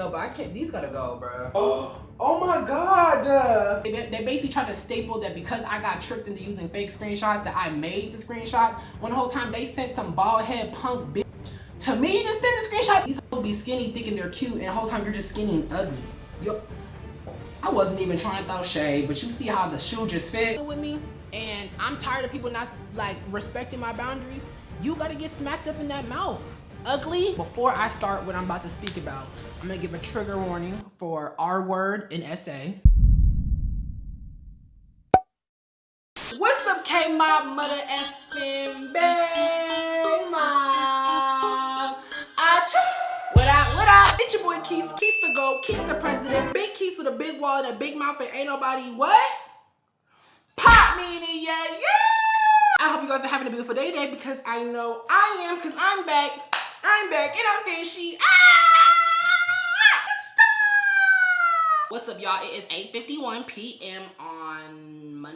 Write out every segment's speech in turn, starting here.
No, but I can't. These gotta go, bro. Oh my god. They basically tried to staple that because I got tricked into using fake screenshots that I made the screenshots. When the whole time they sent some bald head punk bitch to me to send the screenshots. These supposed to be skinny, thinking they're cute, and the whole time you're just skinny and ugly. Yo, I wasn't even trying to throw shade, but you see how the shoe just fit with me? And I'm tired of people not like respecting my boundaries. You gotta get smacked up in that mouth. Ugly. Before I start what I'm about to speak about, I'm gonna give a trigger warning for R word and SA. What's up, kmob, mother effing BAE MOOOOOB? What up? It's your boy Kees. Kees the GOAT. Kees the president. Big Kees with a big wall and a big mouth and ain't nobody what? Pop me in it, yeah. I hope you guys are having a beautiful day today because I know I am, because I'm back and I'm fishy. What's up, y'all? It is 8:51 p.m. on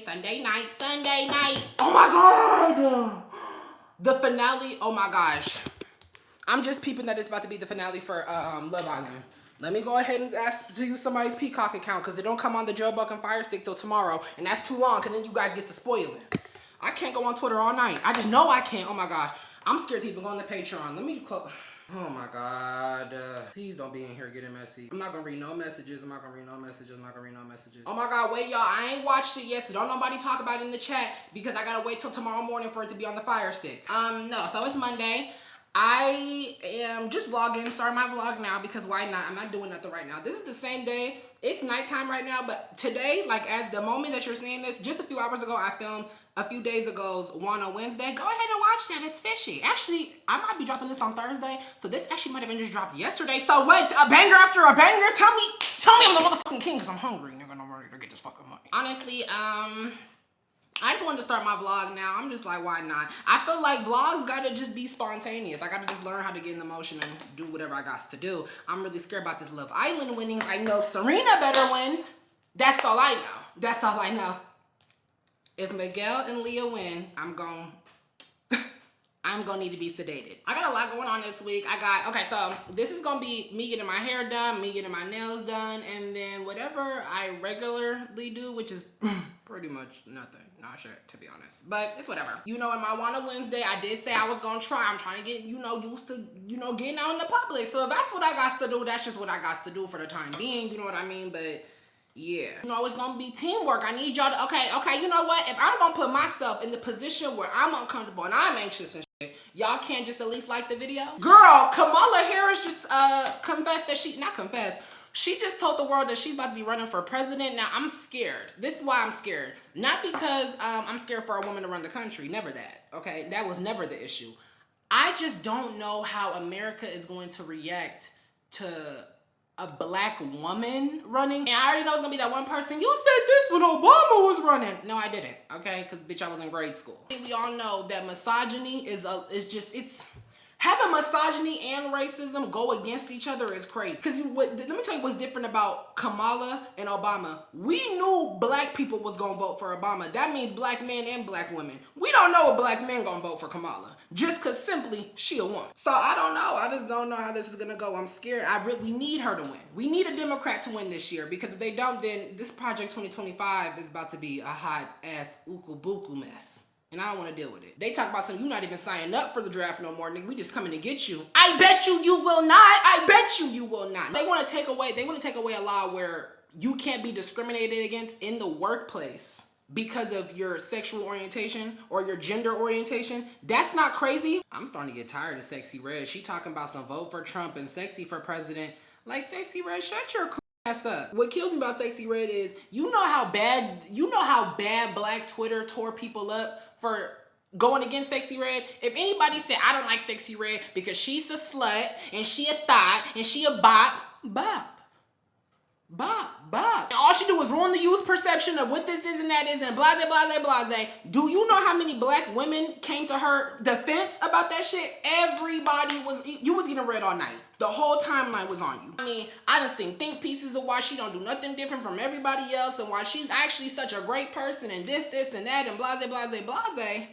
Sunday night. Oh my god! The finale, oh my gosh. I'm just peeping that it's about to be the finale for Love Island. Let me go ahead and ask to use somebody's Peacock account because they don't come on the Jailbuck and Fire Stick till tomorrow, and that's too long because then you guys get to spoil it. I can't go on Twitter all night. I just know I can't. Oh my god. I'm scared to even go on the Patreon. Let me close. Oh my god. Please don't be in here getting messy. I'm not gonna read no messages. I'm not gonna read no messages. Oh my god, wait y'all. I ain't watched it yet, so don't nobody talk about it in the chat because I gotta wait till tomorrow morning for it to be on the Fire Stick. No, so it's Monday. I am just vlogging, starting my vlog now because why not? I'm not doing nothing right now. This is the same day. It's nighttime right now, but today, like at the moment that you're seeing this, just a few hours ago, I filmed a few days ago's one on Wednesday. Go ahead and watch that. It's fishy. Actually, I might be dropping this on Thursday, so this actually might have been just dropped yesterday. So what? A banger after a banger? Tell me I'm the motherfucking king because I'm hungry, nigga. I'm ready to get this fucking money. Honestly, I just wanted to start my vlog now. I'm just like, why not? I feel like vlogs gotta just be spontaneous. I gotta just learn how to get in the motion and do whatever I got to do. I'm really scared about this Love Island winnings. I know Serena better win. That's all I know. If Miguel and Leah win, I'm gonna need to be sedated. I got a lot going on this week. Okay, so this is gonna be me getting my hair done, me getting my nails done, and then whatever I regularly do, which is pretty much nothing. Not sure, to be honest, but it's whatever. You know, in my Wanna Wednesday, I did say I was gonna try. I'm trying to get, used to, getting out in the public. So if that's what I got to do, that's just what I got to do for the time being. You know what I mean? But yeah, it's gonna be teamwork. I need y'all to, okay, you know what? If I'm gonna put myself in the position where I'm uncomfortable and I'm anxious and shit, y'all can't just at least like the video? Girl, Kamala Harris just confessed that she just told the world that she's about to be running for president. Now, I'm scared. This is why I'm scared. Not because I'm scared for a woman to run the country. Never that, okay? That was never the issue. I just don't know how America is going to react to a black woman running. And I already know it's gonna be that one person, you said this when Obama was running. No, I didn't, okay? Because bitch, I was in grade school. We all know that misogyny having misogyny and racism go against each other is crazy. Because let me tell you what's different about Kamala and Obama. We knew black people was gonna vote for Obama. That means black men and black women. We don't know a black man gonna vote for Kamala. Just cause simply she a woman. So I don't know. I just don't know how this is gonna go. I'm scared. We need her to win. We need a Democrat to win this year because if they don't, then this Project 2025 is about to be a hot ass uku-buku mess. And I don't want to deal with it. They talk about something, you're not even signing up for the draft no more, nigga. We just coming to get you. I bet you will not. I bet you will not. They want to take away a law where you can't be discriminated against in the workplace because of your sexual orientation or your gender orientation. That's not crazy. I'm starting to get tired of Sexy Red. She talking about some vote for Trump and sexy for president. Like, Sexy Red, shut your ass up. What kills me about Sexy Red is, you know how bad Black Twitter tore people up for going against Sexy Red? If anybody said, I don't like Sexy Red because she's a slut and she a thought and she a bop. And all she do was ruin the youth perception of what this is and that is and blase, blase, blase. Do you know how many black women came to her defense about that shit? You was getting red all night. The whole timeline was on you. I mean, I done seen think pieces of why she don't do nothing different from everybody else and why she's actually such a great person and this and that and blase, blase, blase.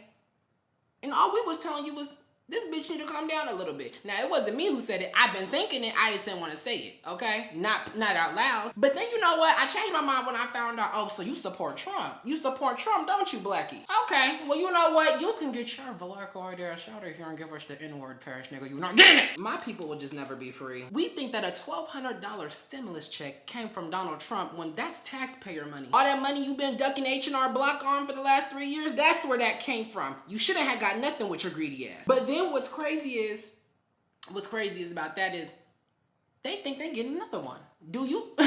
And all we was telling you was, This bitch need to calm down a little bit. Now, it wasn't me who said it. I've been thinking it. I just didn't want to say it, okay? Not out loud. But then you know what? I changed my mind when I found out, oh, so you support Trump. You support Trump, don't you, Blackie? Okay, well, you know what? You can get your black-eyed ass out of here and give us the N-word parish, nigga. You not getting it! My people will just never be free. We think that a $1,200 stimulus check came from Donald Trump when that's taxpayer money. All that money you've been ducking H&R Block on for the last 3 years, that's where that came from. You shouldn't have got nothing with your greedy ass. But then what's crazy is about that is they think they get another one. Do you? We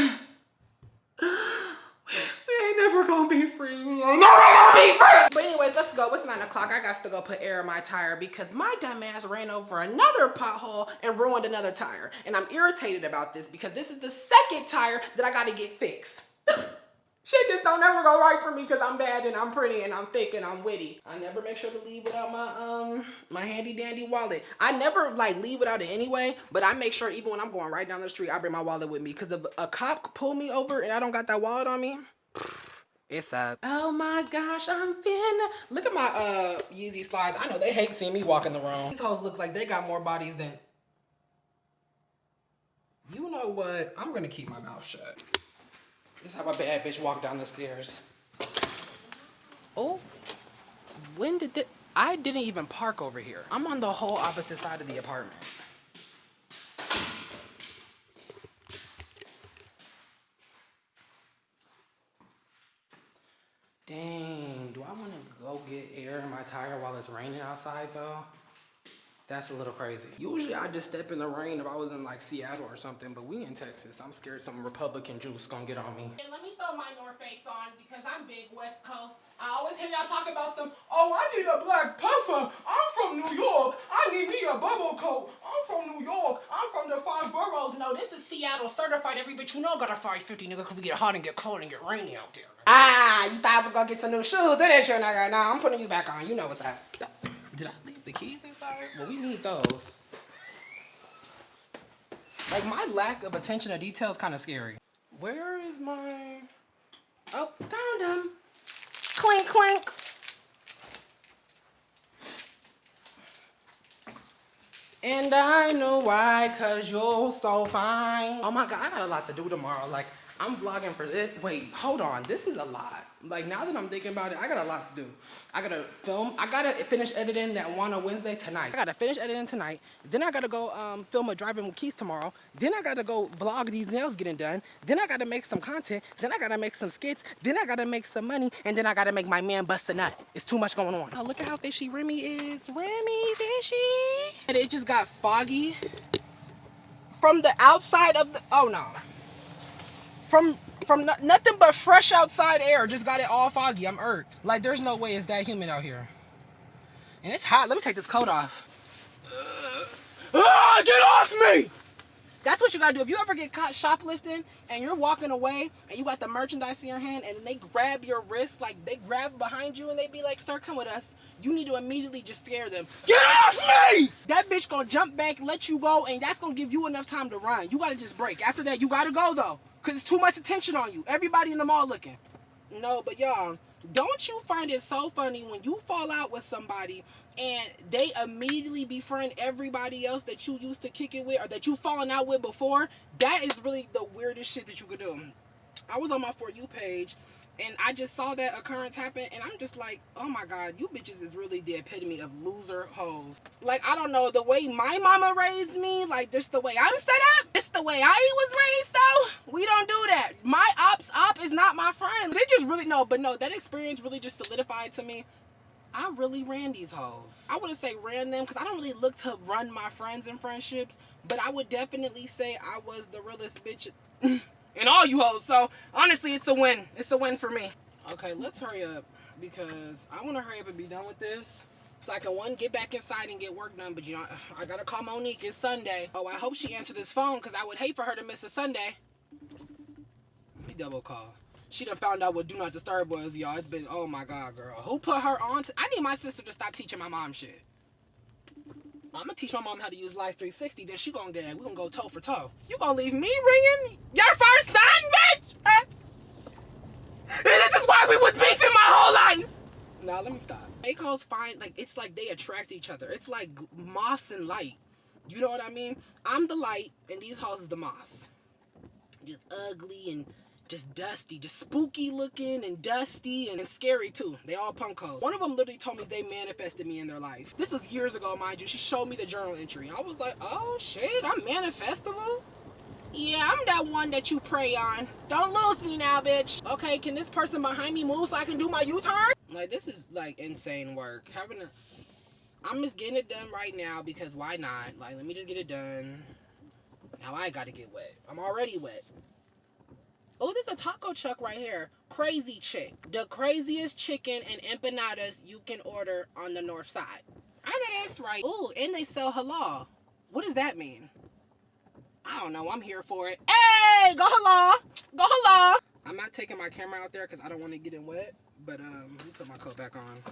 ain't never gonna be free. We ain't never gonna be free. But anyways, let's go. It's 9 o'clock. I got to go put air in my tire because my dumb ass ran over another pothole and ruined another tire. And I'm irritated about this because this is the second tire that I gotta get fixed. Shit just don't ever go right for me because I'm bad and I'm pretty and I'm thick and I'm witty. I never make sure to leave without my handy dandy wallet. I never like leave without it anyway, but I make sure even when I'm going right down the street, I bring my wallet with me because if a cop pull me over and I don't got that wallet on me, it's up. Oh my gosh, I'm finna. Look at my Yeezy slides. I know they hate seeing me walk in the room. These hoes look like they got more bodies than. You know what? I'm gonna keep my mouth shut. This is how a bad bitch walk down the stairs. Oh, when did this? I didn't even park over here. I'm on the whole opposite side of the apartment. Dang, do I want to go get air in my tire while it's raining outside though? That's a little crazy. Usually I just step in the rain if I was in like Seattle or something, but we in Texas. I'm scared some Republican juice gonna get on me. Hey, let me throw my North Face on because I'm big West Coast. I always hear y'all talk about some, oh, I need a black puffer. I'm from New York. I need me a bubble coat. I'm from New York. I'm from the 5 boroughs. No, this is Seattle certified. Every bitch you know got a 550 nigga because we get hot and get cold and get rainy out there. Ah, you thought I was gonna get some new shoes. That ain't sure, nigga. Nah, I'm putting you back on. You know what's up. Did I leave the keys inside? Well, we need those. Like, my lack of attention to detail is kind of scary. Where is my... Oh, found him. Clink, clink. And I know why, cause you're so fine. Oh my God, I got a lot to do tomorrow. Like, I'm vlogging for this. Wait, hold on. This is a lot. Like, now that I'm thinking about it, I got a lot to do. I gotta film. I gotta finish editing that one on Wednesday tonight. I gotta finish editing tonight. Then I gotta go film a driving with Keys tomorrow. Then I gotta go vlog these nails getting done. Then I gotta make some content. Then I gotta make some skits. Then I gotta make some money. And then I gotta make my man bust a nut. It's too much going on. Oh, look at how fishy Remy is. Remy fishy. And it just got foggy from the outside of the, oh no. From nothing but fresh outside air, just got it all foggy. I'm irked. Like, there's no way it's that humid out here. And it's hot. Let me take this coat off. Get off me! That's what you gotta do. If you ever get caught shoplifting and you're walking away and you got the merchandise in your hand and they grab your wrist, like they grab behind you and they be like, sir, come with us. You need to immediately just scare them. Get off me! That bitch gonna jump back, let you go, and that's gonna give you enough time to run. You gotta just break. After that, you gotta go though. Cause it's too much attention on you. Everybody in the mall looking. No, but y'all, don't you find it so funny when you fall out with somebody and they immediately befriend everybody else that you used to kick it with or that you fallen out with before? That is really the weirdest shit that you could do. I was on my For You page and I just saw that occurrence happen and I'm just like, oh my God, you bitches is really the epitome of loser hoes. Like, I don't know, the way my mama raised me, like just the way I'm set up, it's the way I was raised though. We don't do that. My op is not my friend. They just really, no, that experience really just solidified to me. I really ran these hoes. I wouldn't say ran them because I don't really look to run my friends and friendships, but I would definitely say I was the realest bitch in all you hoes. So honestly, it's a win. It's a win for me. Okay, let's hurry up because I want to hurry up and be done with this so I can, one, get back inside and get work done. But you know, I gotta call Monique. It's Sunday. Oh, I hope she answered this phone because I would hate for her to miss a Sunday. Let me double call. She done found out what Do Not Disturb was, y'all. It's been, oh my God, girl. Who put her on? I need my sister to stop teaching my mom shit. I'm gonna teach my mom how to use Life 360, then she gonna get it. We gonna go toe for toe. You gonna leave me ringing your first son, bitch? This is why we was beefing my whole life. Now let me stop. A-hoes find, like, it's like they attract each other. It's like moths and light. You know what I mean? I'm the light, and these hoes is the moths. Just ugly and just dusty, just spooky looking and dusty and scary too. They all punk hoes. One of them literally told me they manifested me in their life. This was years ago, mind you. She showed me the journal entry. I was like, oh shit, I'm manifestable? Yeah, I'm that one that you prey on. Don't lose me now, bitch. Okay, can this person behind me move so I can do my U-turn? Like, this is like insane work. I'm just getting it done right now because why not? Like, let me just get it done. Now I gotta get wet. I'm already wet. Oh, there's a taco truck right here. Crazy chick. The craziest chicken and empanadas you can order on the north side. I know that's right. Ooh, and they sell halal. What does that mean? I don't know. I'm here for it. Hey, go halal. Go halal. I'm not taking my camera out there because I don't want to get it wet. But let me put my coat back on.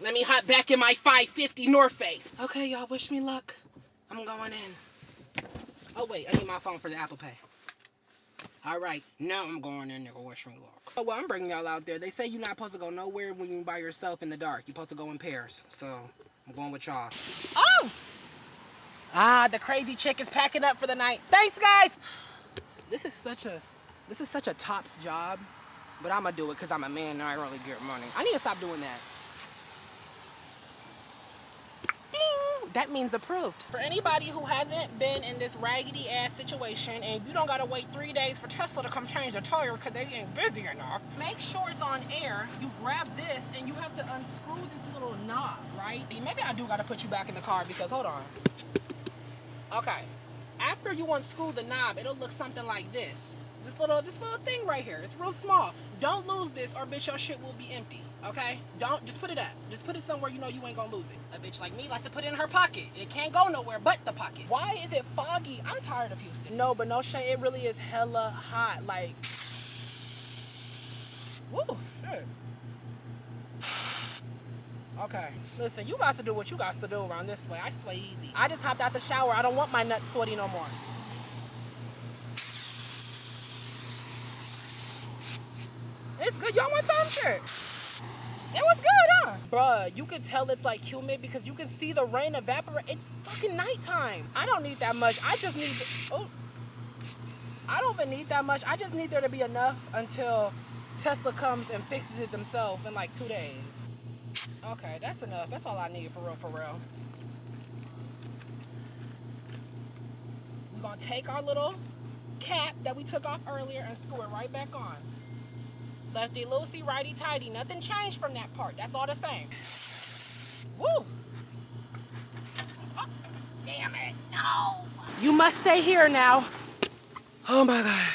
Let me hop back in my 550 North Face. Okay, y'all, wish me luck. I'm going in. Oh, wait, I need my phone for the Apple Pay. All right, now I'm going in there. Wish me luck. Oh, well, I'm bringing y'all out there. They say you're not supposed to go nowhere when you're by yourself in the dark. You're supposed to go in pairs. So, I'm going with y'all. Oh! Ah, the crazy chick is packing up for the night. Thanks, guys! This is such a tops job, but I'm gonna do it because I'm a man and I really get money. I need to stop doing that. That means approved. For anybody who hasn't been in this raggedy ass situation and you don't gotta wait 3 days for Tesla to come change the tire because they ain't busy enough, make sure it's on air. You grab this and you have to unscrew this little knob, right? Maybe I do gotta put you back in the car because, hold on. Okay. After you unscrew the knob, it'll look something like this. This little thing right here. It's real small. Don't lose this or bitch your shit will be empty. Okay? Don't, just put it up. Just put it somewhere you know you ain't gonna lose it. A bitch like me like to put it in her pocket. It can't go nowhere but the pocket. Why is it foggy? I'm tired of Houston. No, but no shade, it really is hella hot. Like, woo, shit. Okay, listen, you got to do what you got to do around this way. I sway easy. I just hopped out the shower. I don't want my nuts sweaty no more. It's good. Y'all want some shit? It was good, huh? Bruh, you can tell it's like humid because you can see the rain evaporate. It's fucking nighttime. I don't need that much. I just need... Oh. I don't even need that much. I just need there to be enough until Tesla comes and fixes it themselves in like 2 days. Okay, that's enough. That's all I need for real, for real. We're gonna take our little cap that we took off earlier and screw it right back on. Lefty loosey, righty tighty. Nothing changed from that part. That's all the same. Woo! Oh, damn it, no. You must stay here now. Oh my God.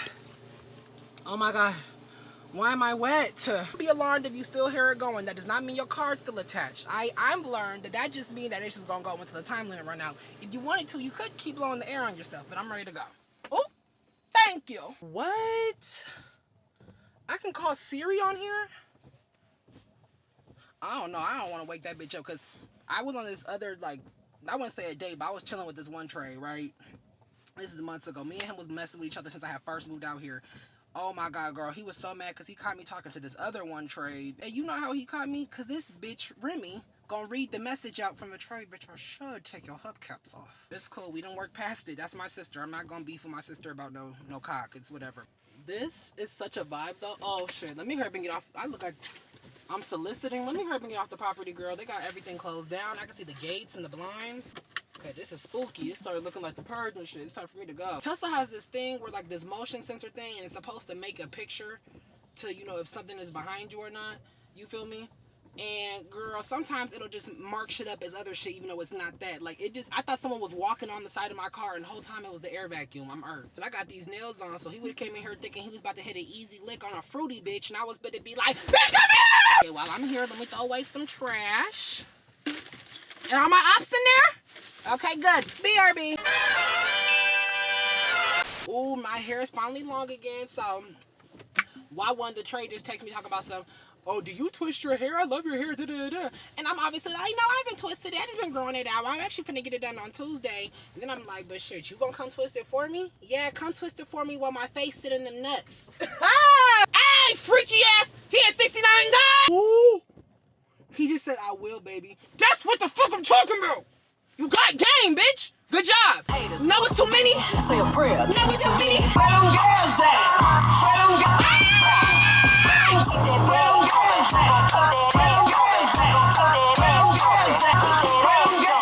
Oh my God. Why am I wet? Be alarmed if you still hear it going. That does not mean your car's still attached. I've learned that just means that it's just gonna go until the time limit run out. If you wanted to, you could keep blowing the air on yourself, but I'm ready to go. Oh, thank you. What? I can call Siri on here? I don't know. I don't want to wake that bitch up because I was on this other, like, I wouldn't say a date, but I was chilling with this one trade, right? This is months ago. Me and him was messing with each other since I had first moved out here. Oh my God, girl. He was so mad because he caught me talking to this other one trade. And you know how he caught me? Because this bitch, Remy, gonna read the message out from the trade. Bitch, I should take your hubcaps off. It's cool. We don't work past it. That's my sister. I'm not gonna beef with my sister about no cock. It's whatever. This is such a vibe, though. Oh, shit. Let me hurry up and get off. I look like I'm soliciting. Let me hurry up and get off the property, girl. They got everything closed down. I can see the gates and the blinds. Okay, this is spooky. It started looking like the purge and shit. It's time for me to go. Tesla has this thing where, like, this motion sensor thing, and it's supposed to make a picture to, you know, if something is behind you or not. You feel me? And, girl, sometimes it'll just mark shit up as other shit, even though it's not that. Like, it just, I thought someone was walking on the side of my car, and the whole time it was the air vacuum. I'm irked. And I got these nails on, so he would have came in here thinking he was about to hit an easy lick on a fruity bitch, and I was about to be like, bitch, come here! Okay, while I'm here, let me throw away some trash. And are my ops in there? Okay, good. BRB. Ooh, my hair is finally long again, so why one of the traders text me talking about some, oh, do you twist your hair? I love your hair. Da, da, da. And I'm obviously like, no, I haven't twisted it. I just been growing it out. I'm actually finna get it done on Tuesday. And then I'm like, but shit, you gonna come twist it for me? Yeah, come twist it for me while my face sit in them nuts. Hey, freaky ass. He had 69 guys. Ooh. He just said, I will, baby. That's what the fuck I'm talking about. You got game, bitch. Good job. Never too many. Say a prayer. Never too many. Where them girls at? Where them girls at? Keep that bell going. Keep that ass going. Keep that ass going. Keep that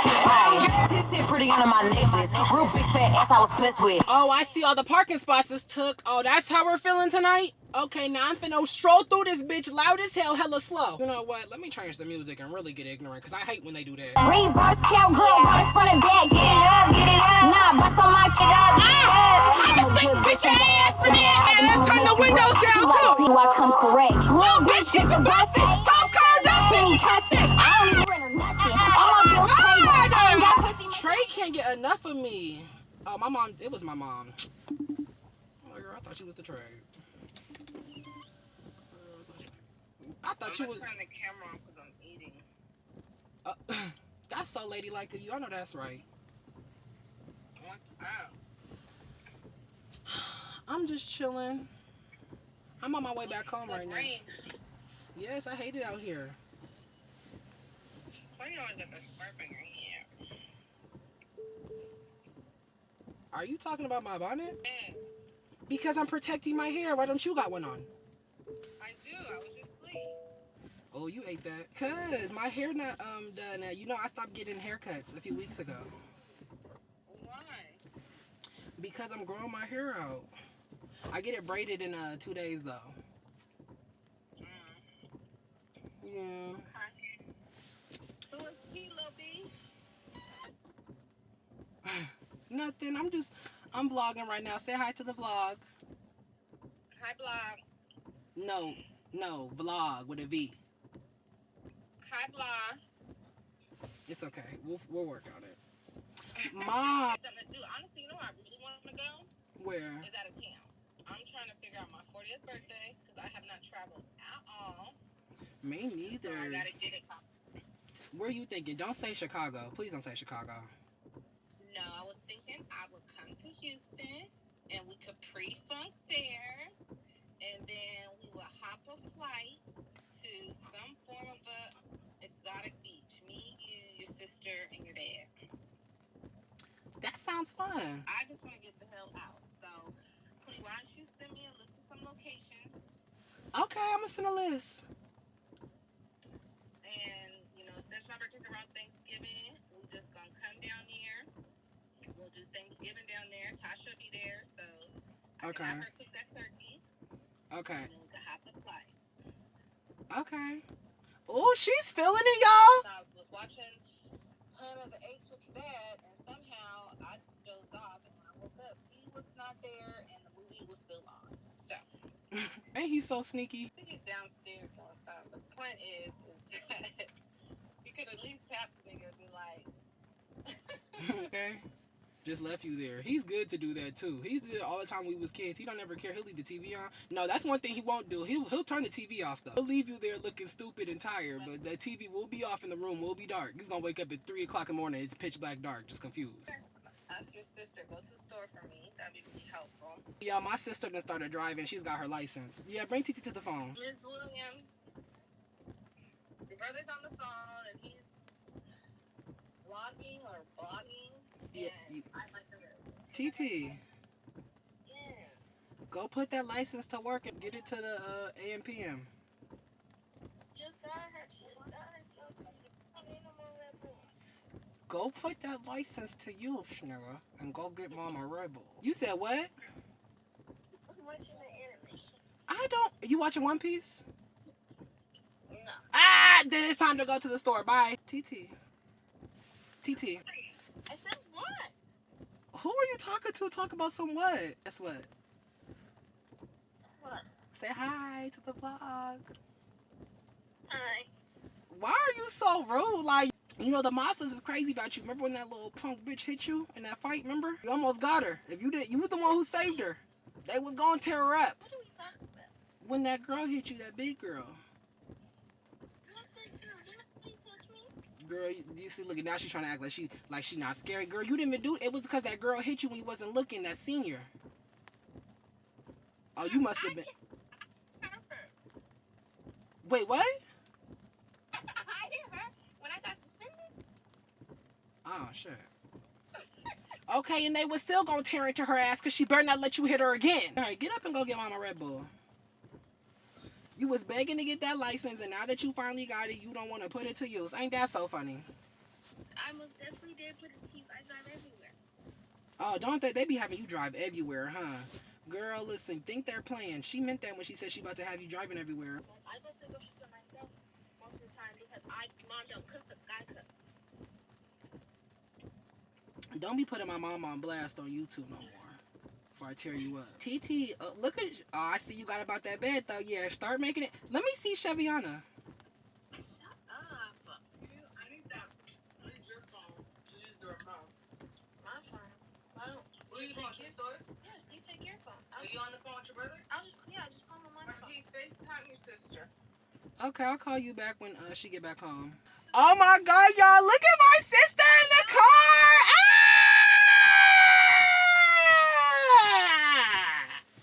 ass going. This shit pretty under my necklace. Real big fat ass I was blessed with. Oh, I see all the parking spots is took. Oh, that's how we're feeling tonight? Okay, now I'm finna stroll through this bitch loud as hell, hella slow. You know what? Let me change the music and really get ignorant, because I hate when they do that. Reverse cowgirl, right in front and back. Get it up, get it up. Nah, bust on my kid up. I'm a sick bitch ass for that. And let's turn the windows down, too. See why I come correct. Little bitch, get the busted. Toes curved up and cussing. I don't even rent or nothing. All my bills paid off. I ain't got pussy. Trey can't get enough of me. Oh, my mom. It was my mom. Oh, my girl, I thought she was the Trey. I thought you was. I'm turn the camera on because I'm eating. That's so ladylike of you. I know that's right. What's up? I'm just chilling. I'm on my way back home right now. Rain. Yes, I hate it out here. Why you always got the scarf in your hand? Are you talking about my bonnet? Yes, Because I'm protecting my hair. Why don't you got one on? I do. I was just asleep. Oh, you ate that. Cause my hair not done. You know, I stopped getting haircuts a few weeks ago. Why? Because I'm growing my hair out. I get it braided in 2 days though. Yeah. Okay. So what's tea, Lil B? Nothing. I'm vlogging right now. Say hi to the vlog. Hi, blog. No, vlog with a V. Hi, blog. It's okay. We'll work on it. Mom. Something to do. Honestly, you know where I really want to go? Where? Is out of town. I'm trying to figure out my 40th birthday because I have not traveled at all. Me neither. So I gotta get it poppin'. Where are you thinking? Don't say Chicago. Please don't say Chicago. No, I was thinking I would come to Houston and we could pre-funk there, and then we would hop a flight to some form of a exotic beach. Me, you, your sister, and your dad. That sounds fun. I just want to get the hell out. So, please, why don't you send me a list of some locations? Okay, I'm gonna send a list. And, you know, since my birthday's around Thanksgiving, we're just going to come down here. We'll do Thanksgiving down there. Tasha will be there, so I can have her cook that turkey. Okay. And then we can hop the flight. Okay. Oh, she's feeling it, y'all. I was watching Planet of the Apes with your dad, and somehow I dozed off, and when I woke up, he was not there, and the movie was still on. So, Ain't he so sneaky? I think he's downstairs doing something. The point is that you could at least tap the nigga and be like, Okay. Just left you there. He's good to do that too. He's did it all the time when we was kids. He don't ever care. He'll leave the TV on. No, that's one thing he won't do. He'll turn the TV off though. He'll leave you there looking stupid and tired, but the TV will be off in the room. Will be dark. He's gonna wake up at 3 o'clock in the morning. It's pitch black dark, just confused. ask your sister, go to the store for me. That'd be really helpful. Yeah, my sister done started driving. She's got her license. Yeah, bring Titi to the phone. Ms. Williams, your brother's on the phone and he's vlogging or blogging. Yeah, And I'd like to know. Titi, Yes. go put that license to work and get it to the AM PM. Just got her. Just got herself something. I mean, I'm on that board. Go put that license to use, nigga, and go get Mama Rebel. You said what? I'm watching the animation. I don't. You watching One Piece? No. Ah, then it's time to go to the store. Bye. TT. TT. I said what? Who are you talking to? Talk about some what? Guess what? What? Say hi to the vlog. Hi. Why are you so rude? Like, you know, the mobsters is crazy about you. Remember when that little punk bitch hit you in that fight? Remember? You almost got her. If you did, you was the one who saved her. They was gonna tear her up. What are we talking about? When that girl hit you, that big girl. Girl, you see, look at now she's trying to act like she not scary. Girl, you didn't even do it. It was because that girl hit you when you wasn't looking, that senior. Oh, you must have been. Wait, what? I hit her when I got suspended. Oh, shit. Okay, and they was still gonna tear into her ass because she better not let you hit her again. All right, get up and go get Mama Red Bull. You was begging to get that license, and now that you finally got it, you don't want to put it to use. Ain't that so funny? I most definitely did put it to use. I drive everywhere. Oh, don't they? They be having you drive everywhere, huh? Girl, listen, think they're playing. She meant that when she said she about to have you driving everywhere. I go to the grocery store myself most of the time because mom don't cook, I cook. Don't be putting my mom on blast on YouTube no more before I tear you up. TT, look at you. Oh, I see you got about that bed though. Yeah, start making it. Let me see Cheviana. Shut up. I need your phone to use the remote. My phone. Why don't you take your phone? Yes, you take your phone. Are you on the phone with your brother? I'll just call him on my phone. Please FaceTime your sister. Okay, I'll call you back when she get back home. Oh my God, y'all! Look at my sister in the car.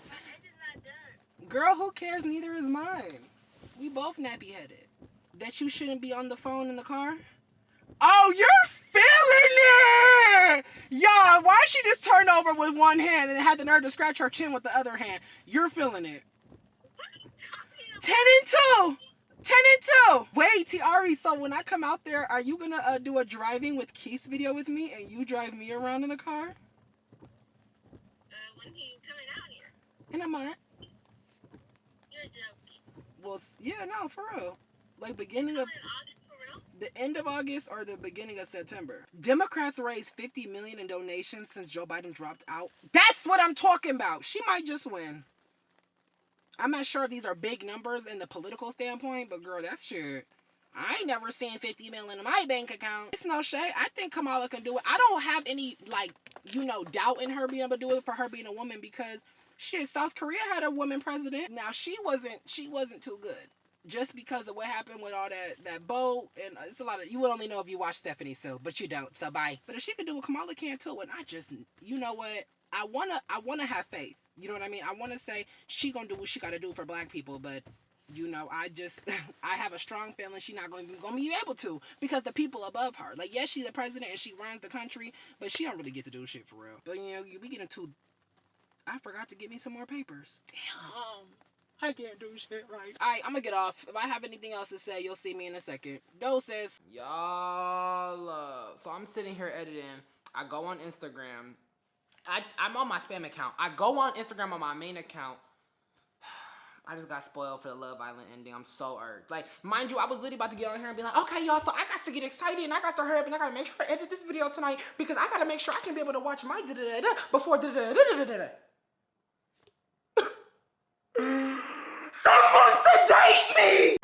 My edge is not done. Girl, who cares? Neither is mine. We both nappy headed. That you shouldn't be on the phone in the car? Oh, you're feeling it! Y'all, why she just turned over with one hand and had the nerve to scratch her chin with the other hand? You're feeling it. What are you talking about? 10 and 2. 10 and 2. Wait, Tiari, so when I come out there, are you gonna do a driving with Kees video with me and you drive me around in the car? When he coming out here? In a month. You're joking. Well, yeah, no, for real. Like beginning of In August for real? the end of August or the beginning of September. Democrats raised $50 million in donations since Joe Biden dropped out. That's what I'm talking about. She might just win. I'm not sure if these are big numbers in the political standpoint, but girl, that's shit. I ain't never seen 50 million in my bank account. It's no shade. I think Kamala can do it. I don't have any, doubt in her being able to do it for her being a woman because, shit, South Korea had a woman president. Now, she wasn't too good. Just because of what happened with all that boat, and it's a lot of, you would only know if you watch Stephanie Sue, but you don't, so bye. But if she could do what Kamala can too, and I just, you know what, I wanna have faith. You know what I mean? I want to say she gonna do what she gotta do for black people, but I have a strong feeling she not gonna be able to because the people above her. Like, yes, she's the president and she runs the country, but she don't really get to do shit for real. But we get into. I forgot to get me some more papers. Damn. I can't do shit right. Alright, I'm gonna get off. If I have anything else to say, you'll see me in a second. Doses. Y'all. So I'm sitting here editing. I go on Instagram. I'm on my spam account. I go on Instagram on my main account. I just got spoiled for the Love Island ending. I'm so irked. Like, mind you, I was literally about to get on here and be like, okay, y'all, so I got to get excited and I got to hurry up and I got to make sure I edit this video tonight because I got to make sure I can be able to watch my da-da-da-da before da-da-da-da-da-da-da. Someone sedate me!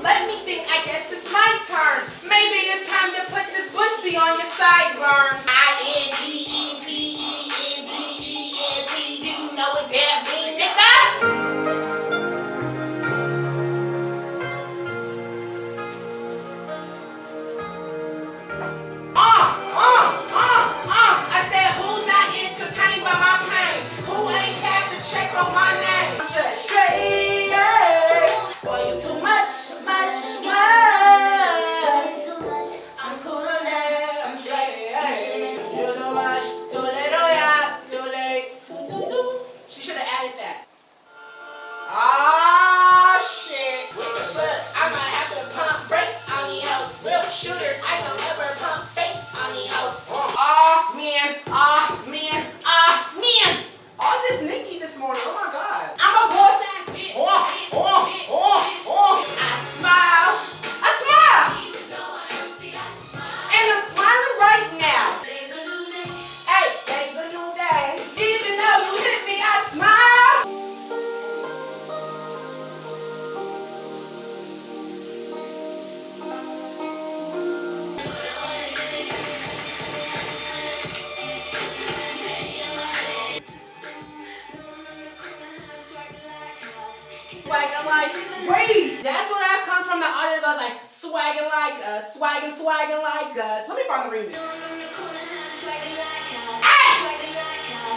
Let me think, I guess it's my turn. Maybe it's time to put this pussy on your sideburn. I-N-D-E-P-E-N-D-E-N-T. Do you know what that mean, nigga? I said, who's not entertained by my pain? Who ain't cast a check on my name? I'm straight, boy, you too much. I'm cool on that. I'm straight, you too much. Too little, yeah, too late. She should have added that. Ah, shit. But I might have to pump brakes on these hoes. Real shooters, I don't ever pump fakes on these hoes. Oh, man. All this Nikki this morning, oh my God. I'm a boss ass bitch. I smile. And I'm smiling right now. Hey, today's a new day. Even though you hit me, I smile. Like, wait, that's what I call from the audio goes like swagging like us, swagging like us. Let me find the remix.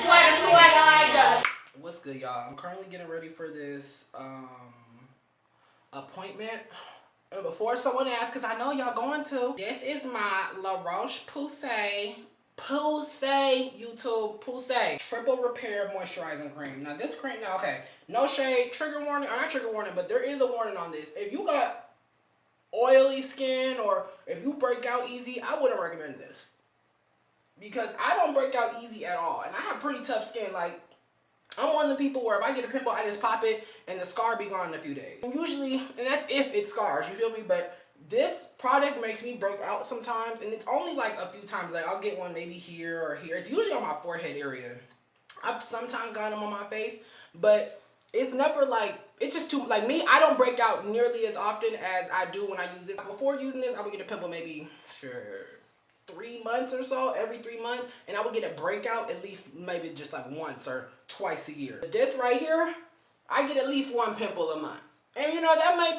Swagging like us. What's good, y'all? I'm currently getting ready for this appointment. Before someone asks, because I know y'all going to. This is my La Roche-Posay YouTube Posay triple repair moisturizing cream. Now this cream, now okay, no shade, trigger warning, or not trigger warning, but there is a warning on this. If you got oily skin or if you break out easy, I wouldn't recommend this. Because I don't break out easy at all. And I have pretty tough skin. Like, I'm one of the people where if I get a pimple, I just pop it and the scar be gone in a few days. And usually, and that's if it scars, you feel me? But this product makes me break out sometimes, and it's only like a few times. Like I'll get one maybe here or here. It's usually on my forehead area. I've sometimes gotten them on my face, but it's never like, it's just too, like me, I don't break out nearly as often as I do when I use this. Before using this, I would get a pimple maybe, 3 months or so, every 3 months, and I would get a breakout at least maybe just like once or twice a year. This right here, I get at least one pimple a month. And you know, that may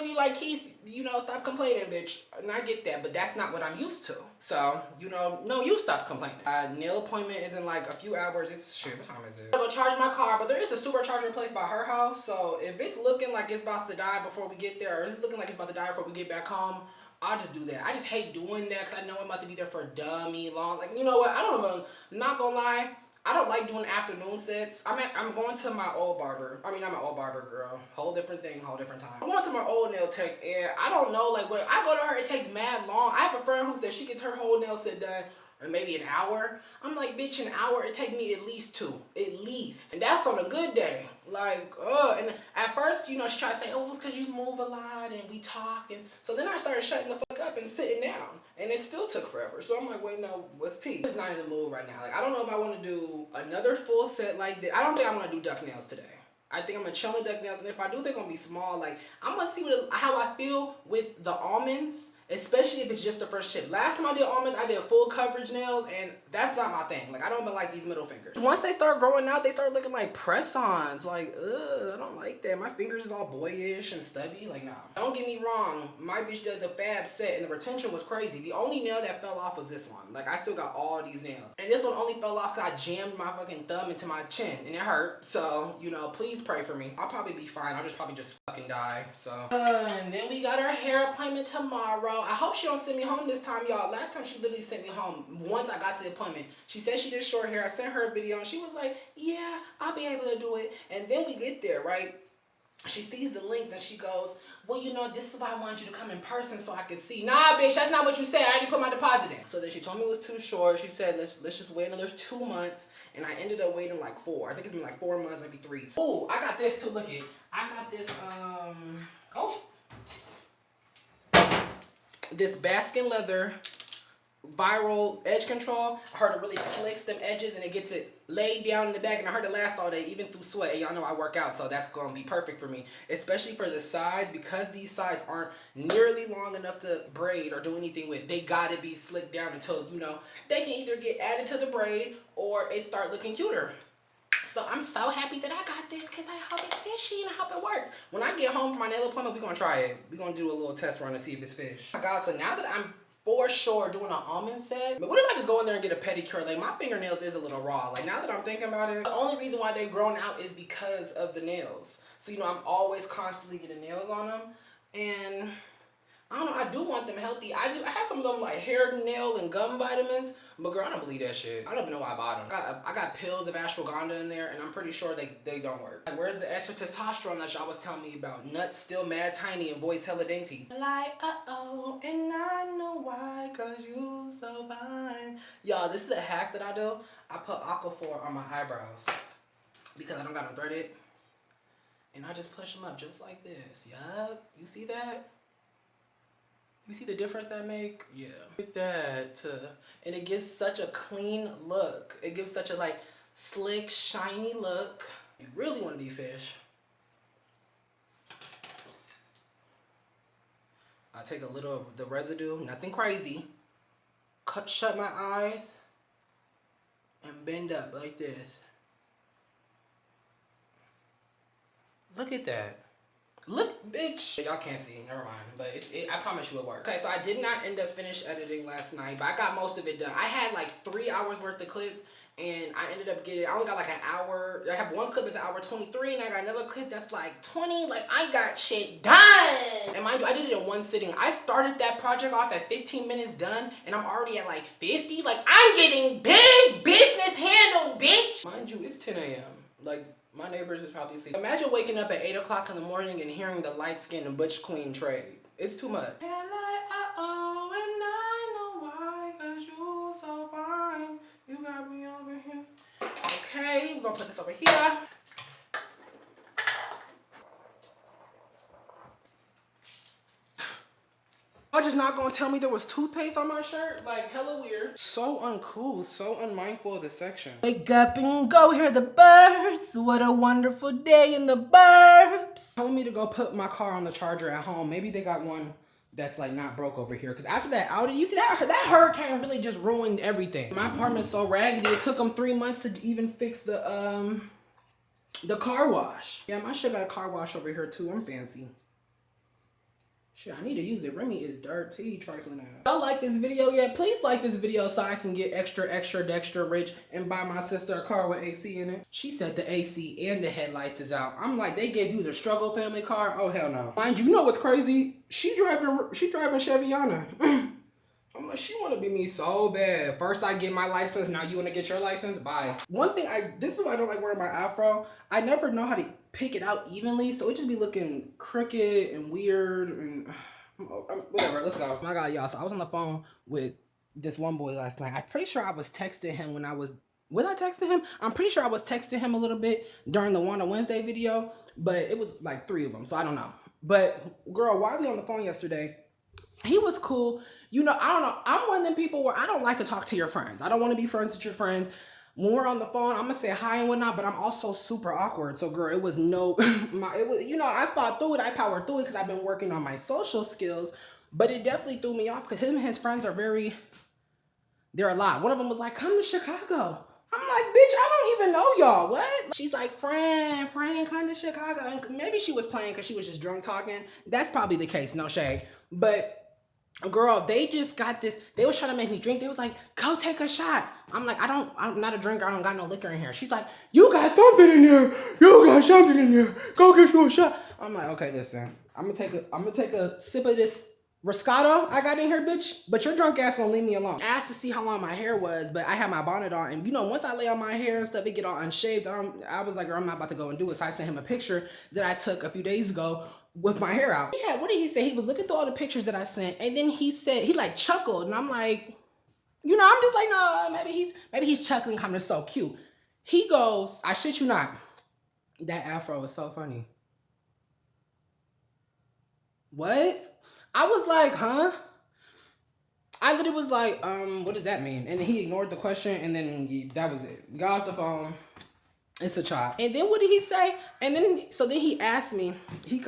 be like, Kees, you know, stop complaining, bitch. And I get that, but that's not what I'm used to. So, you know, no, you stop complaining. Nail appointment is in like a few hours. It's, shit, what time is it? I'm gonna charge my car, but there is a supercharger place by her house. So if it's looking like it's about to die before we get there, or it's looking like it's about to die before we get back home, I'll just do that. I just hate doing that because I know I'm about to be there for dummy long. Like, you know what? I don't know. I'm not gonna lie. I don't like doing afternoon sets. I'm going to my old barber. I mean, not my old barber, girl. Whole different thing, whole different time. I'm going to my old nail tech, and I don't know, like, when I go to her, it takes mad long. I have a friend who said she gets her whole nail set done in maybe an hour. I'm like, bitch, an hour, it take me at least 2. At least. And that's on a good day. Like, and at first, you know, she tried to say, oh, it's because you move a lot and we talk. And so then I started shutting the fuck up and sitting down. And it still took forever. So I'm like, wait, no, what's tea? I'm just not in the mood right now. Like, I don't know if I want to do another full set like this. I don't think I'm going to do duck nails today. I think I'm going to chill in duck nails. And if I do, they're going to be small. Like, I'm going to see how I feel with the almonds. Especially if it's just the first chip. Last time I did almonds, I did full coverage nails, and that's not my thing. Like, I don't even like these middle fingers. Once they start growing out, they start looking like press-ons. Like, ugh, I don't like that. My fingers is all boyish and stubby. Like, nah. Don't get me wrong. My bitch does the fab set, and the retention was crazy. The only nail that fell off was this one. Like, I still got all these nails. And this one only fell off because I jammed my fucking thumb into my chin, and it hurt. So, you know, please pray for me. I'll probably be fine. I'll just probably just fucking die. So, and then we got our hair appointment tomorrow. I hope she don't send me home this time, y'all. Last time she literally sent me home once I got to the appointment. She said she did short hair. I sent her a video and she was like, yeah, I'll be able to do it. And then we get there, right? She sees the link and she goes, well, you know, this is why I wanted you to come in person so I could see. Nah, bitch, that's not what you said. I already put my deposit in. So then she told me it was too short. She said, let's just wait another 2 months. And I ended up waiting like 4. I think it's been like 4 months, maybe 3. Oh, I got this to look at. I got this, this Baskin leather viral edge control. I heard it really slicks them edges and it gets it laid down in the back, and I heard it last all day, even through sweat. And y'all know I work out, so that's gonna be perfect for me, especially for the sides, because these sides aren't nearly long enough to braid or do anything with. They gotta be slicked down until, you know, they can either get added to the braid or it start looking cuter. So I'm so happy that I got this because I hope it's fishy and I hope it works. When I get home from my nail appointment, we're going to try it. We're going to do a little test run to see if it's fish. Oh my God, so now that I'm for sure doing an almond set, but what if I just go in there and get a pedicure? Like, my fingernails is a little raw. Like, now that I'm thinking about it, the only reason why they've grown out is because of the nails. So, you know, I'm always constantly getting nails on them. And I don't know, I do want them healthy. I have some of them like hair, nail, and gum vitamins, but girl, I don't believe that shit. I don't even know why I bought them. I got pills of ashwagandha in there, and I'm pretty sure they don't work. Like, where's the extra testosterone that y'all was telling me about? Nuts still mad tiny and voice hella dainty. Like, uh-oh, and I know why, cause you so fine. Y'all, this is a hack that I do. I put Aquaphor on my eyebrows because I don't got them threaded, and I just push them up just like this. Yup, you see that? You see the difference that make? Yeah. Look at that. And it gives such a clean look. It gives such a like slick, shiny look. You really want to be fish. I take a little of the residue, nothing crazy. Shut my eyes and bend up like this. Look at that. Look, bitch. Y'all can't see, never mind. But I promise you it worked. Okay, so I did not end up finish editing last night, but I got most of it done. I had like 3 hours worth of clips, and I ended up getting, I only got like an hour. I have one clip that's an hour 23, and I got another clip that's like 20. Like, I got shit done. And mind you, I did it in one sitting. I started that project off at 15 minutes done, and I'm already at like 50. Like, I'm getting big business handled, bitch. Mind you, it's 10 a.m. Like, my neighbors is probably asleep. Imagine waking up at 8 o'clock in the morning and hearing the light skin and butch queen trade. It's too much. And I know why, 'cause you so fine. You got me over here. Okay, we're gonna put this over here. Y'all just not gonna tell me there was toothpaste on my shirt? Like, hella weird. So uncool, so unmindful of the section. Wake up and go hear the birds. What a wonderful day in the burbs. Told me to go put my car on the charger at home. Maybe they got one that's like not broke over here. Cause after that outage, you see that hurricane really just ruined everything. My apartment's so raggedy, it took them 3 months to even fix the car wash. Yeah, my shit got a car wash over here too. I'm fancy. Shit, I need to use it. Remy is dirty, trifling ass. If y'all like this video yet, please like this video so I can get extra rich and buy my sister a car with AC in it. She said the AC and the headlights is out. I'm like, they gave you the struggle family car? Oh, hell no. Mind you, you know what's crazy? She driving Chevyana. I'm like, she want to be me so bad. First I get my license, now you want to get your license? Bye. One thing, this is why I don't like wearing my afro. I never know how to pick it out evenly, so it just be looking crooked and weird and whatever. Let's go. Oh my God, y'all, so I was on the phone with this one boy last night. I'm pretty sure I was texting him when I was texting him? I'm pretty sure I was texting him a little bit during the One on Wednesday video, but it was like 3 of them, so I don't know. But girl, while we on the phone yesterday, he was cool. You know, I don't know. I'm one of them people where I don't like to talk to your friends. I don't want to be friends with your friends. When we're on the phone, I'm gonna say hi and whatnot, but I'm also super awkward. So girl, it was no, you know, I fought through it. I powered through it because I've been working on my social skills, but it definitely threw me off because him and his friends are they're a lot. One of them was like, come to Chicago. I'm like, bitch, I don't even know y'all. What? She's like, friend, come to Chicago. And maybe she was playing because she was just drunk talking. That's probably the case, no shade. But girl, they just got this. They was trying to make me drink. They was like, go take a shot. I'm like, I'm not a drinker. I don't got no liquor in here. She's like, you got something in there. You got something in there. Go get you a shot. I'm like, okay, listen. I'm gonna take a sip of this Riscato I got in here, bitch. But your drunk ass gonna leave me alone. I asked to see how long my hair was, but I had my bonnet on. And you know, once I lay on my hair and stuff, it get all unshaved. I was like, girl, I'm not about to go and do it. So I sent him a picture that I took a few days ago with my hair out. Yeah, what did he say? He was looking through all the pictures that I sent, and then he said, he like chuckled, and I'm like, you know, I'm just like, no, maybe he's chuckling because it's so cute. He goes, I shit you not, that afro is so funny. What? I was like, huh? I literally was like, what does that mean? And then he ignored the question, and then that was it. Got off the phone. It's a chop. And then what did he say? And then, so then he asked me,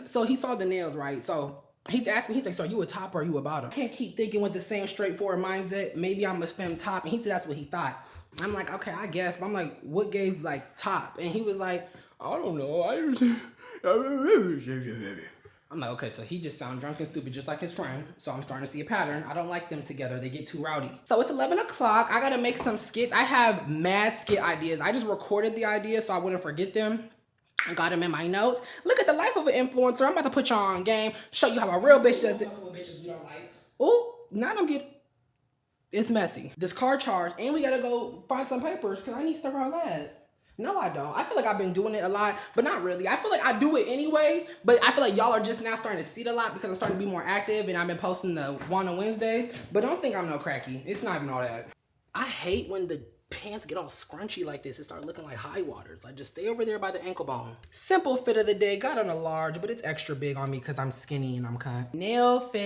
so he saw the nails, right? So he's asked me, he's like, so are you a top or are you a bottom? I can't keep thinking with the same straightforward mindset. Maybe I'm a femme top. And he said that's what he thought. I'm like, okay, I guess. But I'm like, what gave like top? And he was like, I don't know. I'm like, okay, so he just sound drunk and stupid just like his friend. So I'm starting to see a pattern. I don't like them together. They get too rowdy. So it's 11 o'clock. I gotta make some skits. I have mad skit ideas. I just recorded the ideas so I wouldn't forget them. I got them in my notes. Look at the life of an influencer. I'm about to put y'all on game. Show you how a real bitch does it. Bitches we don't like. Ooh, now don't get, it's messy. This car charge, and we gotta go find some papers because I need stuff around that. No, I don't. I feel like I've been doing it a lot, but not really. I feel like I do it anyway, but I feel like y'all are just now starting to see it a lot because I'm starting to be more active and I've been posting the One on Wednesdays, but don't think I'm no cracky. It's not even all that. I hate when the pants get all scrunchy like this. It start looking like high waters. I just stay over there by the ankle bone. Simple fit of the day. Got on a large, but it's extra big on me because I'm skinny and I'm cunt. Nail fit.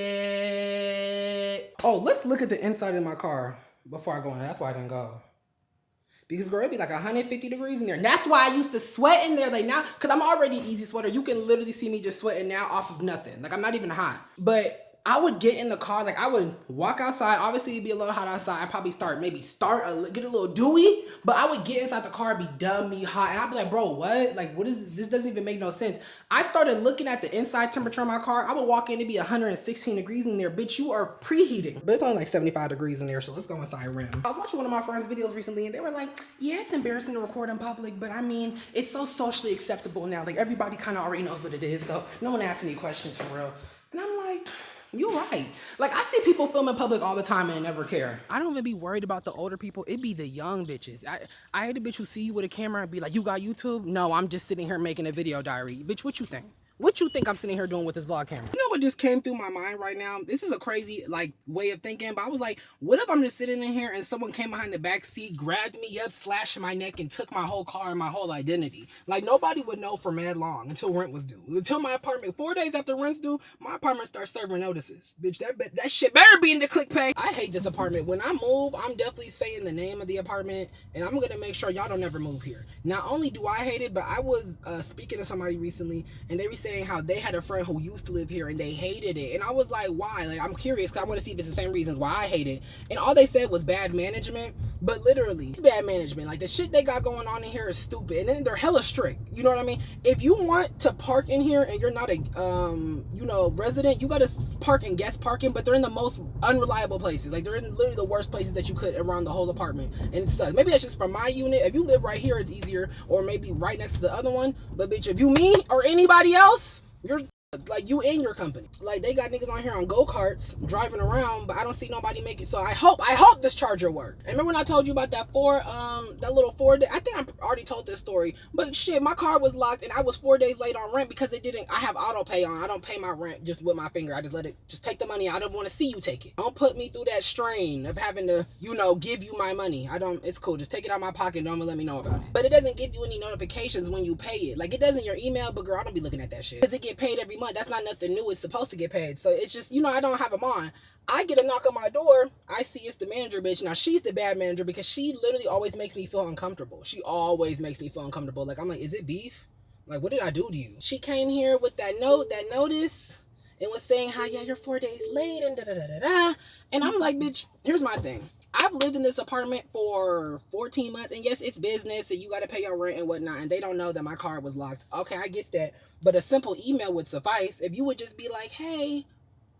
Oh, let's look at the inside of my car before I go in. That's why I didn't go. Because girl, it'd be like 150 degrees in there. And that's why I used to sweat in there. Like now, because I'm already an easy sweater. You can literally see me just sweating now off of nothing. Like I'm not even hot. But I would get in the car, like I would walk outside. Obviously, it'd be a little hot outside. I'd probably get a little dewy, but I would get inside the car, be dummy hot, and I'd be like, bro, what? Like, what is this? Doesn't even make no sense. I started looking at the inside temperature of my car. I would walk in, it'd be 116 degrees in there. Bitch, you are preheating. But it's only like 75 degrees in there, so let's go inside rim. I was watching one of my friends' videos recently, and they were like, yeah, it's embarrassing to record in public, but I mean, it's so socially acceptable now. Like, everybody kind of already knows what it is, so no one asks any questions for real. And I'm like, you're right. Like, I see people film in public all the time and never care. I don't even be worried about the older people. It be the young bitches. I hate a bitch who see you with a camera and be like, you got YouTube? No, I'm just sitting here making a video diary. Bitch, what you think? What you think I'm sitting here doing with this vlog camera? You know what just came through my mind right now? This is a crazy, like, way of thinking, but I was like, what if I'm just sitting in here and someone came behind the back seat, grabbed me up, slashed my neck, and took my whole car and my whole identity? Like, nobody would know for mad long until rent was due. Until my apartment, 4 days after rent's due, my apartment starts serving notices. Bitch, that shit better be in the click pay. I hate this apartment. When I move, I'm definitely saying the name of the apartment, and I'm gonna make sure y'all don't ever move here. Not only do I hate it, but I was speaking to somebody recently, and they were saying how they had a friend who used to live here and they hated it. And I was like, why? Like, I'm curious because I want to see if it's the same reasons why I hate it. And all they said was bad management. But literally, it's bad management. Like, the shit they got going on in here is stupid. And then they're hella strict. You know what I mean? If you want to park in here and you're not a, resident, you got to park in guest parking. But they're in the most unreliable places. Like, they're in literally the worst places that you could around the whole apartment. And it sucks. Maybe that's just for my unit. If you live right here, it's easier. Or maybe right next to the other one. But bitch, if you, me, or anybody else, you're like, you and your company. Like, they got niggas on here on go-karts driving around, but I don't see nobody make it. So I hope this charger worked. And remember when I told you about that little 4 day, I think I already told this story, but shit, my car was locked and I was 4 days late on rent because I have auto pay on. I don't pay my rent just with my finger. I just let it, just take the money. I don't want to see you take it. Don't put me through that strain of having to, give you my money. It's cool. Just take it out of my pocket and don't let me know about it. But it doesn't give you any notifications when you pay it. Like, it does in your email, but girl, I don't be looking at that shit. Because it get paid every month. That's not nothing new. It's supposed to get paid. So it's just, I don't have them on. I get a knock on my door. I see it's the manager bitch. Now, she's the bad manager because she literally always makes me feel uncomfortable. She always makes me feel uncomfortable. Like, I'm like, is it beef? Like, what did I do to you? She came here with that notice and was saying how, yeah, you're 4 days late and da-da-da-da-da. And I'm like, bitch, here's my thing. I've lived in this apartment for 14 months, and yes, it's business, and you got to pay your rent and whatnot, and they don't know that my car was locked. Okay, I get that, but a simple email would suffice. If you would just be like, hey,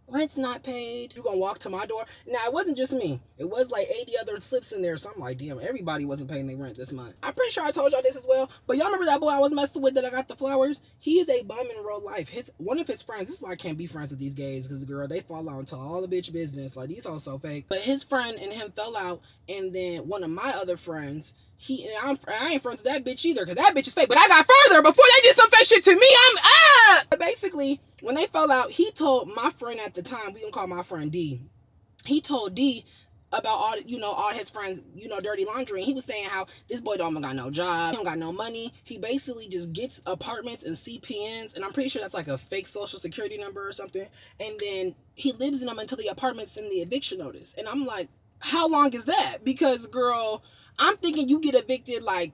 rent's not paid, you're gonna walk to my door. Now, it wasn't just me. It was like 80 other slips in there, so I'm like, damn, everybody wasn't paying their rent this month. I'm pretty sure I told y'all this as well, but y'all remember that boy I was messing with that I got the flowers? He is a bum in real life. One of his friends, this is why I can't be friends with these gays, because, girl, they fall out and tell all the bitch business. Like, these hoes so fake. But his friend and him fell out, and then one of my other friends, I ain't friends with that bitch either, because that bitch is fake. But I got further. Before they did some fake shit to me, But basically, when they fell out, he told my friend at the time, we gonna call my friend D. He told D about all his friends, dirty laundry. And he was saying how this boy don't got no job, he don't got no money. He basically just gets apartments and CPNs, and I'm pretty sure that's like a fake social security number or something. And then he lives in them until the apartment's send the eviction notice. And I'm like, how long is that? Because, girl, I'm thinking you get evicted like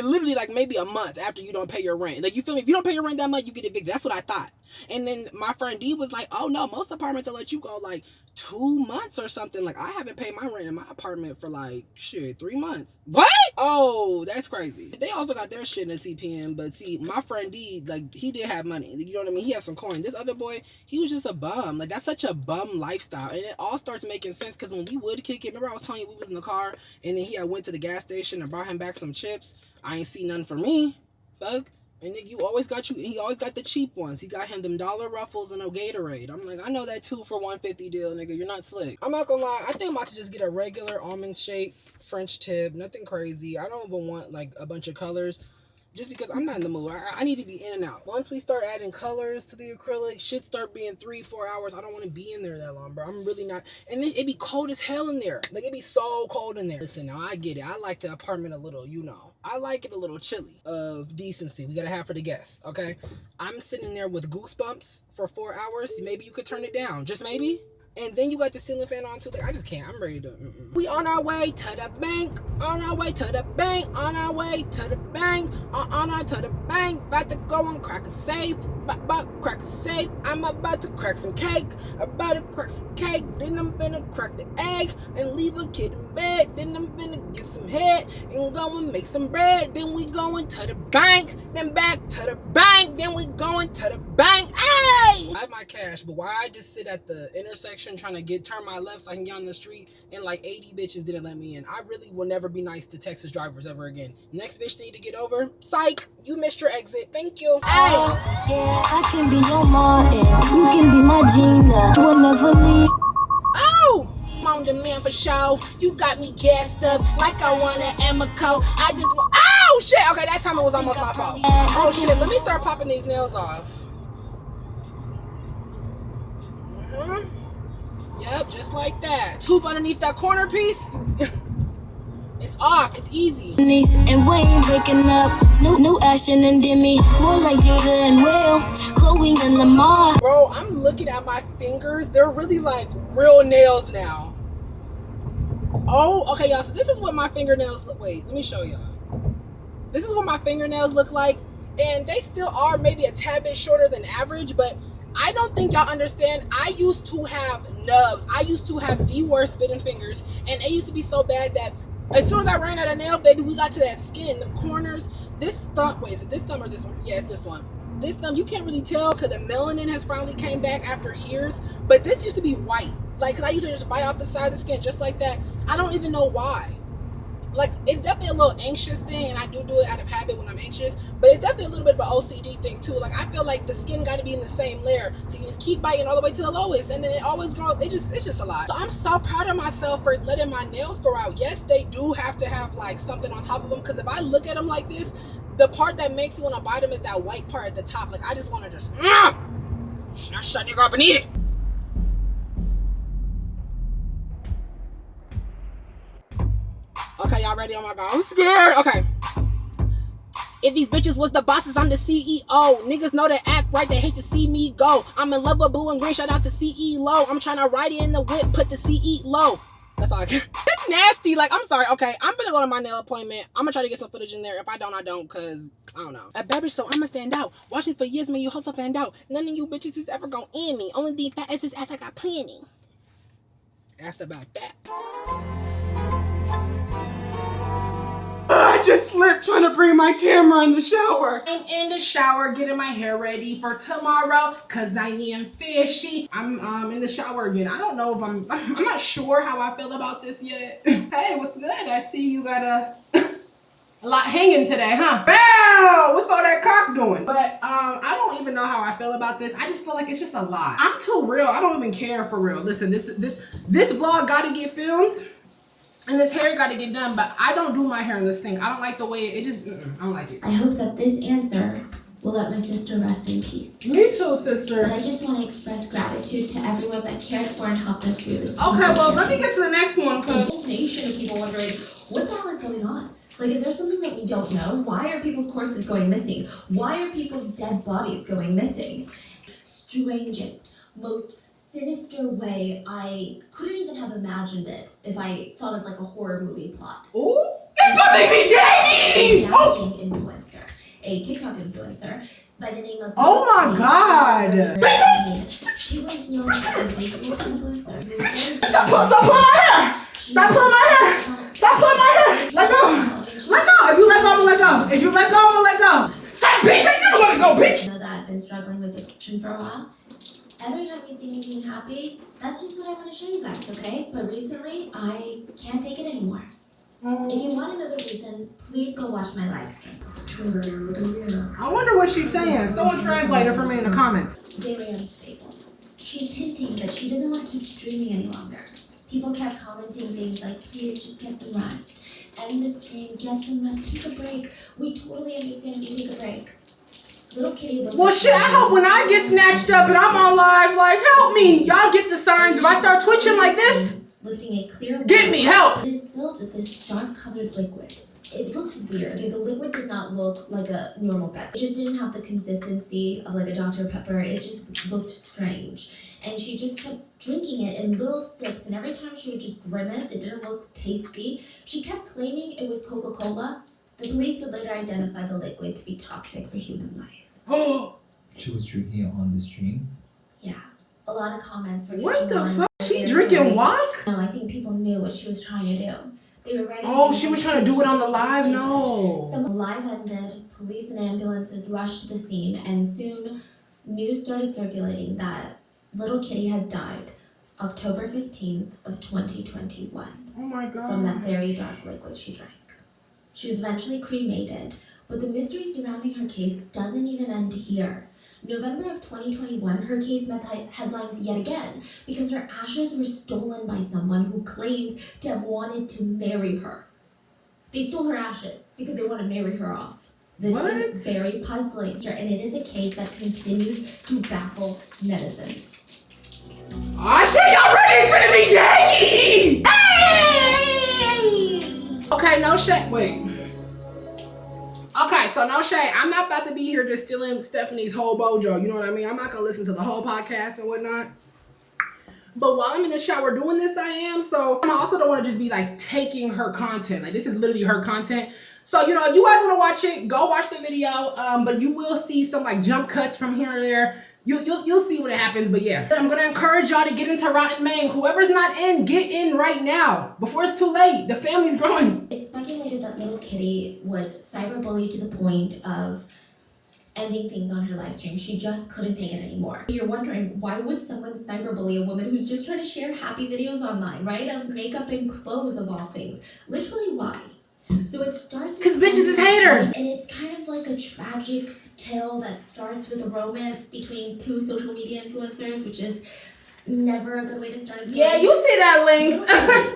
literally like maybe a month after you don't pay your rent. Like, you feel me? If you don't pay your rent that month, you get evicted. That's what I thought. And then my friend D was like, oh no, most apartments will let you go like 2 months or something. Like, I haven't paid my rent in my apartment for like 3 months. What? Oh, that's crazy. They also got their shit in the CPN, but see, my friend D, like, he did have money. You know what I mean? He had some coin. This other boy, he was just a bum. Like, that's such a bum lifestyle. And it all starts making sense because when we would kick it, remember I was telling you we was in the car and then he had went to the gas station and brought him back some chips. I ain't see none for me. Fuck. And nigga, he always got the cheap ones. He got him them Dollar Ruffles and a Gatorade. I'm like, I know that 2 for $1.50 deal, nigga. You're not slick. I'm not gonna lie. I think I'm about to just get a regular almond shape French tip. Nothing crazy. I don't even want like a bunch of colors. Just because I'm not in the mood. I need to be in and out. Once we start adding colors to the acrylic, shit start being 3-4 hours. I don't want to be in there that long, bro. I'm really not. And then it be cold as hell in there. Like, it be so cold in there. Listen, now I get it. I like the apartment a little, I like it a little chilly of decency. We gotta have for the guests, okay? I'm sitting there with goosebumps for 4 hours. Maybe you could turn it down. Just maybe. And then you got the ceiling fan on too. Like, I just can't. I'm ready to. We on our way to the bank. On our way to the bank. On our way to the bank. On our to the bank. About to go and crack a safe. crack a safe. I'm about to crack some cake. About to crack some cake. Then I'm gonna crack the egg and leave a kid in bed. Then I'm gonna get some head and go and make some bread. Then we going to the bank. Then back to the bank. Then we going to the bank. Hey! I have my cash, but why I just sit at the intersection trying to turn my left so I can get on the street and like 80 bitches didn't let me in. I really will never be nice to Texas drivers ever again. Next bitch need to get over. Psych, you missed your exit. Thank you. Hey! Yeah, I can be your mom, and you can be my Gina. We'll never leave. Oh! I'm on demand for show. You got me gassed up like I want an Emico. I just want. Oh shit! Okay, that time it was almost my fault. Oh shit! Let me start popping these nails off. Yep, just like that. Tooth underneath that corner piece. It's off. It's easy. And we ain't breaking up. New Ashton and Demi. More like Jada and Will. Chloe and Lamar. Bro, I'm looking at my fingers. They're really like real nails now. Oh, okay, y'all. So this is what my fingernails look. Wait, let me show y'all. This is what my fingernails look like. And they still are maybe a tad bit shorter than average, but I don't think y'all understand. I used to have nubs. I used to have the worst fitting fingers. And it used to be so bad that as soon as I ran out of nail, baby, we got to that skin, the corners. This thumb, wait, is it this thumb or this one? Yeah, it's this one. This thumb, you can't really tell because the melanin has finally came back after years. But this used to be white. Like, because I used to just bite off the side of the skin just like that. I don't even know why. Like, it's definitely a little anxious thing, and I do it out of habit when I'm anxious, but it's definitely a little bit of an OCD thing too. Like, I feel like the skin got to be in the same layer, so you just keep biting all the way to the lowest, and then it always grows. It's just a lot. So I'm so proud of myself for letting my nails grow out. Yes, they do have to have like something on top of them, because if I look at them like this, the part that makes me want to bite them is that white part at the top. Like, I just want to just snatch that nigga up and eat it. Okay, y'all ready? Oh my god, I'm scared. Okay. If these bitches was the bosses, I'm the CEO. Niggas know to act right, they hate to see me go. I'm in love with Boo and Green, shout out to CE Low. I'm trying to ride it in the whip, put the CE low. That's all I can. That's nasty. Like, I'm sorry. Okay, I'm gonna go to my nail appointment. I'm gonna try to get some footage in there. If I don't, I don't, cause I don't know. A beverage, so I'ma stand out. Watching for years, man, you hustle fanned out. None of you bitches is ever gonna end me. Only the fat ass is ass I got plenty. That's about that. I just slipped trying to bring my camera in the shower. I'm in the shower getting my hair ready for tomorrow because I am fishy. I'm in the shower again. I don't know if I'm not sure how I feel about this yet. Hey, what's good? I see you got a lot hanging today, huh? Bow! What's all that cock doing? But I don't even know how I feel about this. I just feel like it's just a lot. I'm too real. I don't even care for real. Listen, this vlog gotta get filmed. And this hair got to get done, but I don't do my hair in the sink. I don't like the way it just, I don't like it. I hope that this answer will let my sister rest in peace. Me too, sister. But I just want to express gratitude to everyone that cared for and helped us through this. Okay, well, let me get to the next one. The whole nation of people wondering, what the hell is going on? Like, is there something that we don't know? Why are people's corpses going missing? Why are people's dead bodies going missing? Strangest, most sinister way. I couldn't even have imagined it if I thought of like a horror movie plot. Ooh, it's what they be getting! A influencer, a TikTok influencer by the name of oh my god! She was known as a visual influencer. Stop pulling my hair! Stop pulling my hair! Stop pulling my hair! Let go! Let go! If you let go, I'm gonna let go. If you let go, I'm gonna let go. Stop, bitch! I never let go, bitch! I know that I've been struggling with addiction for a while. Every time you see me being happy, that's just what I want to show you guys, okay? But recently, I can't take it anymore. If you want to know the reason, please go watch my live stream. I wonder what she's saying. Someone translate it for me in the comments. Very unstable. She's hinting that she doesn't want to keep streaming any longer. People kept commenting things like, please just get some rest. End the stream, get some rest, take a break. We totally understand if you take a break. Little kitty. Well, shit, I hope when I get snatched up and I'm on live, like, help me. Y'all get the signs. If I start twitching like this, lifting a clear get me help. It is filled with this dark-colored liquid. It looked weird. The liquid did not look like a normal beverage. It just didn't have the consistency of like a Dr. Pepper. It just looked strange. And she just kept drinking it in little sips, and every time she would just grimace, it didn't look tasty. She kept claiming it was Coca-Cola. The police would later identify the liquid to be toxic for human life. She was drinking it on the stream? Yeah. A lot of comments were What the catching on. fuck? She drinking walk? No, I think people knew what she was trying to do. They were writing. Oh, she was trying to do it on the live? No. Some live ended, police and ambulances rushed to the scene, and soon news started circulating that little Kitty had died October 15th of 2021 Oh my god. from that very dark liquid she drank. She was eventually cremated, but the mystery surrounding her case doesn't even end here. November of 2021, her case met headlines yet again because her ashes were stolen by someone who claims to have wanted to marry her. They stole her ashes because they want to marry her off. This is very puzzling, and it is a case that continues to baffle netizens. Oh shit, y'all ready? It's gonna be jaggy! Hey! Okay, no shade. Wait. Okay, so no shade. I'm not about to be here just stealing Stephanie's whole mojo. You know what I mean? I'm not gonna listen to the whole podcast and whatnot. But while I'm in the shower doing this, I am. So I also don't want to just be like taking her content. Like this is literally her content. So you know, if you guys want to watch it, go watch the video. But you will see some like jump cuts from here or there. You'll see what happens. But yeah, I'm gonna encourage y'all to get into Rotten Maine. Whoever's not in, get in right now before it's too late. The family's growing. It's speculated that little Kitty was cyberbullied to the point of ending things on her live stream. She just couldn't take it anymore. You're wondering, why would someone cyberbully a woman who's just trying to share happy videos online, right? Of makeup and clothes of all things. Literally, why? So it starts because bitches is haters. And it's kind of like a tragic tale that starts with a romance between two social media influencers, which is never a good way to start a story. Yeah, you see that link.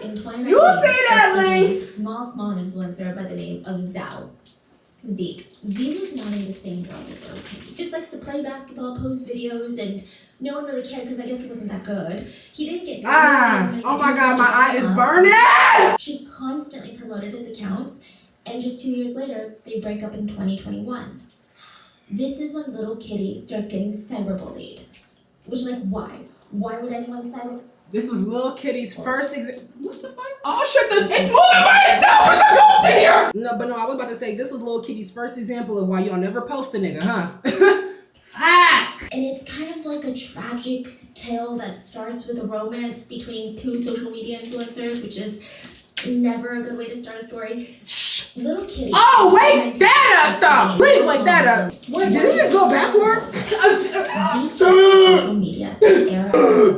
In 2019, you see that link. A small influencer by the name of Zeke. Zeke was not in the same world as little Kitty. He just likes to play basketball, post videos, and no one really cared because I guess he wasn't that good. He didn't get oh my god, my eye is burning! She constantly promoted his accounts, and just 2 years later, they break up in 2021. This is when little Kitty starts getting cyberbullied. Which, like, why? Why would anyone cyber? This was little Kitty's first example. What the fuck? Oh shit, it's moving by itself! What's the ghost in here? No, I was about to say, this was little Kitty's first example of why y'all never post a nigga, huh? Fuck! And it's kind of like a tragic tale that starts with a romance between two social media influencers, which is never a good way to start a story. Little Kitty. Oh, wake that up, though! Please wake that up. Wait, did he just go backwards? Social media era,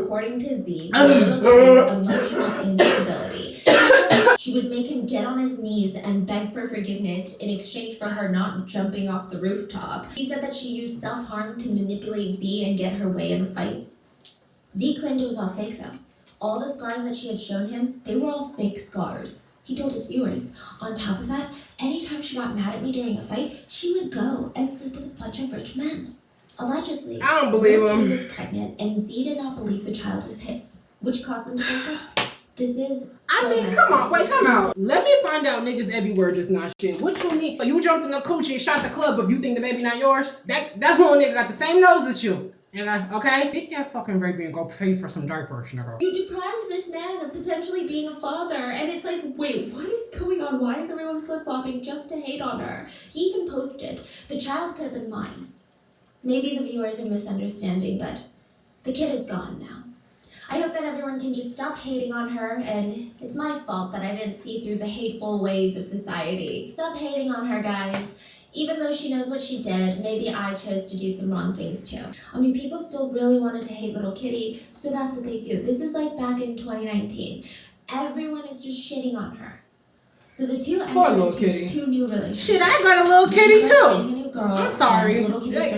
according to Z, little Kitty's emotional instability. She would make him get on his knees and beg for forgiveness in exchange for her not jumping off the rooftop. He said that she used self-harm to manipulate Z and get her way in fights. Z claimed it was all fake, though. All the scars that she had shown him, they were all fake scars. He told his viewers. On top of that, anytime she got mad at me during a fight, she would go and sleep with a bunch of rich men. Allegedly, I don't believe him. Kitty was pregnant, and Z did not believe the child was his, which caused them to break up. This is come on, wait, time out. Let me find out niggas everywhere just not shit. What you mean? You jumped in the coochie and shot the club, but you think the baby not yours? That little nigga got the same nose as you. Okay? Get that fucking baby and go pay for some diapers, nigga. You deprived this man of potentially being a father, and it's like, wait, what is going on? Why is everyone flip-flopping just to hate on her? He even posted, the child could have been mine. Maybe the viewers are misunderstanding, but the kid is gone now. I hope that everyone can just stop hating on her, and it's my fault that I didn't see through the hateful ways of society. Stop hating on her, guys. Even though she knows what she did, maybe I chose to do some wrong things too. I mean, people still really wanted to hate little Kitty, so that's what they do. This is like back in 2019. Everyone is just shitting on her. So the two entered into two new relationships. Shit, I got a little kitty too. A new girl, I'm sorry.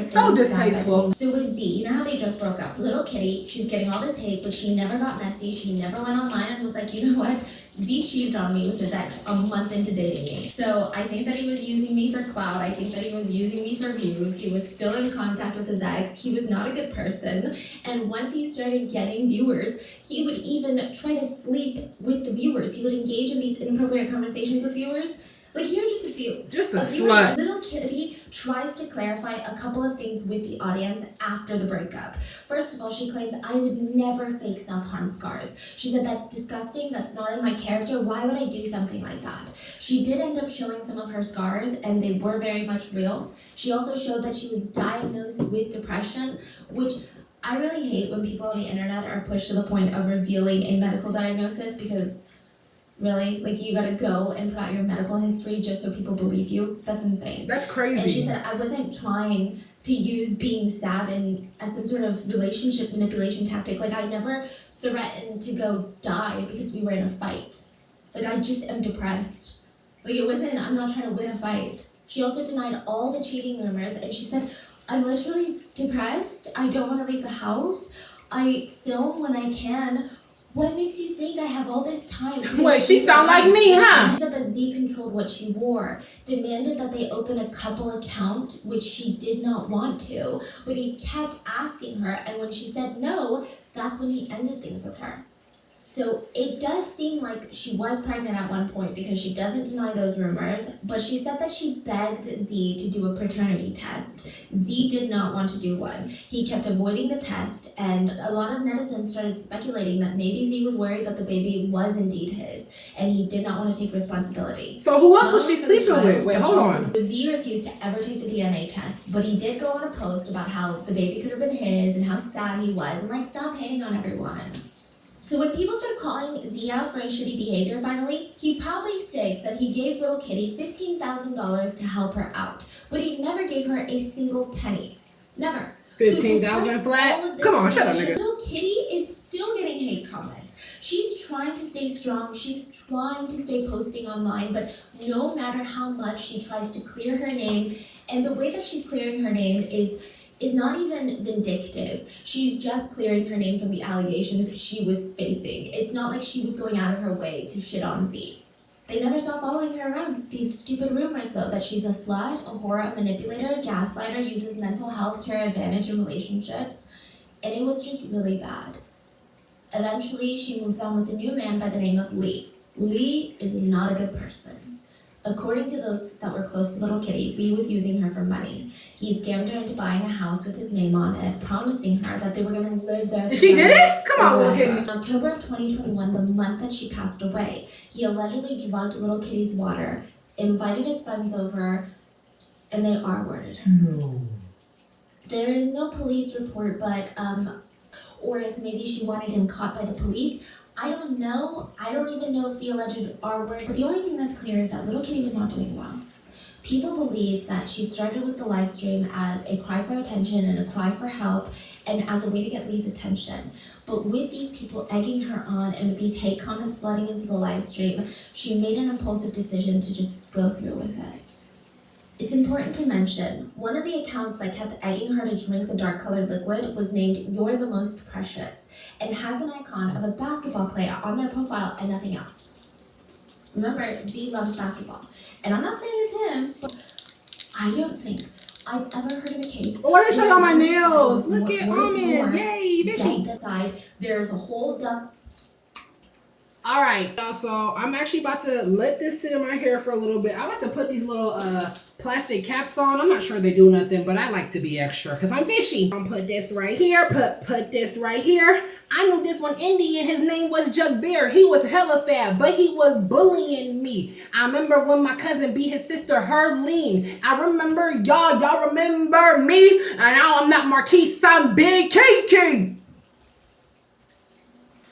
So distasteful. So with Z, you know how they just broke up? Little Kitty, she's getting all this hate, but she never got messy. She never went online and was like, you know what? Z cheated on me with his ex a month into dating me. So I think that he was using me for clout. I think that he was using me for views. He was still in contact with his ex. He was not a good person. And once he started getting viewers, he would even try to sleep with the viewers. He would engage in these inappropriate conversations with viewers. Like, here are just a few. Just a viewer, slut. Little Kitty tries to clarify a couple of things with the audience after the breakup. First of all, she claims, I would never fake self-harm scars. She said, that's disgusting, that's not in my character, why would I do something like that? She did end up showing some of her scars, and they were very much real. She also showed that she was diagnosed with depression, which I really hate when people on the internet are pushed to the point of revealing a medical diagnosis, because really, like, you gotta go and put out your medical history just so people believe you. That's insane. That's crazy. And she said, I wasn't trying to use being sad and as some sort of relationship manipulation tactic. Like, I never threatened to go die because we were in a fight. Like, I just am depressed. Like, it wasn't, I'm not trying to win a fight. She also denied all the cheating rumors, and she said, I'm literally depressed. I don't want to leave the house. I film when I can. What makes you think I have all this time? Wait, she sound like me, huh? She said that Z controlled what she wore, demanded that they open a couple account, which she did not want to, but he kept asking her, and when she said no, that's when he ended things with her. So it does seem like she was pregnant at one point, because she doesn't deny those rumors, but she said that she begged Z to do a paternity test. Z did not want to do one. He kept avoiding the test, and a lot of netizens started speculating that maybe Z was worried that the baby was indeed his, and he did not want to take responsibility. So who else was she sleeping with? Wait, hold on. Z refused to ever take the DNA test, but he did go on a post about how the baby could have been his and how sad he was, and like, stop hating on everyone. So when people started calling Z out for his shitty behavior finally, he proudly states that he gave little Kitty $15,000 to help her out, but he never gave her a single penny. Never. 15,000 flat? Come on, shut up, nigga. Little Kitty is still getting hate comments. She's trying to stay strong, she's trying to stay posting online, but no matter how much she tries to clear her name, and the way that she's clearing her name is not even vindictive. She's just clearing her name from the allegations she was facing. It's not like she was going out of her way to shit on Z. They never stop following her around. These stupid rumors, though, that she's a slut, a whore, a manipulator, a gaslighter, uses mental health to her advantage in relationships, and it was just really bad. Eventually, she moves on with a new man by the name of Lee. Lee is not a good person. According to those that were close to little Kitty, Lee was using her for money. He scammed her into buying a house with his name on it, promising her that they were going to live there. She did it? Come on, little Kitty. In October of 2021, the month that she passed away, he allegedly drugged little Kitty's water, invited his friends over, and they R-worded her. No. There is no police report, but, or if maybe she wanted him caught by the police. I don't know. I don't even know if the alleged R-word, but the only thing that's clear is that little Kitty was not doing well. People believe that she started with the live stream as a cry for attention and a cry for help and as a way to get Lee's attention. But with these people egging her on and with these hate comments flooding into the live stream, she made an impulsive decision to just go through with it. It's important to mention, one of the accounts that kept egging her to drink the dark-colored liquid was named You're the Most Precious and has an icon of a basketball player on their profile and nothing else. Remember, Z loves basketball. And I'm not saying it's him, but I don't think I've ever heard of a case. Oh, I didn't show y'all my where nails. Look more- at more- Almond. more Yay, bitchy. dead side, there's a whole duck. All right, y'all, so I'm actually about to let this sit in my hair for a little bit. I like to put these little plastic caps on. I'm not sure they do nothing, but I like to be extra because I'm fishy. I'm put this right here, put this right here. I knew this one Indian, his name was Jagbeer. He was hella fat, but he was bullying me. I remember when my cousin beat his sister, Herleen. I remember y'all remember me? And now I'm not Marquise, I'm Big Kiki.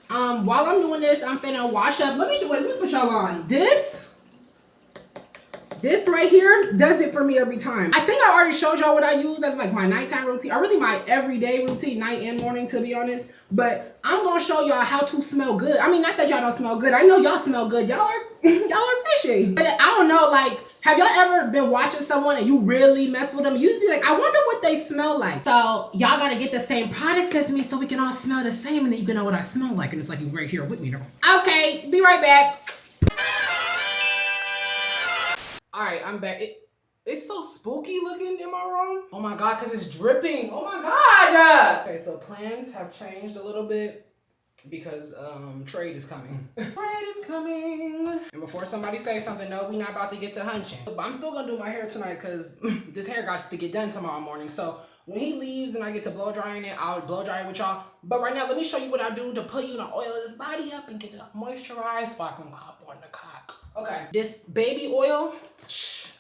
While I'm doing this, I'm finna wash up. Let me put y'all on. This right here does it for me every time. I think I already showed y'all what I use as like my nighttime routine, or really my everyday routine, night and morning, to be honest. But I'm gonna show y'all how to smell good. I mean, not that y'all don't smell good. I know y'all smell good. Y'all are fishy. But I don't know, like, have y'all ever been watching someone and you really mess with them? You used to be like, I wonder what they smell like. So y'all gotta get the same products as me so we can all smell the same, and then you can know what I smell like. And it's like you right here with me. Okay, be right back. All right, I'm back. It's so spooky looking in my room. Oh my God, because it's dripping. Oh my God. Okay, so plans have changed a little bit because trade is coming. Trade is coming. And before somebody say something, no, we not about to get to hunching. But I'm still gonna do my hair tonight because this hair got to get done tomorrow morning. So when he leaves and I get to blow drying it, I'll blow dry it with y'all. But right now, let me show you what I do to put you know oil this body up and get it moisturized so I can hop on the cock. Okay, this baby oil, shh,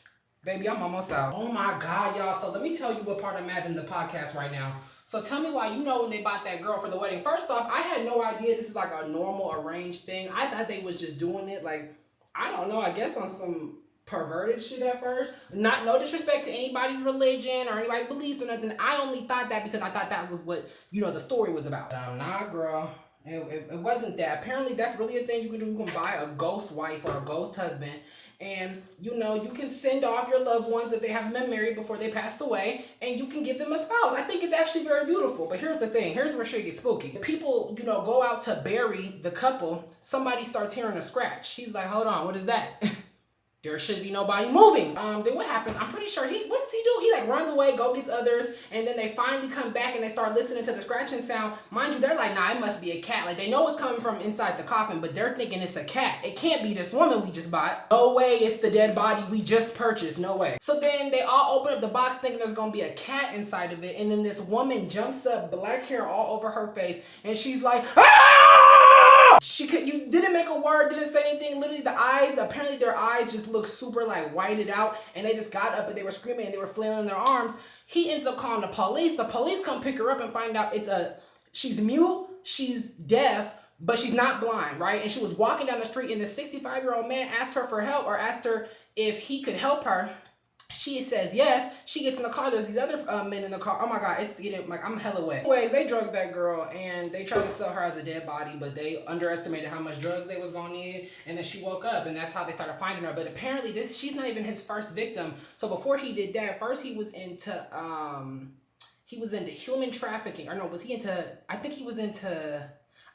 baby, I'm almost out. Oh my God, y'all. So let me tell you what part I'm at in the podcast right now. So tell me why you know when they bought that girl for the wedding. First off, I had no idea this is like a normal arranged thing. I thought they was just doing it like, I don't know, I guess on some perverted shit at first. No disrespect to anybody's religion or anybody's beliefs or nothing. I only thought that because I thought that was what, you know, the story was about. Nah, girl. It wasn't that. Apparently, that's really a thing you can do. You can buy a ghost wife or a ghost husband. And, you know, you can send off your loved ones if they haven't been married before they passed away. And you can give them a spouse. I think it's actually very beautiful. But here's the thing. Here's where shit gets spooky. When people, you know, go out to bury the couple, somebody starts hearing a scratch. He's like, hold on, what is that? There should be nobody moving. Then what happens? I'm pretty sure what does he do? He like runs away, go gets others, and then they finally come back and they start listening to the scratching sound. Mind you, they're like, nah, it must be a cat. Like they know it's coming from inside the coffin, but they're thinking it's a cat. It can't be this woman we just bought. No way, it's the dead body we just purchased. No way. So then they all open up the box thinking there's gonna be a cat inside of it, and then this woman jumps up, black hair all over her face, and she's like, ah! You didn't make a word, didn't say anything. Literally the eyes, apparently their eyes just looked super like whited out, and they just got up and they were screaming and they were flailing their arms. He ends up calling the police. The police come pick her up and find out she's mute, she's deaf, but she's not blind, right? And she was walking down the street and the 65-year-old man asked her for help or asked her if he could help her. She says yes. She gets in the car. There's these other men in the car. Oh my God, it's getting like I'm hella wet. Anyways, they drugged that girl and they tried to sell her as a dead body, but they underestimated how much drugs they was gonna need. And then she woke up, and that's how they started finding her. But apparently, she's not even his first victim. So before he did that, first he was into human trafficking, or no, was he into? I think he was into,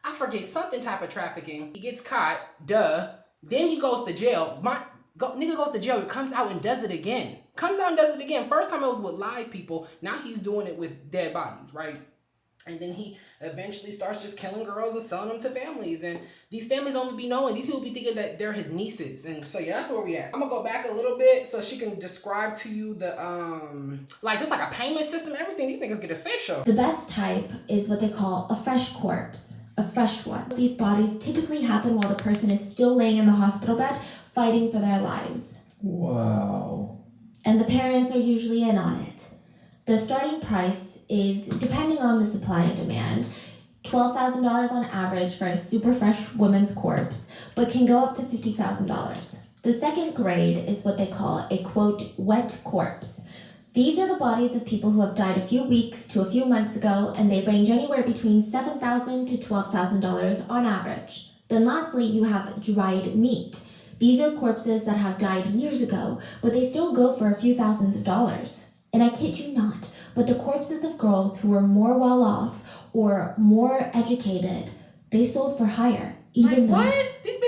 I forget, something type of trafficking. He gets caught, duh. Then he goes to jail. Nigga goes to jail, comes out and does it again. First time it was with live people. Now he's doing it with dead bodies, right? And then he eventually starts just killing girls and selling them to families. And these families only be knowing. These people be thinking that they're his nieces. And so yeah, that's where we at. I'm gonna go back a little bit so she can describe to you the like just like a payment system, everything. These niggas get official. The best type is what they call a fresh corpse, a fresh one. These bodies typically happen while the person is still laying in the hospital bed fighting for their lives. Wow. And the parents are usually in on it. The starting price is, depending on the supply and demand, $12,000 on average for a super fresh woman's corpse, but can go up to $50,000. The second grade is what they call a, quote, wet corpse. These are the bodies of people who have died a few weeks to a few months ago, and they range anywhere between $7,000 to $12,000 on average. Then lastly, you have dried meat. These are corpses that have died years ago, but they still go for a few thousands of dollars. And I kid you not, but the corpses of girls who were more well off or more educated, they sold for higher, even though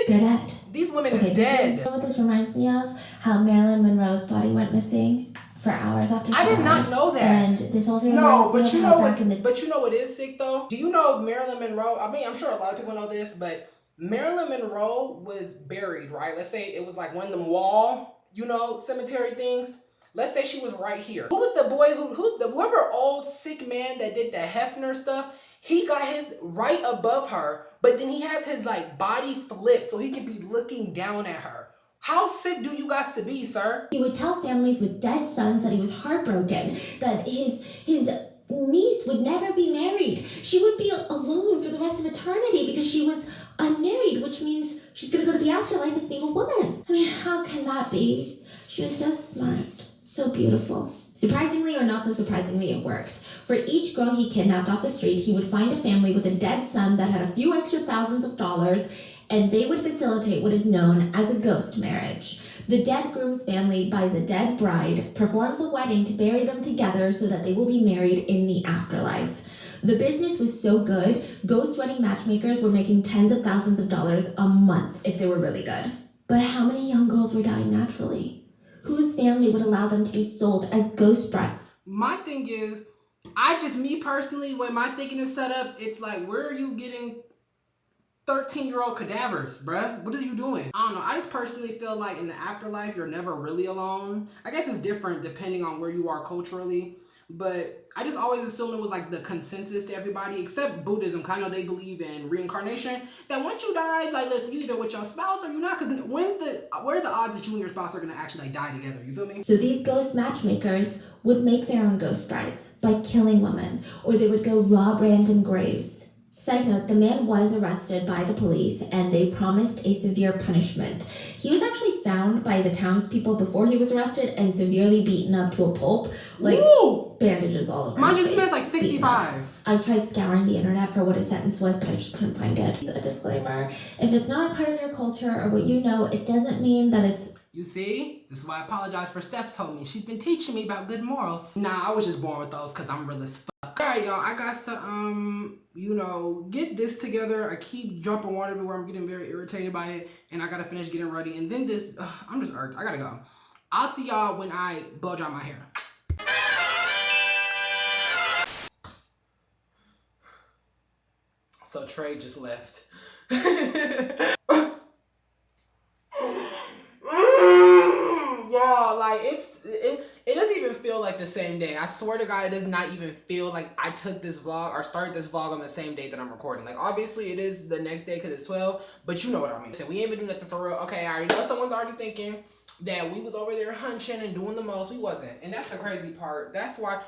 they're dead. These women is dead. You know what this reminds me of? How Marilyn Monroe's body went missing for hours after she died. I did not know that. And this also reminds me of how back in the... But you know what is sick though? Do you know Marilyn Monroe? I mean, I'm sure a lot of people know this, but Marilyn Monroe was buried, right? Let's say it was like one of them wall, you know, cemetery things. Let's say she was right here. Who was the boy whoever old sick man that did the Hefner stuff? He got his right above her, but then he has his like body flipped so he can be looking down at her. How sick do you guys to be, sir? He would tell families with dead sons that he was heartbroken, that his niece would never be married. She would be alone for the rest of eternity because she was unmarried, which means she's gonna go to the afterlife a single woman. I mean, how can that be? She was so smart, so beautiful. Surprisingly or not so surprisingly, it worked. For each girl he kidnapped off the street, he would find a family with a dead son that had a few extra thousands of dollars, and they would facilitate what is known as a ghost marriage. The dead groom's family buys a dead bride, performs a wedding to bury them together so that they will be married in the afterlife. The business was so good, ghost wedding matchmakers were making tens of thousands of dollars a month if they were really good. But how many young girls were dying naturally? Whose family would allow them to be sold as ghost bride? My thing is, me personally, when my thinking is set up, it's like, where are you getting 13-year-old cadavers, bruh. What are you doing? I don't know. I just personally feel like in the afterlife, you're never really alone. I guess it's different depending on where you are culturally, but I just always assumed it was like the consensus to everybody, except Buddhism, because I know they believe in reincarnation, that once you die, like, listen, you either with your spouse or you're not, because what are the odds that you and your spouse are going to actually like die together? You feel me? So these ghost matchmakers would make their own ghost brides by killing women, or they would go rob random graves. Side note, the man was arrested by the police and they promised a severe punishment. He was actually found by the townspeople before he was arrested and severely beaten up to a pulp. Like, Woo! Bandages all over Mine his just face. spent like 65. I tried scouring the internet for what his sentence was, but I just couldn't find it. A disclaimer, if it's not a part of your culture or what you know, it doesn't mean that it's... You see? This is why I apologize for Steph told me. She's been teaching me about good morals. Nah, I was just born with those because I'm real as fuck. Alright, y'all. I got to, you know, get this together. I keep dropping water everywhere. I'm getting very irritated by it. And I got to finish getting ready. And then this, I'm just irked. I got to go. I'll see y'all when I blow dry my hair. So Trey just left. Y'all, like it doesn't even feel like the same day. I swear to God, it does not even feel like I took this vlog or started this vlog on the same day that I'm recording. Like, obviously it is the next day because it's 12, but you know what I mean. So we ain't been doing nothing for real. Okay, I already know someone's already thinking that we was over there hunching and doing the most. We wasn't, and that's the crazy part. That's why.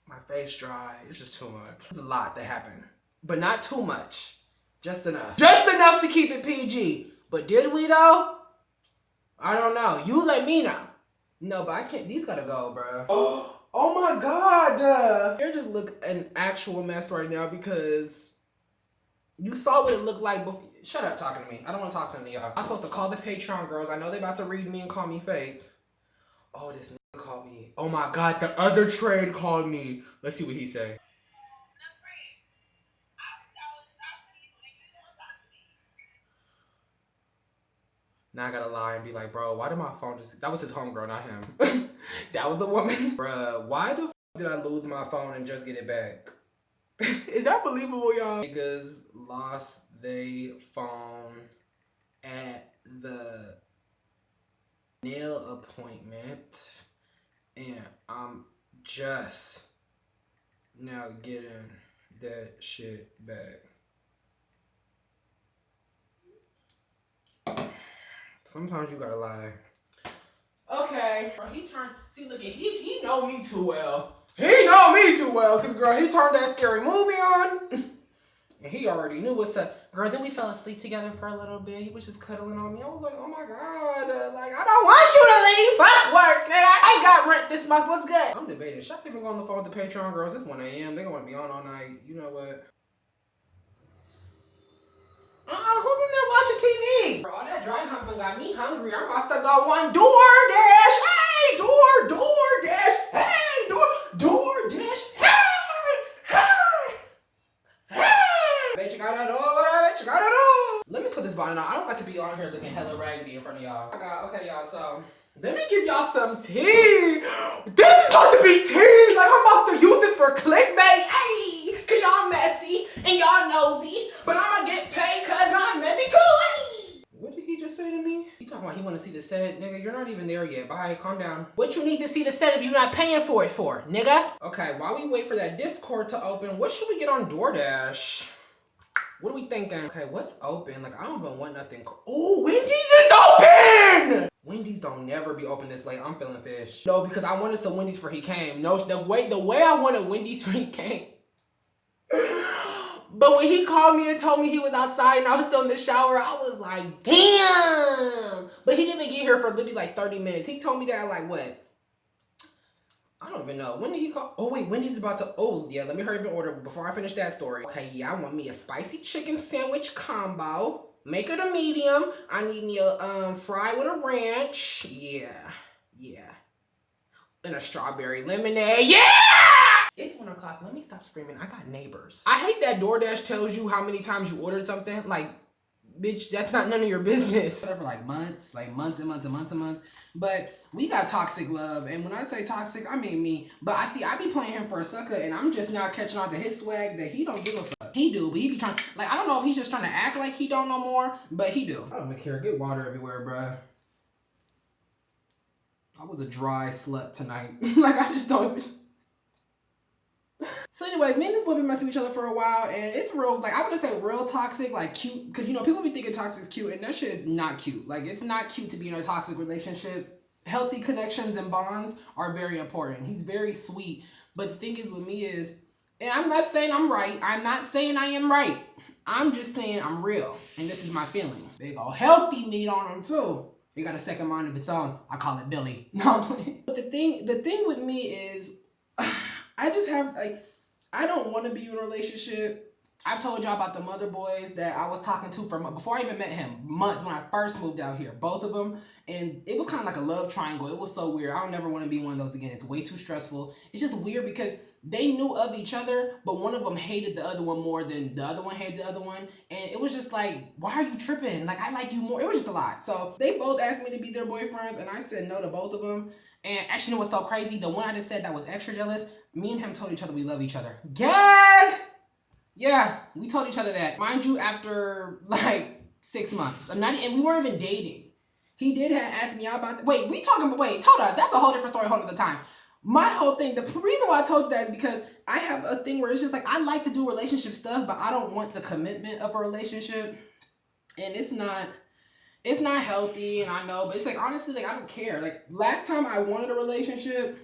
My face dry. It's just too much. There's a lot that happened, but not too much. Just enough. Just enough to keep it PG. But did we though? I don't know. You let me know. No, but I can't. These gotta go, bro. Oh my God. Hair just look an actual mess right now because you saw what it looked like before. Shut up talking to me. I don't want to talk to them, y'all. I'm supposed to call the Patreon girls. I know they about to read me and call me fake. Oh, this nigga called me. Oh my God, the other trade called me. Let's see what he say. Now I gotta lie and be like, bro, why did my phone just... That was his homegirl, not him. That was a woman. Bruh, why the f did I lose my phone and just get it back? Is that believable, y'all? Niggas lost they phone at the nail appointment. And I'm just now getting that shit back. Sometimes you gotta lie. Okay. Bro, he turned, see, look at, he know me too well. He know me too well, cause girl, he turned that scary movie on. And he already knew what's up. Girl, then we fell asleep together for a little bit. He was just cuddling on me. I was like, oh my God, like, I don't want you to leave. Fuck work, nigga. I got rent this month. What's good? I'm debating. Should I even go on the phone with the Patreon girls? It's 1 a.m. They gonna be on all night. You know what? Who's in there watching TV? Bro, all that dry humping got me hungry. I'm about to go on DoorDash. Hey, DoorDash. Hey, DoorDash. Hey. Bet you got it all. Bet you got it all. Let me put this bonnet on. I don't like to be on here looking hella raggedy in front of y'all. Okay, y'all. So let me give y'all some tea. This is about to be tea. Like, I'm about to use this for clickbait. Hey, cause y'all messy and y'all nosy. But I'm gonna get paid cause I'm messy too. Hey. What did he just say to me? He talking about he wanna see the set. Nigga, you're not even there yet. Bye, calm down. What you need to see the set if you're not paying for it for, nigga? Okay, while we wait for that Discord to open, what should we get on DoorDash? What are we thinking? Okay, what's open? Like, I don't even want nothing. Oh, Wendy's is open! Wendy's don't never be open this late. I'm feeling fish. No, because I wanted some Wendy's for he came. No, the way I wanted Wendy's for he came. But when he called me and told me he was outside and I was still in the shower, I was like, damn. But he didn't even get here for literally like 30 minutes. He told me that like what? I don't even know. When did he call? Oh wait, Wendy's about to, oh yeah, let me hurry up and order before I finish that story. Okay, yeah, I want me a spicy chicken sandwich combo. Make it a medium. I need me a fry with a ranch. Yeah. And a strawberry lemonade. Yeah! It's 1 o'clock. Let me stop screaming. I got neighbors. I hate that DoorDash tells you how many times you ordered something. Like, bitch, that's not none of your business. For like months and months and months and months. But we got toxic love, and when I say toxic, I mean me. But I be playing him for a sucker, and I'm just now catching on to his swag that he don't give a fuck. He do, but he be trying, like, I don't know if he's just trying to act like he don't know more, but he do. I don't even care. Get water everywhere, bruh. I was a dry slut tonight. Like, I just don't even... So anyways, me and this boy been messing with each other for a while, and it's real, like, I wouldn't say real toxic, like cute, because, you know, people be thinking toxic is cute, and that shit is not cute. Like, it's not cute to be in a toxic relationship. Healthy connections and bonds are very important. He's very sweet, but the thing is with me is, and I'm not saying I'm right, I'm not saying I am right, I'm just saying I'm real, and this is my feeling. Big ol' healthy meat on him too. It got a second mind of its own. I call it Billy. No, I'm playing. But the thing with me is, I just have, like, I don't want to be in a relationship. I've told y'all about the mother boys that I was talking to from before I even met him, months when I first moved out here, both of them. And it was kind of like a love triangle. It was so weird. I don't never want to be one of those again. It's way too stressful. It's just weird because they knew of each other, but one of them hated the other one more than the other one hated the other one. And it was just like, why are you tripping? Like, I like you more. It was just a lot. So they both asked me to be their boyfriends, and I said no to both of them. And actually, you know what's so crazy? The one I just said that was extra jealous, me and him told each other we love each other. Gag! Yeah, we told each other that. Mind you, after like 6 months. And we weren't even dating. He did ask me out about, wait, hold up. That's a whole different story, whole other time. My whole thing, the reason why I told you that is because I have a thing where it's just like, I like to do relationship stuff, but I don't want the commitment of a relationship. And it's not healthy, and I know, but it's like, honestly, like, I don't care. Like, last time I wanted a relationship,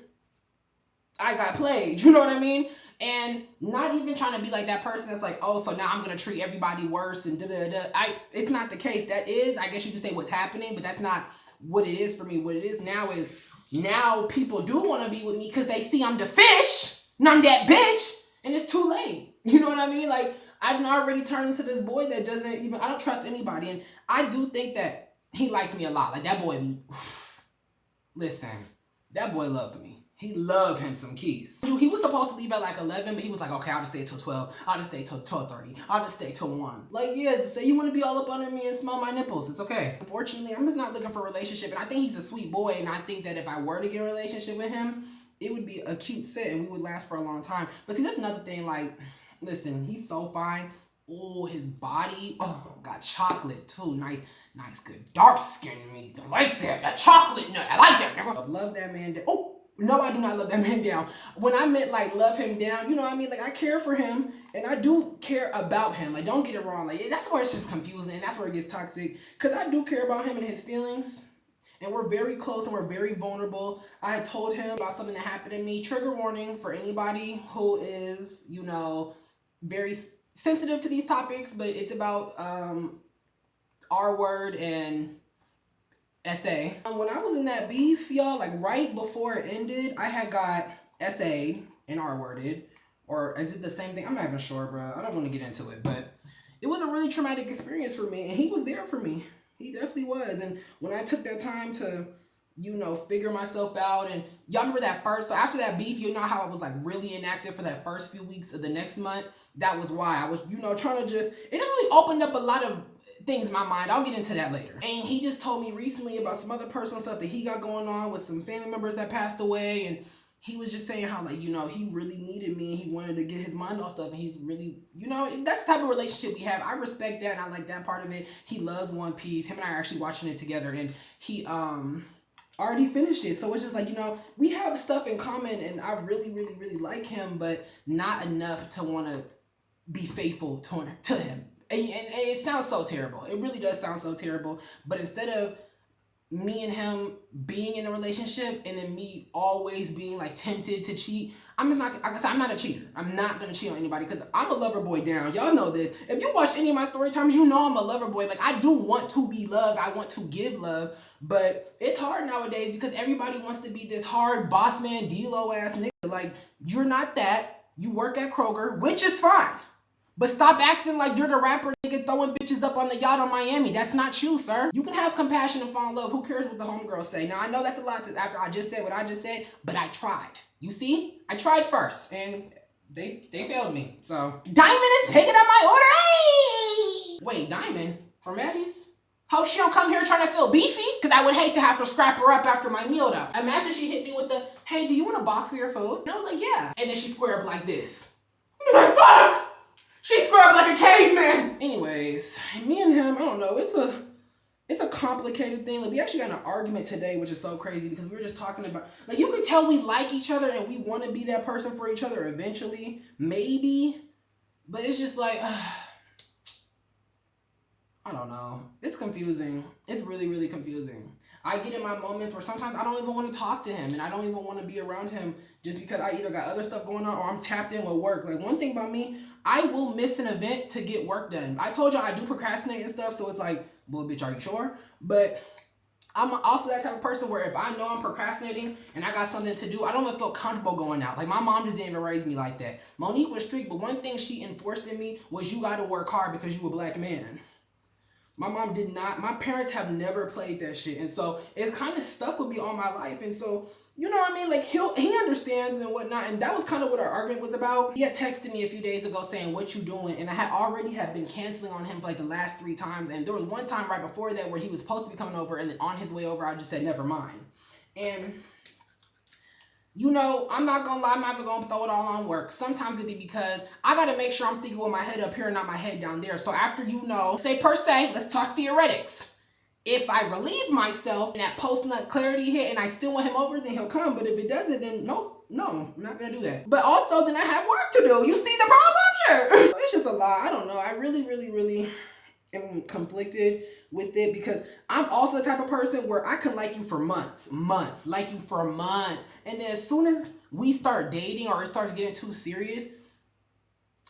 I got played, you know what I mean? And not even trying to be like that person that's like, oh, so now I'm going to treat everybody worse and da-da-da. It's not the case. That is, I guess you could say, what's happening, but that's not what it is for me. What it is now is, now people do want to be with me because they see I'm the fish, and I'm that bitch, and it's too late. You know what I mean? Like, I've already turned into this boy that doesn't even, I don't trust anybody. And I do think that he likes me a lot. Like, that boy, listen, that boy loved me. He loved him some Keys. He was supposed to leave at like 11, but he was like, okay, I'll just stay till 12. I'll just stay till 12:30. I'll just stay till 1. Like, yeah, just say you want to be all up under me and smell my nipples. It's okay. Unfortunately, I'm just not looking for a relationship. And I think he's a sweet boy. And I think that if I were to get a relationship with him, it would be a cute set and we would last for a long time. But see, that's another thing. Like, listen, he's so fine. Oh, his body. Oh, got chocolate too. Nice, good dark skin meat. I like that chocolate nut. I like that, nigga. I love that man. Oh, no, I do not love that man down. When I meant like love him down, you know what I mean? Like, I care for him and I do care about him. Like, don't get it wrong. Like, that's where it's just confusing. That's where it gets toxic. Because I do care about him and his feelings. And we're very close and we're very vulnerable. I had told him about something that happened to me. Trigger warning for anybody who is, you know, very sensitive to these topics, but it's about R word and SA. When I was in that beef, y'all, like right before it ended, I had got SA and R worded. Or is it the same thing? I'm not even sure, bro. I don't want to get into it, but it was a really traumatic experience for me, and he was there for me. He definitely was. And when I took that time to, you know, figure myself out, and y'all remember that first, so after that beef, you know how I was like really inactive for that first few weeks of the next month? That was why I was, you know, trying to just, it just really opened up a lot of things in my mind. I'll get into that later. And he just told me recently about some other personal stuff that he got going on with some family members that passed away, and he was just saying how, like, you know, he really needed me and he wanted to get his mind off stuff, and he's really, you know, that's the type of relationship we have. I respect that and I like that part of it. He loves One Piece. Him and I are actually watching it together, and he already finished it. So it's just like, you know, we have stuff in common, and I really, really, really like him, but not enough to want to be faithful to him. And it sounds so terrible. It really does sound so terrible. But instead of me and him being in a relationship and then me always being like tempted to cheat, I'm just not, like I said, I'm not a cheater. I'm not going to cheat on anybody because I'm a lover boy down. Y'all know this. If you watch any of my story times, you know I'm a lover boy. Like, I do want to be loved. I want to give love. But it's hard nowadays because everybody wants to be this hard boss man, D-Lo ass nigga. Like, you're not that. You work at Kroger, which is fine. But stop acting like you're the rapper nigga throwing bitches up on the yacht on Miami. That's not you, sir. You can have compassion and fall in love. Who cares what the homegirls say? Now, I know that's a lot to, after I just said what I just said, but I tried. You see? I tried first, and they failed me. So, Diamond is picking up my order. Hey! Wait, Diamond? From Maddie's? Hope she don't come here trying to feel beefy, because I would hate to have to scrap her up after my meal though. Imagine she hit me with the, hey, do you want a box for your food? And I was like, yeah. And then she squared up like this. I'm like, fuck! She squared up like a caveman. Anyways, me and him, I don't know, it's a complicated thing. Like, we actually got in an argument today, which is so crazy because we were just talking about, like, you can tell we like each other and we want to be that person for each other eventually, maybe, but it's just like, I don't know. It's confusing. It's really, really confusing. I get in my moments where sometimes I don't even want to talk to him and I don't even want to be around him just because I either got other stuff going on or I'm tapped in with work. Like, one thing about me, I will miss an event to get work done. I told y'all I do procrastinate and stuff, so it's like, well, bitch, are you sure? But I'm also that type of person where if I know I'm procrastinating and I got something to do, I don't even feel comfortable going out. Like, my mom just didn't even raise me like that. Monique was strict, but one thing she enforced in me was you got to work hard because you a black man. My mom did not. My parents have never played that shit. And so it kind of stuck with me all my life. And so, you know what I mean? Like, he understands and whatnot. And that was kind of what our argument was about. He had texted me a few days ago saying, what you doing? And I had already been canceling on him for like the last 3 times. And there was one time right before that where he was supposed to be coming over. And then on his way over, I just said, never mind. And you know, I'm not gonna lie, I'm not even gonna throw it all on work. Sometimes it be because I gotta make sure I'm thinking with my head up here and not my head down there. So after, you know, say per se, let's talk theoretics. If I relieve myself and that post-nut clarity hit and I still want him over, then he'll come. But if it doesn't, then no, I'm not gonna do that. But also, then I have work to do. You see the problem? Sure. It's just a lot. I don't know. I really am conflicted with it because I'm also the type of person where I could like you for months, like you for months. And then as soon as we start dating or it starts getting too serious,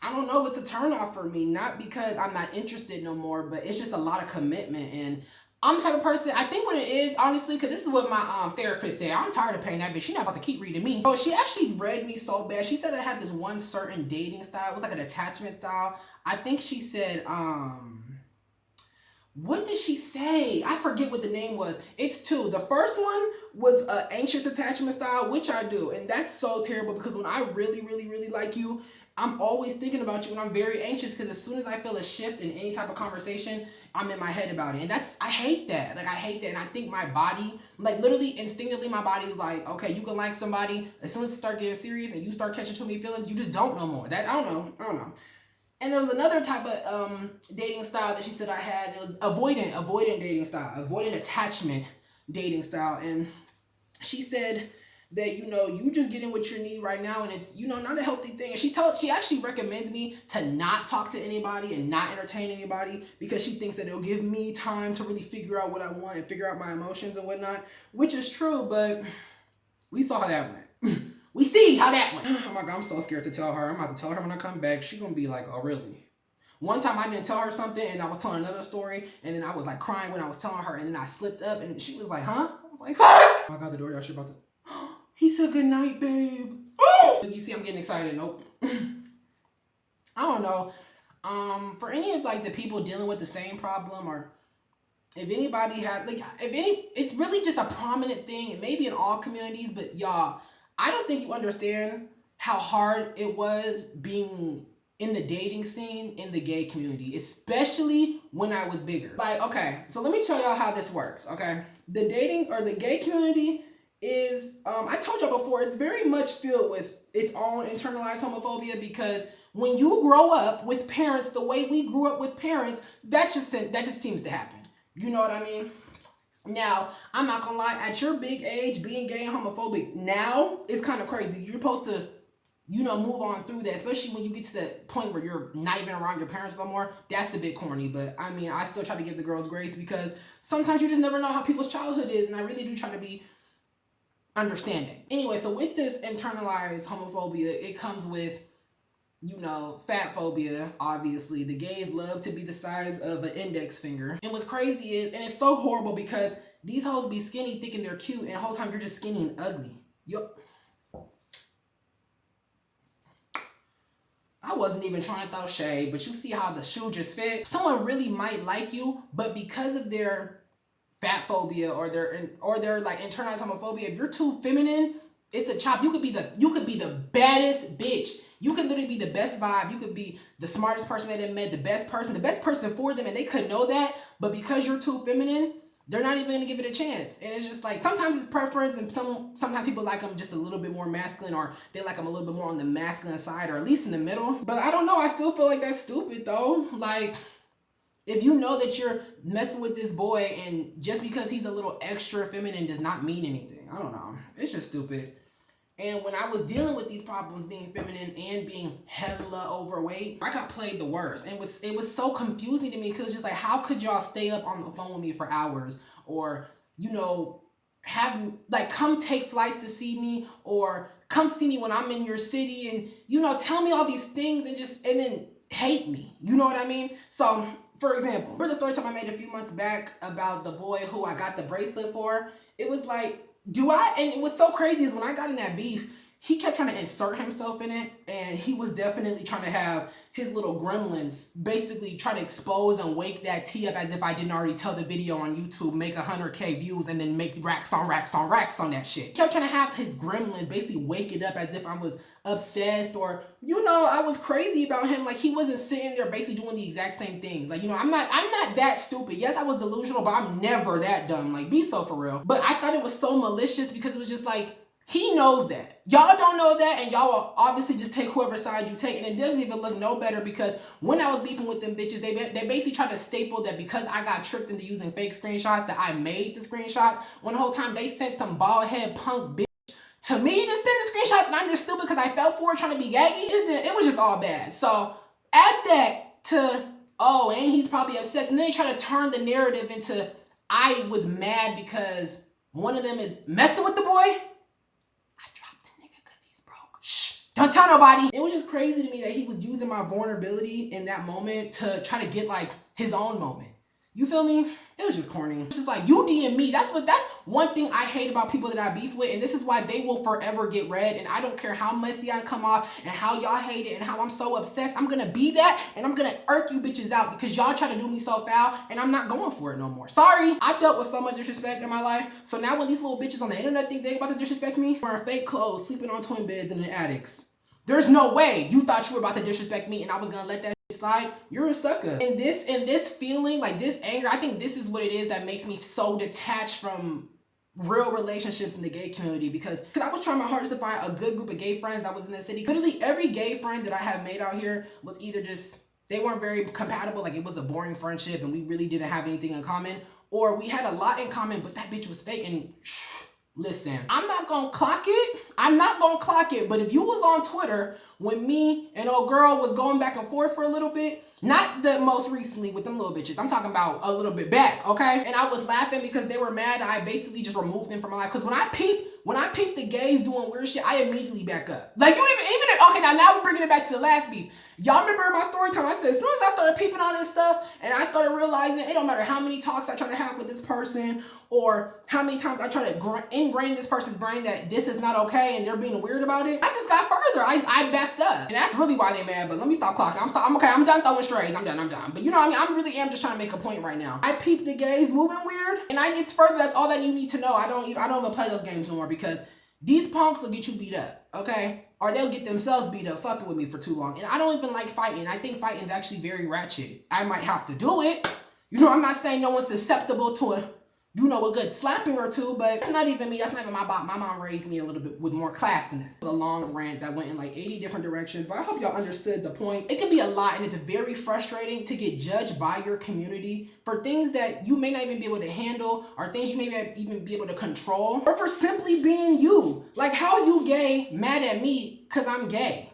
I don't know, it's a turn off for me. Not because I'm not interested no more, but it's just a lot of commitment. And I'm the type of person, I think what it is, honestly, because this is what my therapist said. I'm tired of paying that bitch. She's not about to keep reading me. So she actually read me so bad. She said I had this one certain dating style. It was like an attachment style. I think she said, what did she say? I forget what the name was. It's 2. The first one was an anxious attachment style, which I do. And that's so terrible because when I really like you, I'm always thinking about you and I'm very anxious because as soon as I feel a shift in any type of conversation, I'm in my head about it. And I hate that. Like, I hate that. And I think my body, like, literally instinctively, my body is like, okay, you can like somebody. As soon as it start getting serious and you start catching too many feelings, you just don't know more. That, I don't know. And there was another type of dating style that she said I had. It was avoidant dating style, avoidant attachment dating style. And she said that, you know, you just getting what you need right now and it's, you know, not a healthy thing. And she actually recommends me to not talk to anybody and not entertain anybody because she thinks that it'll give me time to really figure out what I want and figure out my emotions and whatnot, which is true, but we saw how that went. We see how that went. Oh my God, I'm so scared to tell her. I'm about to tell her when I come back. She's going to be like, oh, really? One time I didn't tell her something and I was telling another story and then I was like crying when I was telling her and then I slipped up and she was like, huh? I was like, fuck! Oh my God, the DoorDash about to... He said, good night, babe. Oh! You see, I'm getting excited. Nope. I don't know. For any of like the people dealing with the same problem or if anybody had, like, it's really just a prominent thing. It may be in all communities, but y'all, I don't think you understand how hard it was being in the dating scene in the gay community, especially when I was bigger. Like, okay, so let me tell y'all how this works, okay? The dating or the gay community is, I told y'all before, it's very much filled with its own internalized homophobia because when you grow up with parents the way we grew up with parents, that just seems to happen. You know what I mean? Now, I'm not gonna lie, at your big age, being gay and homophobic now is kind of crazy. You're supposed to, you know, move on through that, especially when you get to the point where you're not even around your parents no more. That's a bit corny, but I mean, I still try to give the girls grace because sometimes you just never know how people's childhood is, and I really do try to be understanding. Anyway, so with this internalized homophobia, it comes with, you know, fat phobia, obviously. The gays love to be the size of an index finger. And what's crazy is, and it's so horrible because these hoes be skinny thinking they're cute and the whole time you're just skinny and ugly. Yup. I wasn't even trying to throw shade, but you see how the shoe just fit? Someone really might like you, but because of their fat phobia or their like internalized homophobia, if you're too feminine, it's a chop. You could be the baddest bitch. You could literally be the best vibe. You could be the smartest person they done met, the best person for them, and they could know that. But because you're too feminine, they're not even gonna give it a chance. And it's just like, sometimes it's preference, and sometimes people like them just a little bit more masculine, or they like them a little bit more on the masculine side, or at least in the middle. But I don't know, I still feel like that's stupid though. Like, if you know that you're messing with this boy and just because he's a little extra feminine does not mean anything. I don't know. It's just stupid. And when I was dealing with these problems, being feminine and being hella overweight, I got played the worst. And it was so confusing to me, because it's just like, how could y'all stay up on the phone with me for hours? Or, you know, come take flights to see me, or come see me when I'm in your city, and, you know, tell me all these things and then hate me. You know what I mean? So, for example, for the story time I made a few months back about the boy who I got the bracelet for, it was like, and it was so crazy is when I got in that beef, he kept trying to insert himself in it, and he was definitely trying to have his little gremlins basically try to expose and wake that tea up, as if I didn't already tell the video on YouTube, make 100K views, and then make racks on racks on racks on that shit. He kept trying to have his gremlins basically wake it up as if I was obsessed, or, you know, I was crazy about him. Like, he wasn't sitting there basically doing the exact same things. Like, you know, I'm not that stupid. Yes, I was delusional, but I'm never that dumb. Like, be so for real. But I thought it was so malicious, because it was just like, he knows that. Y'all don't know that, and y'all will obviously just take whoever side you take, and it doesn't even look no better, because when I was beefing with them bitches, they basically tried to staple that because I got tricked into using fake screenshots, that I made the screenshots, when the whole time they sent some bald head punk bitch to me to send the screenshots, and I'm just stupid because I fell for it trying to be gaggy. It was just all bad. So add that to, oh, and he's probably obsessed, and then they try to turn the narrative into, I was mad because one of them is messing with the boy. Don't tell nobody. It was just crazy to me that he was using my vulnerability in that moment to try to get like his own moment. You feel me? It was just corny. It's just like, you DM me. That's one thing I hate about people that I beef with, and this is why they will forever get red, and I don't care how messy I come off and how y'all hate it and how I'm so obsessed. I'm gonna be that, and I'm gonna irk you bitches out because y'all try to do me so foul, and I'm not going for it no more. Sorry. I've dealt with so much disrespect in my life, so now when these little bitches on the internet think they're about to disrespect me, wearing fake clothes, sleeping on twin beds in the attics, there's no way you thought you were about to disrespect me and I was gonna let that slide. You're a sucker. And this feeling, like this anger, I think this is what it is that makes me so detached from real relationships in the gay community, because I was trying my hardest to find a good group of gay friends that was in the city. Literally every gay friend that I have made out here was either just, they weren't very compatible, like it was a boring friendship and we really didn't have anything in common, or we had a lot in common but that bitch was fake. And listen, I'm not gonna clock it, but if you was on Twitter when me and old girl was going back and forth for a little bit, not the most recently with them little bitches, I'm talking about a little bit back, okay? And I was laughing because they were mad, I basically just removed them from my life. Because when I peep the gays doing weird shit, I immediately back up. Like, you even okay, now we're bringing it back to the last beef. Y'all remember in my story time, I said, as soon as I started peeping all this stuff and I started realizing it don't matter how many talks I try to have with this person, or how many times I try to ingrain this person's brain that this is not okay and they're being weird about it, I just got further. I backed up. And that's really why they mad, but let me stop clocking. I'm okay, I'm done throwing strays. I'm done. But you know what I mean? I really am just trying to make a point right now. I peep the gays moving weird and I get further. That's all that you need to know. I don't even play those games no more, because these punks will get you beat up, okay? Or they'll get themselves beat up fucking with me for too long. And I don't even like fighting. I think fighting is actually very ratchet. I might have to do it. You know, I'm not saying no one's susceptible to a good slapping or two, but it's not even me. That's not even my bot. My mom raised me a little bit with more class than that. It was a long rant that went in like 80 different directions, but I hope y'all understood the point. It can be a lot, and it's very frustrating to get judged by your community for things that you may not even be able to handle, or things you may not even be able to control, or for simply being you. Like, how you gay mad at me because I'm gay?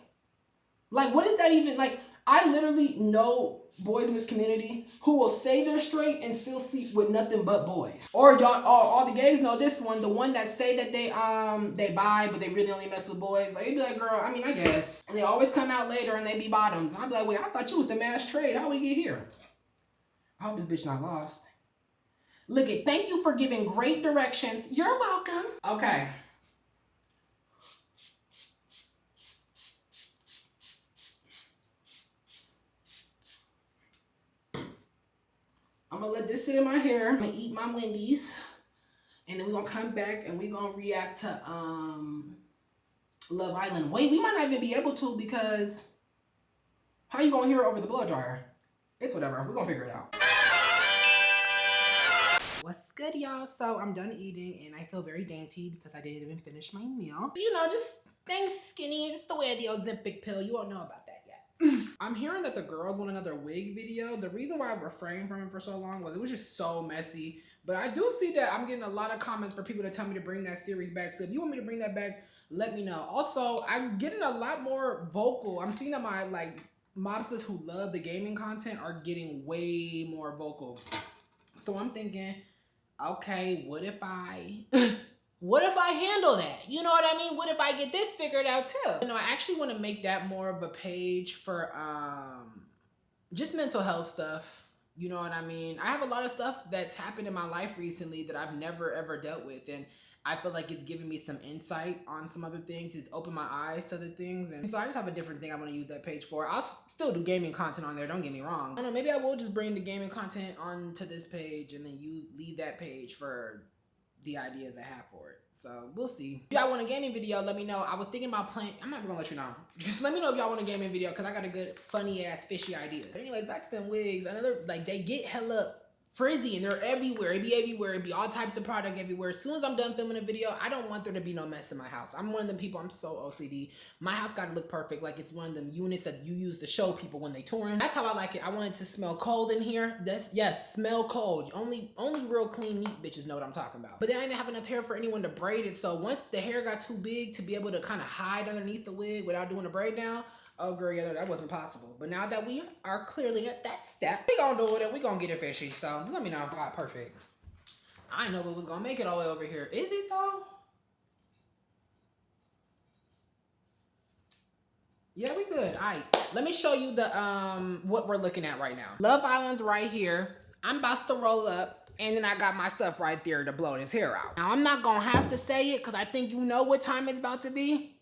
Like, what is that even? Like, I literally know boys in this community who will say they're straight and still sleep with nothing but boys. Or y'all, all the gays know this one, the one that say that they bi, but they really only mess with boys. Like, they be like, girl, I mean, I guess. And they always come out later and they be bottoms. And I be like, wait, I thought you was the mass trade. How we get here? I hope this bitch not lost. Look it, thank you for giving great directions. You're welcome. Okay. I'm gonna let this sit in my hair. I'm gonna eat my Wendy's, and then we're gonna come back and we're gonna react to Love Island. Wait, we might not even be able to because how you gonna hear it over the blow dryer? It's whatever. We're gonna figure it out. What's good, y'all? So I'm done eating and I feel very dainty because I didn't even finish my meal. You know, just staying skinny. It's the way of the Ozempic pill. You won't know about that yet. I'm hearing that the girls want another wig video. The reason why I refrained from it for so long was it was just so messy. But I do see that I'm getting a lot of comments for people to tell me to bring that series back. So if you want me to bring that back, let me know. Also, I'm getting a lot more vocal. I'm seeing that my mobsters who love the gaming content are getting way more vocal. So I'm thinking, okay, what if I handle that? You know what I mean? What if I get this figured out too? You know, I actually want to make that more of a page for just mental health stuff. You know what I mean? I have a lot of stuff that's happened in my life recently that I've never ever dealt with, and I feel like it's giving me some insight on some other things. It's opened my eyes to other things. And so I just have a different thing I want to use that page for. I'll still do gaming content on there. Don't get me wrong. I don't know. Maybe I will just bring the gaming content onto this page and then leave that page for the ideas I have for it. So we'll see. If y'all want a gaming video, let me know. I was thinking about playing. I'm not gonna let you know. Just let me know if y'all want a gaming video because I got a good funny ass fishy idea. But anyways, back to them wigs. Another, like, they get hella frizzy and they're everywhere. It be everywhere. It be all types of product everywhere. As soon as I'm done filming a video, I don't want there to be no mess in my house. I'm one of them people, I'm so OCD. My house gotta look perfect. Like it's one of them units that you use to show people when they touring. That's how I like it. I want it to smell cold in here. Yes, smell cold. Only real clean, neat bitches know what I'm talking about. But then I didn't have enough hair for anyone to braid it. So once the hair got too big to be able to kind of hide underneath the wig without doing a braid down, oh girl, yeah, that wasn't possible. But now that we are clearly at that step, we gonna do it and we gonna get it fishy. So just let me know if I got perfect. I didn't know we was gonna make it all the way over here. Is it though? Yeah, we good. All right, let me show you the what we're looking at right now. Love Island's right here. I'm about to roll up. And then I got my stuff right there to blow this hair out. Now I'm not gonna have to say it because I think you know what time it's about to be.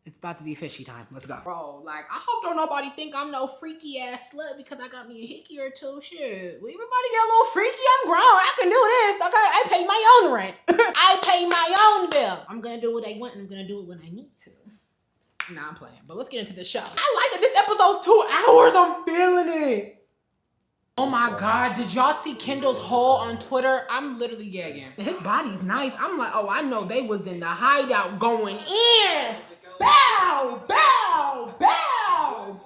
It's about to be fishy time. Let's go. Bro, like, I hope don't nobody think I'm no freaky ass slut because I got me a hickey or two. Shit. Well, everybody get a little freaky. I'm grown. I can do this. Okay, I pay my own rent. I pay my own bills. I'm gonna do what I want and I'm gonna do it when I need to. Nah, I'm playing. But let's get into the show. I like that this episode's 2 hours. I'm feeling it. Oh my God, did y'all see Kendall's haul on Twitter? I'm literally gagging. His body's nice. I'm like, oh, I know they was in the hideout going in. Bow, bow, bow.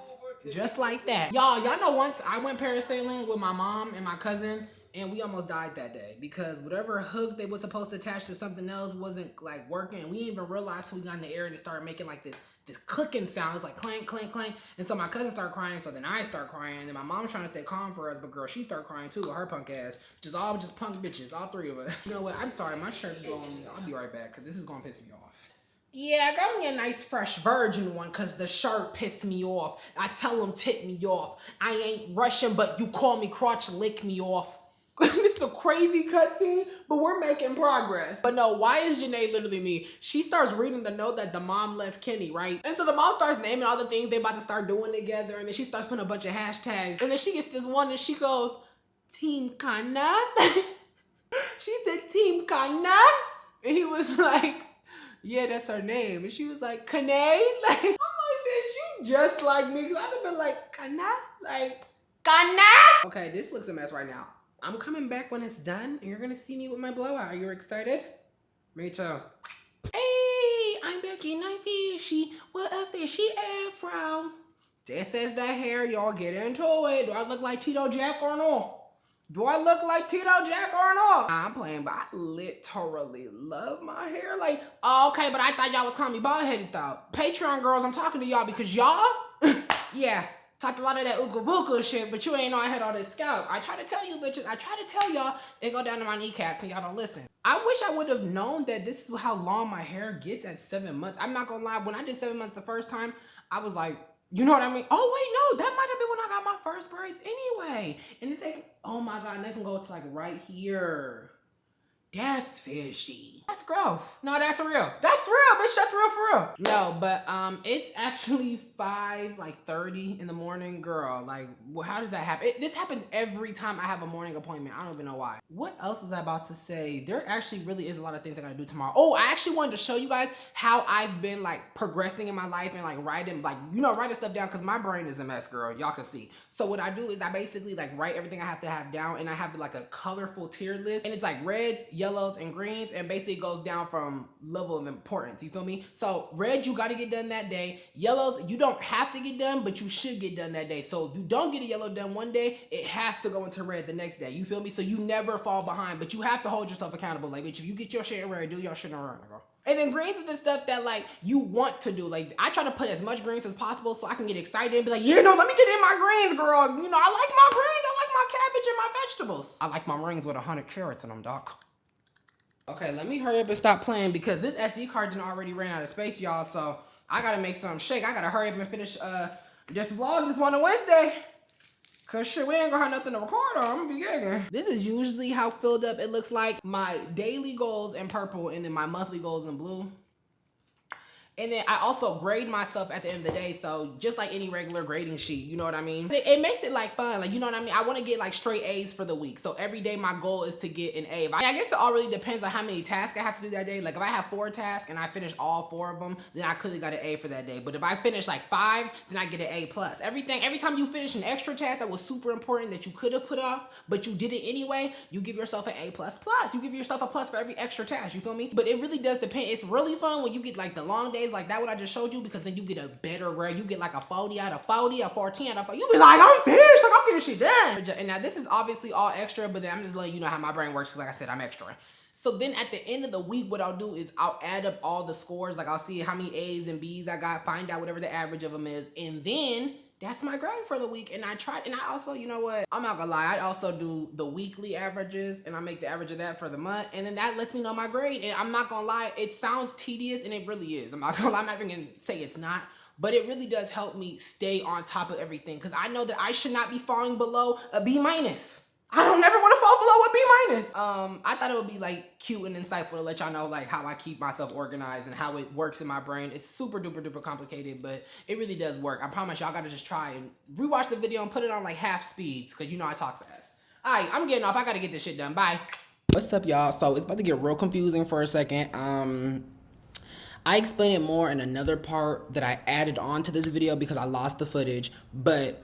Just like that. Y'all know once I went parasailing with my mom and my cousin and we almost died that day because whatever hook they was supposed to attach to something else wasn't like working. And we didn't even realize till we got in the air and it started making like this clicking sound. It was like clank, clank, clank. And so my cousin started crying. So then I start crying. And then my mom's trying to stay calm for us. But girl, she started crying too with her punk ass. Just punk bitches. All three of us. You know what? I'm sorry. My shirt's going. I'll be right back because this is going to piss me off. Yeah, I got me a nice fresh virgin one because the shirt pissed me off. I tell them tip me off. I ain't Russian, but you call me crotch, lick me off. This is a crazy cutscene, but we're making progress. But no, why is Janae literally me? She starts reading the note that the mom left Kenny, right? And so the mom starts naming all the things they about to start doing together, and then she starts putting a bunch of hashtags. And then she gets this one and she goes, Team Kana? She said, Team Kana? And he was like, yeah, that's her name. And she was like, Kane? Like, I'm like, bitch, you just like me. Cause I'd have been like, Kana? Like, Kana? Okay, this looks a mess right now. I'm coming back when it's done, and you're gonna see me with my blowout. Are you excited? Me too. Hey, I'm Becky and I'm fishy. What a fishy afro. This is the hair, y'all get into it. Do I look like Tito Jack or no? Do I look like Tito Jack or no? I'm playing, but I literally love my hair. Like, oh, okay, but I thought y'all was calling me bald-headed though. Patreon girls, I'm talking to y'all because y'all, yeah, talked a lot of that ooga booga shit, but you ain't know I had all this scalp. I try to tell you bitches, I try to tell y'all, it go down to my kneecaps and y'all don't listen. I wish I would have known that this is how long my hair gets at 7 months. I'm not gonna lie, when I did 7 months the first time, I was like, you know what I mean? Oh wait, no, that might have been when I got my first braids anyway. And they, oh my God, and they can go to like right here. That's fishy. That's gross. No, that's real. That's real, bitch. That's real for real. No, but it's actually 5:30 in the morning, girl. Like, well, how does that happen? This happens every time I have a morning appointment. I don't even know why. What else was I about to say? There actually really is a lot of things I gotta do tomorrow. Oh, I actually wanted to show you guys how I've been like progressing in my life and like writing, like, you know, writing stuff down, because my brain is a mess, girl. Y'all can see. So what I do is I basically like write everything I have to have down, and I have like a colorful tier list, and it's like reds, yellows, and greens, and basically it goes down from level of importance. You feel me? So red, you gotta get done that day. Yellows, you don't have to get done, but you should get done that day. So if you don't get a yellow done one day, it has to go into red the next day. You feel me? So you never fall behind, but you have to hold yourself accountable. Like, bitch, if you get your shit in red, do your shit in red, girl. And then greens is the stuff that like you want to do. Like, I try to put as much greens as possible so I can get excited and be like, you know, let me get in my greens, girl. You know, I like my greens. I like my cabbage and my vegetables. I like my rings with 100 carrots in them, doc. Okay, let me hurry up and stop playing because this SD card done already ran out of space, y'all. So I gotta make something shake. I gotta hurry up and finish this vlog this one on Wednesday. Cause shit, we ain't gonna have nothing to record on. I'm gonna be gagging. This is usually how filled up it looks like. My daily goals in purple and then my monthly goals in blue. And then I also grade myself at the end of the day. So just like any regular grading sheet, you know what I mean? It makes it like fun. Like, you know what I mean? I want to get like straight A's for the week. So every day my goal is to get an A. I guess it all really depends on how many tasks I have to do that day. Like if I have 4 tasks and I finish all 4 of them, then I clearly got an A for that day. But if I finish like 5, then I get an A+. Every time you finish an extra task that was super important that you could have put off, but you did it anyway, you give yourself an A++. You give yourself a plus for every extra task, you feel me? But it really does depend. It's really fun when you get like the long days like that what I just showed you, because then you get a better grade. You get like a 40 out of 40, a 14 out of 40. You be like, I'm pissed, like I'm getting shit done. And now this is obviously all extra, but then I'm just letting you know how my brain works, because like I said, I'm extra. So then at the end of the week, what I'll do is I'll add up all the scores. Like I'll see how many A's and B's I got, find out whatever the average of them is, and then that's my grade for the week. And I also, you know what? I'm not gonna lie. I also do the weekly averages, and I make the average of that for the month. And then that lets me know my grade. And I'm not gonna lie, it sounds tedious, and it really is. I'm not gonna lie, I'm not even gonna say it's not. But it really does help me stay on top of everything, because I know that I should not be falling below a B-. I don't never want to fall below a B-. I thought it would be like cute and insightful to let y'all know like how I keep myself organized and how it works in my brain. It's super duper duper complicated, but it really does work. I promise y'all gotta just try and rewatch the video and put it on like half speeds, because you know I talk fast. All right, I'm getting off. I gotta get this shit done. Bye. What's up, y'all? So it's about to get real confusing for a second. I explain it more in another part that I added on to this video because I lost the footage, but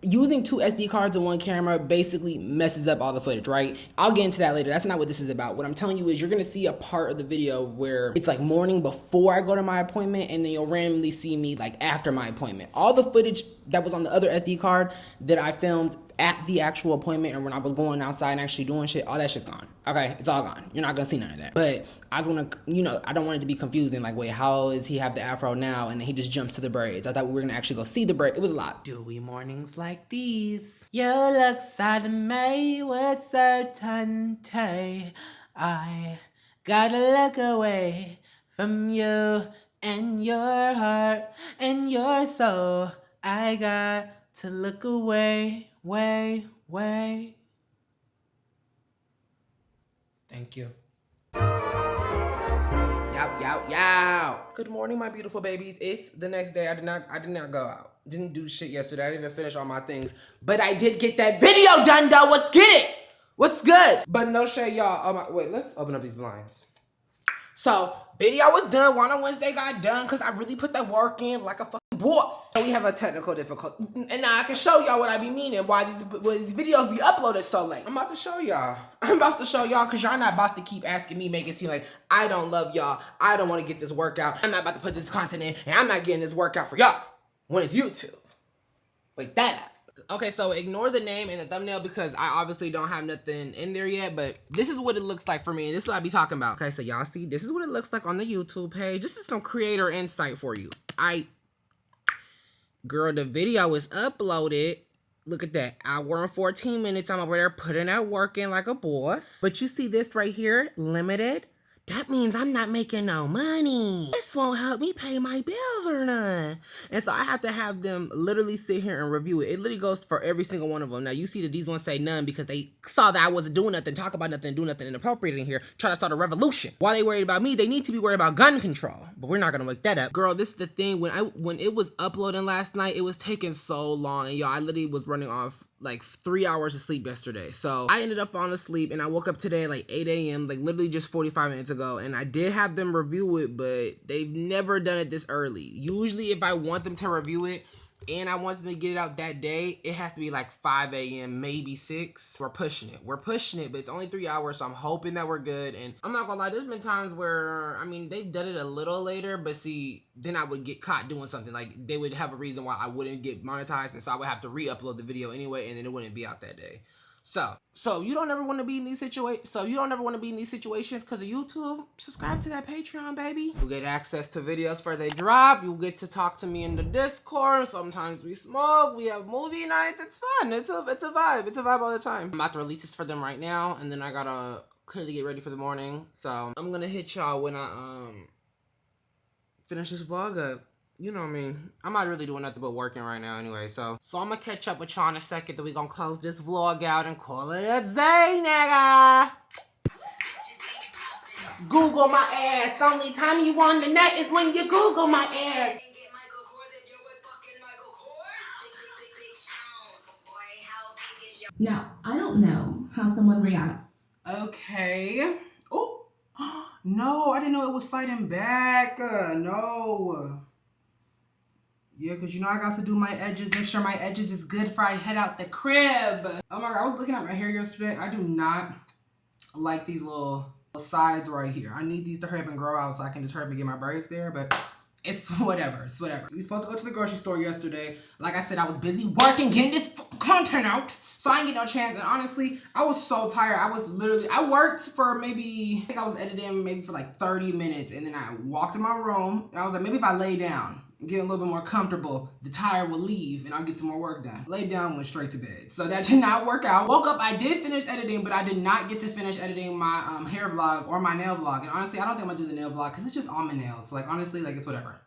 using 2 SD cards in one camera basically messes up all the footage, right? I'll get into that later. That's not what this is about. What I'm telling you is you're gonna see a part of the video where it's like morning before I go to my appointment, and then you'll randomly see me like after my appointment. All the footage that was on the other SD card that I filmed at the actual appointment and when I was going outside and actually doing shit, all that shit's gone. Okay, it's all gone. You're not gonna see none of that. But I just wanna, you know, I don't want it to be confusing. Like, wait, how does he have the afro now? And then he just jumps to the braids. I thought we were gonna actually go see the braid. It was a lot. Dewy mornings like these. You look sad to me with certainty. I gotta look away from you and your heart and your soul. I got to look away. Way. Thank you. Yow. Good morning, my beautiful babies. It's the next day. I did not go out. Didn't do shit yesterday. I didn't even finish all my things. But I did get that video done, though. Let's get it. What's good? But no shade, y'all. Wait, let's open up these blinds. So, video was done. One on Wednesday got done because I really put that work in like a fucking boss. So we have a technical difficulty. And now I can show y'all what I be meaning, why these videos be uploaded so late. I'm about to show y'all. Because y'all not about to keep asking me, make it seem like I don't love y'all. I don't want to get this workout. I'm not about to put this content in, and I'm not getting this workout for y'all when it's YouTube. Wait, that up. Okay, so ignore the name and the thumbnail because I obviously don't have nothing in there yet, but this is what it looks like for me, and this is what I be talking about. Okay, so y'all see, this is what it looks like on the YouTube page. This is some creator insight for you. Girl, the video is uploaded. Look at that, hour and 14 minutes. I'm over there putting that work in like a boss. But you see this right here, limited that means I'm not making no money. This won't help me pay my bills or none. And so I have to have them literally sit here and review it. It literally goes for every single one of them. Now you see that these ones say none because they saw that I wasn't doing nothing, talk about nothing, do nothing inappropriate in here, try to start a revolution. While they worried about me, they need to be worried about gun control. But we're not gonna wake that up. Girl, this is the thing. When it was uploading last night, it was taking so long. And y'all, I literally was running off like 3 hours of sleep yesterday. So I ended up falling asleep and I woke up today at like 8 a.m. like literally just 45 minutes ago, and I did have them review it, but they've never done it this early. Usually if I want them to review it and I want them to get it out that day, it has to be like 5 a.m., maybe 6. We're pushing it, but it's only 3 hours, so I'm hoping that we're good. And I'm not gonna lie, there's been times where, I mean, they've done it a little later, but see, then I would get caught doing something. Like, they would have a reason why I wouldn't get monetized, and so I would have to re-upload the video anyway, and then it wouldn't be out that day. So you don't ever want to be in these situations. Because of YouTube. Subscribe to that Patreon, baby. You'll get access to videos before they drop. You'll get to talk to me in the Discord. Sometimes we smoke. We have movie nights. It's fun. It's a vibe. It's a vibe all the time. I'm about to release this for them right now, and then I gotta clearly get ready for the morning. So I'm gonna hit y'all when I finish this vlog up. You know what I mean? I'm not really doing nothing but working right now anyway, so I'm gonna catch up with y'all in a second, then we gonna close this vlog out and call it a day, nigga. Google my ass. Only time you on the net is when you Google my ass. Now, I don't know how someone reacts. Okay. Oh, no, I didn't know it was sliding back. No. Yeah, because you know I got to do my edges, make sure my edges is good before I head out the crib. Oh my God, I was looking at my hair yesterday. I do not like these little sides right here. I need these to hurry up and grow out so I can just hurry up and get my braids there, but it's whatever. It's whatever. We were supposed to go to the grocery store yesterday. Like I said, I was busy working, getting this content out, so I didn't get no chance. And honestly, I was so tired. I worked for maybe, I think I was editing maybe for like 30 minutes, and then I walked in my room, and I was like, maybe if I lay down, get a little bit more comfortable, the tire will leave and I'll get some more work done. Laid down, went straight to bed. So that did not work out. Woke up, I did finish editing, but I did not get to finish editing my hair vlog or my nail vlog. And honestly, I don't think I'm gonna do the nail vlog because it's just on my nails. So like honestly, like it's whatever.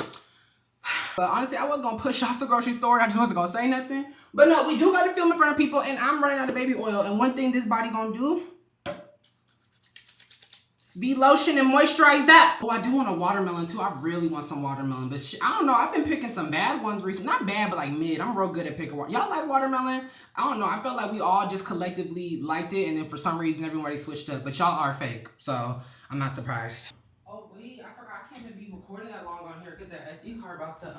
But honestly, I was gonna push off the grocery store. I just wasn't gonna say nothing. But no, we do gotta film in front of people, and I'm running out of baby oil. And one thing this body gonna do, be lotion and moisturize that. Oh, I do want a watermelon too. I really want some watermelon, but I don't know. I've been picking some bad ones recently. Not bad, but like mid. I'm real good at picking one. Y'all like watermelon? I don't know. I felt like we all just collectively liked it, and then for some reason everybody switched up. But y'all are fake, so I'm not surprised. Oh wait, I forgot. I can't even be recording that long on here because that SD card about to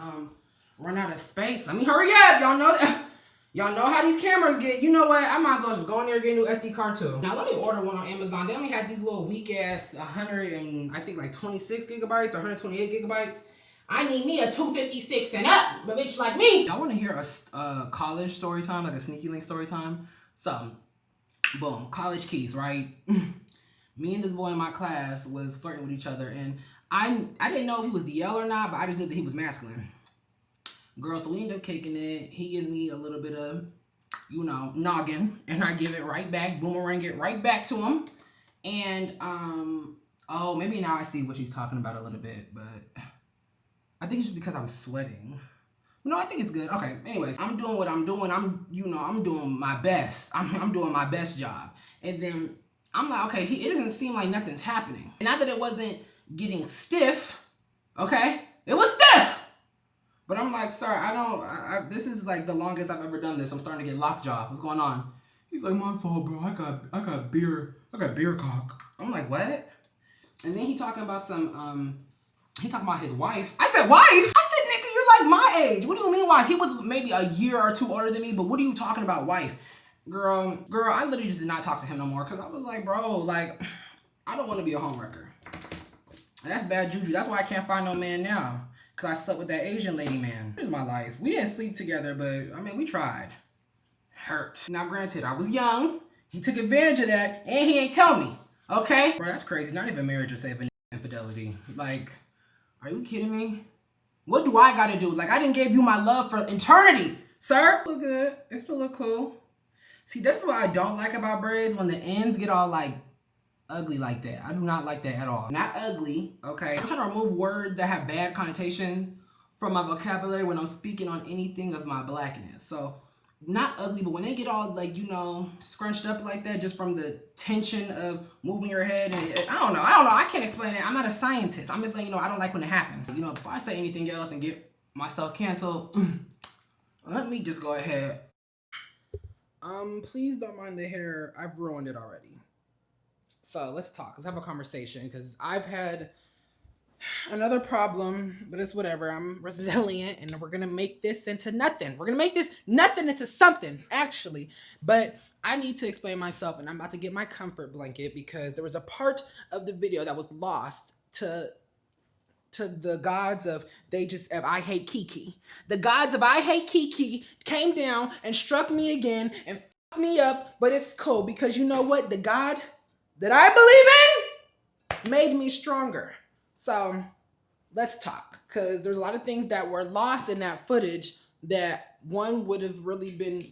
run out of space. Let me hurry up. Y'all know that. Y'all know how these cameras get. You know what? I might as well just go in there and get a new SD card too. Now let me order one on Amazon. They only had these little weak ass 100 and I think like 26 gigabytes or 128 gigabytes. I need me a 256 and up, but bitch like me. I want to hear a college story time, like a sneaky link story time. So, boom, college keys, right? Me and this boy in my class was flirting with each other, and I didn't know if he was DL or not, but I just knew that he was masculine. Girl, so we end up kicking it. He gives me a little bit of, you know, noggin, and I give it right back, boomerang it right back to him. And, oh, maybe now I see what she's talking about a little bit, but I think it's just because I'm sweating. No, I think it's good. Okay, anyways, I'm doing what I'm doing. I'm doing my best. I'm doing my best job. And then I'm like, okay, it doesn't seem like nothing's happening. And not that it wasn't getting stiff, okay? It was stiff. But I'm like, sir, this is like the longest I've ever done this. I'm starting to get lockjaw. What's going on? He's like, my fault, bro. I got beer cock. I'm like, what? And then he talking about he talking about his wife. I said, wife? I said, nigga, you're like my age. What do you mean wife? He was maybe a year or two older than me, but what are you talking about wife? Girl, I literally just did not talk to him no more because I was like, bro, like, I don't want to be a homewrecker. And that's bad juju. That's why I can't find no man now. Because I slept with that Asian lady, man. Here's my life. We didn't sleep together, but, I mean, we tried. Hurt. Now, granted, I was young. He took advantage of that, and he ain't tell me. Okay? Bro, that's crazy. Not even marriage will save an infidelity. Like, are you kidding me? What do I gotta do? Like, I didn't give you my love for eternity, sir. Look good. It still look cool. See, this is what I don't like about braids. When the ends get all, like, ugly like that. I do not like that at all. Not ugly, okay? I'm trying to remove words that have bad connotation from my vocabulary when I'm speaking on anything of my blackness. So, not ugly, but when they get all like, you know, scrunched up like that just from the tension of moving your head and I don't know. I can't explain it. I'm not a scientist. I'm just letting you know I don't like when it happens. You know, before I say anything else and get myself canceled, let me just go ahead. Please don't mind the hair. I've ruined it already. So let's talk. Let's have a conversation because I've had another problem, but it's whatever. I'm resilient and we're gonna make this into nothing. We're gonna make this nothing into something, actually. But I need to explain myself and I'm about to get my comfort blanket because there was a part of the video that was lost to the gods of I hate Kiki. The gods of I hate Kiki came down and struck me again and fucked me up, but it's cool because you know what? The God that I believe in made me stronger. So let's talk because there's a lot of things that were lost in that footage that one would have really been,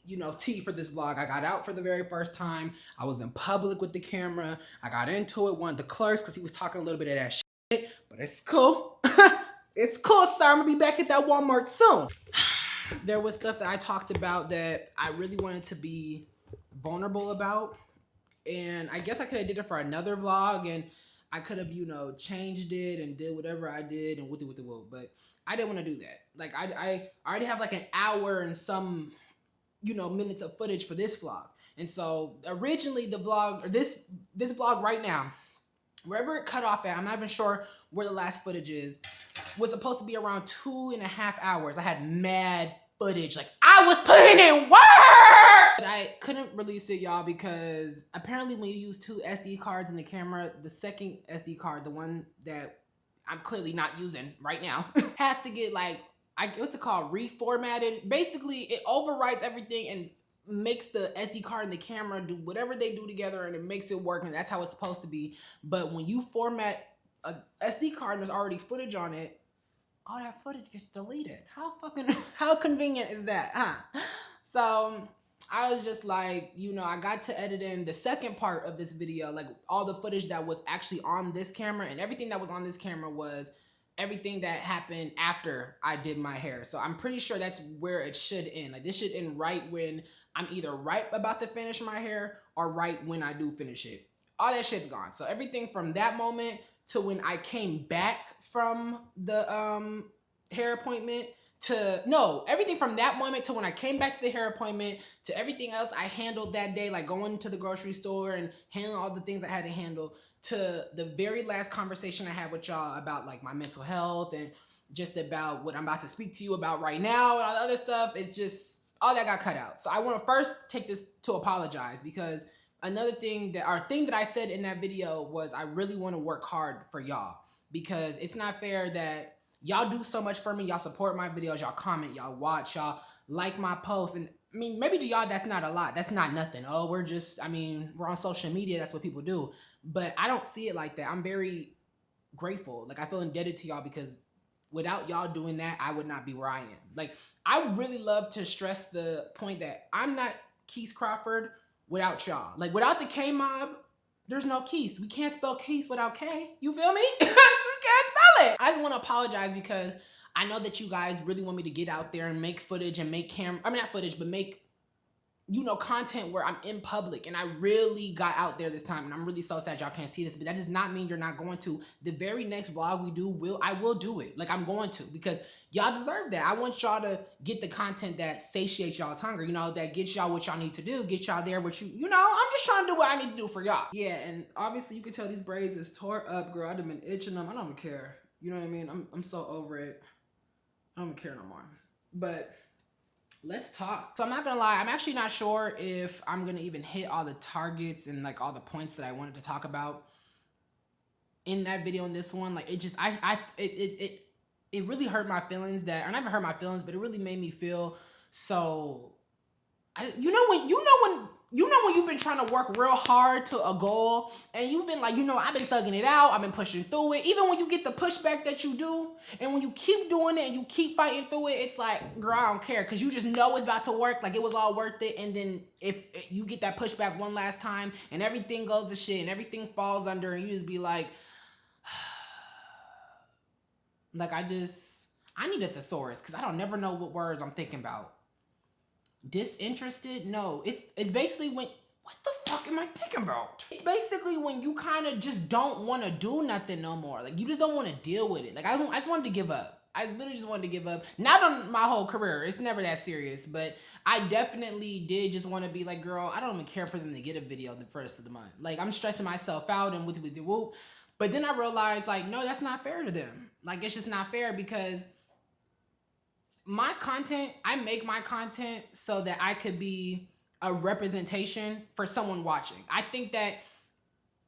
you know, tea for this vlog. I got out for the very first time. I was in public with the camera. I got into it, one of the clerks because he was talking a little bit of that shit, but it's cool. It's cool, sir. I'm gonna be back at that Walmart soon. There was stuff that I talked about that I really wanted to be vulnerable about. And I guess I could have did it for another vlog and I could have, you know, changed it and did whatever I did and with the will, but I didn't want to do that. Like I already have like an hour and some, you know, minutes of footage for this vlog. And so originally the vlog, or this vlog right now, wherever it cut off at, I'm not even sure where the last footage is, was supposed to be around 2.5 hours. I had mad footage. Like I was putting in work! But I couldn't release it, y'all, because apparently when you use 2 SD cards in the camera, the second SD card, the one that I'm clearly not using right now, has to get like, what's it called, reformatted. Basically, it overwrites everything and makes the SD card and the camera do whatever they do together and it makes it work and that's how it's supposed to be. But when you format a SD card and there's already footage on it, all that footage gets deleted. How convenient is that, huh? So I was just like, you know, I got to edit in the second part of this video, like all the footage that was actually on this camera, and everything that was on this camera was everything that happened after I did my hair. So I'm pretty sure that's where it should end. Like this should end right when I'm either right about to finish my hair or right when I do finish it. All that shit's gone. So everything from that moment to when I came back from the hair appointment everything from that moment to when I came back to the hair appointment to everything else I handled that day, like going to the grocery store and handling all the things I had to handle, to the very last conversation I had with y'all about like my mental health and just about what I'm about to speak to you about right now and all the other stuff. It's just all that got cut out. So I want to first take this to apologize because another thing that I said in that video was I really want to work hard for y'all because it's not fair that y'all do so much for me. Y'all support my videos, y'all comment, y'all watch, y'all like my posts. And I mean, maybe to y'all that's not a lot. That's not nothing. Oh, we're on social media. That's what people do. But I don't see it like that. I'm very grateful. Like I feel indebted to y'all because without y'all doing that, I would not be where I am. Like I would really love to stress the point that I'm not keescrawfrd without y'all. Like without the kmob, there's no kees. We can't spell kees without K. You feel me? You can't spell it. I just want to apologize because I know that you guys really want me to get out there and make footage and make make, you know, content where I'm in public. And I really got out there this time. And I'm really so sad y'all can't see this, but that does not mean you're not going to. The very next vlog we do, I will do it. Like I'm going to, because y'all deserve that. I want y'all to get the content that satiates y'all's hunger, you know, that gets y'all what y'all need to do, get y'all there what you know, I'm just trying to do what I need to do for y'all. Yeah, and obviously you can tell these braids is tore up, girl. I've been itching them. I don't even care. You know what I mean? I'm so over it. I don't care no more. But let's talk. So I'm not gonna lie, I'm actually not sure if I'm gonna even hit all the targets and like all the points that I wanted to talk about in that video in this one. Like it just, it really hurt my feelings that, or not even hurt my feelings, but it really made me feel so You know when you've been trying to work real hard to a goal and you've been like, I've been thugging it out, I've been pushing through it. Even when you get the pushback that you do, and when you keep doing it and you keep fighting through it, it's like, girl, I don't care, because you just know it's about to work, like it was all worth it. And then if you get that pushback one last time and everything goes to shit and everything falls under, and you just be like, like I need a thesaurus, because I don't never know what words I'm thinking about. Disinterested? No, it's basically when, what the fuck am I thinking about? It's basically when you kind of just don't want to do nothing no more. Like you just don't want to deal with it. Like I just wanted to give up. I literally just wanted to give up. Not on my whole career. It's never that serious, but I definitely did just want to be like, girl, I don't even care for them to get a video the first of the month. Like I'm stressing myself out and with the whoop. But then I realized like, no, that's not fair to them. Like it's just not fair, because my content, I make my content so that I could be a representation for someone watching. I think that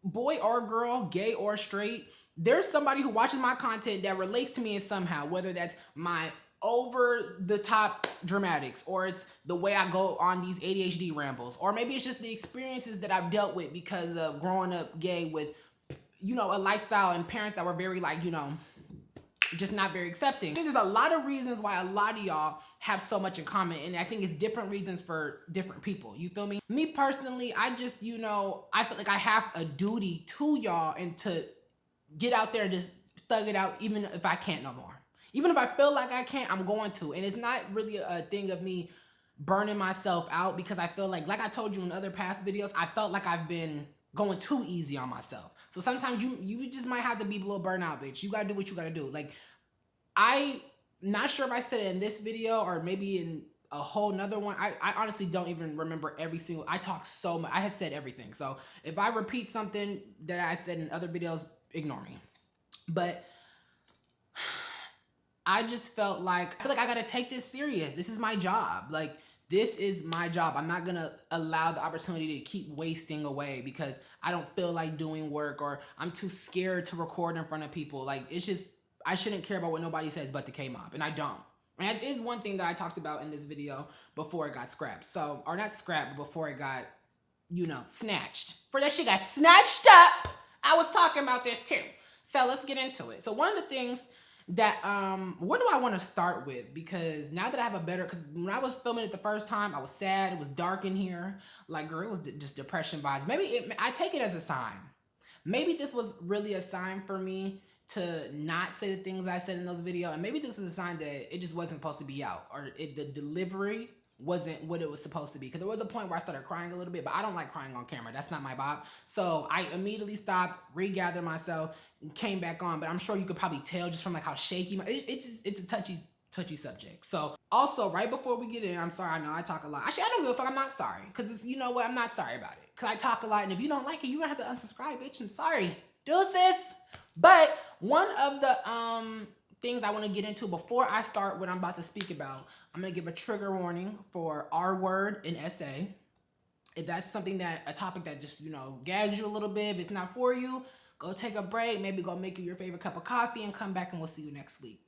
boy or girl, gay or straight, there's somebody who watches my content that relates to me in somehow, whether that's my over the top dramatics, or it's the way I go on these ADHD rambles, or maybe it's just the experiences that I've dealt with because of growing up gay with, a lifestyle and parents that were very like, just not very accepting. I think there's a lot of reasons why a lot of y'all have so much in common, and I think it's different reasons for different people. You feel me? Me personally, I just, I feel like I have a duty to y'all and to get out there and just thug it out, even if I can't no more. Even if I feel like I can't, I'm going to. And it's not really a thing of me burning myself out, because I feel like I told you in other past videos, I felt like I've been going too easy on myself. So sometimes you just might have to be a little burnout, bitch. You gotta do what you gotta do. Like, I not sure if I said it in this video or maybe in a whole nother one. I honestly don't even remember every single, I talk so much. I had said everything. So if I repeat something that I've said in other videos, ignore me. But I just felt like, I feel like I gotta take this serious. This is my job. Like, this is my job. I'm not gonna allow the opportunity to keep wasting away because I don't feel like doing work, or I'm too scared to record in front of people. Like, it's just, I shouldn't care about what nobody says but the kmob, and I don't. And that is one thing that I talked about in this video before it got scrapped. So, or not scrapped, but before it got, snatched. For that shit got snatched up, I was talking about this too. So let's get into it. So one of the things that, what do I want to start with? Because now that I have a better, because when I was filming it the first time, I was sad. It was dark in here. Like, girl, it was just depression vibes. Maybe I take it as a sign. Maybe this was really a sign for me to not say the things I said in those videos. And maybe this was a sign that it just wasn't supposed to be out, or the delivery wasn't what it was supposed to be. Because there was a point where I started crying a little bit, but I don't like crying on camera. That's not my vibe. So I immediately stopped, regathered myself, and came back on. But I'm sure you could probably tell just from like how shaky it's a touchy subject. So also, right before we get in, I'm sorry, I know I talk a lot. Actually, I don't give a fuck. I'm not sorry, because you know what, I'm not sorry about it, because I talk a lot, and if you don't like it, you're gonna have to unsubscribe, bitch. I'm sorry. Deuces. But one of the things I want to get into before I start what I'm about to speak about, I'm gonna give a trigger warning for R word and essay. If that's something a topic that just, gags you a little bit, if it's not for you, go take a break, maybe go make you your favorite cup of coffee and come back, and we'll see you next week.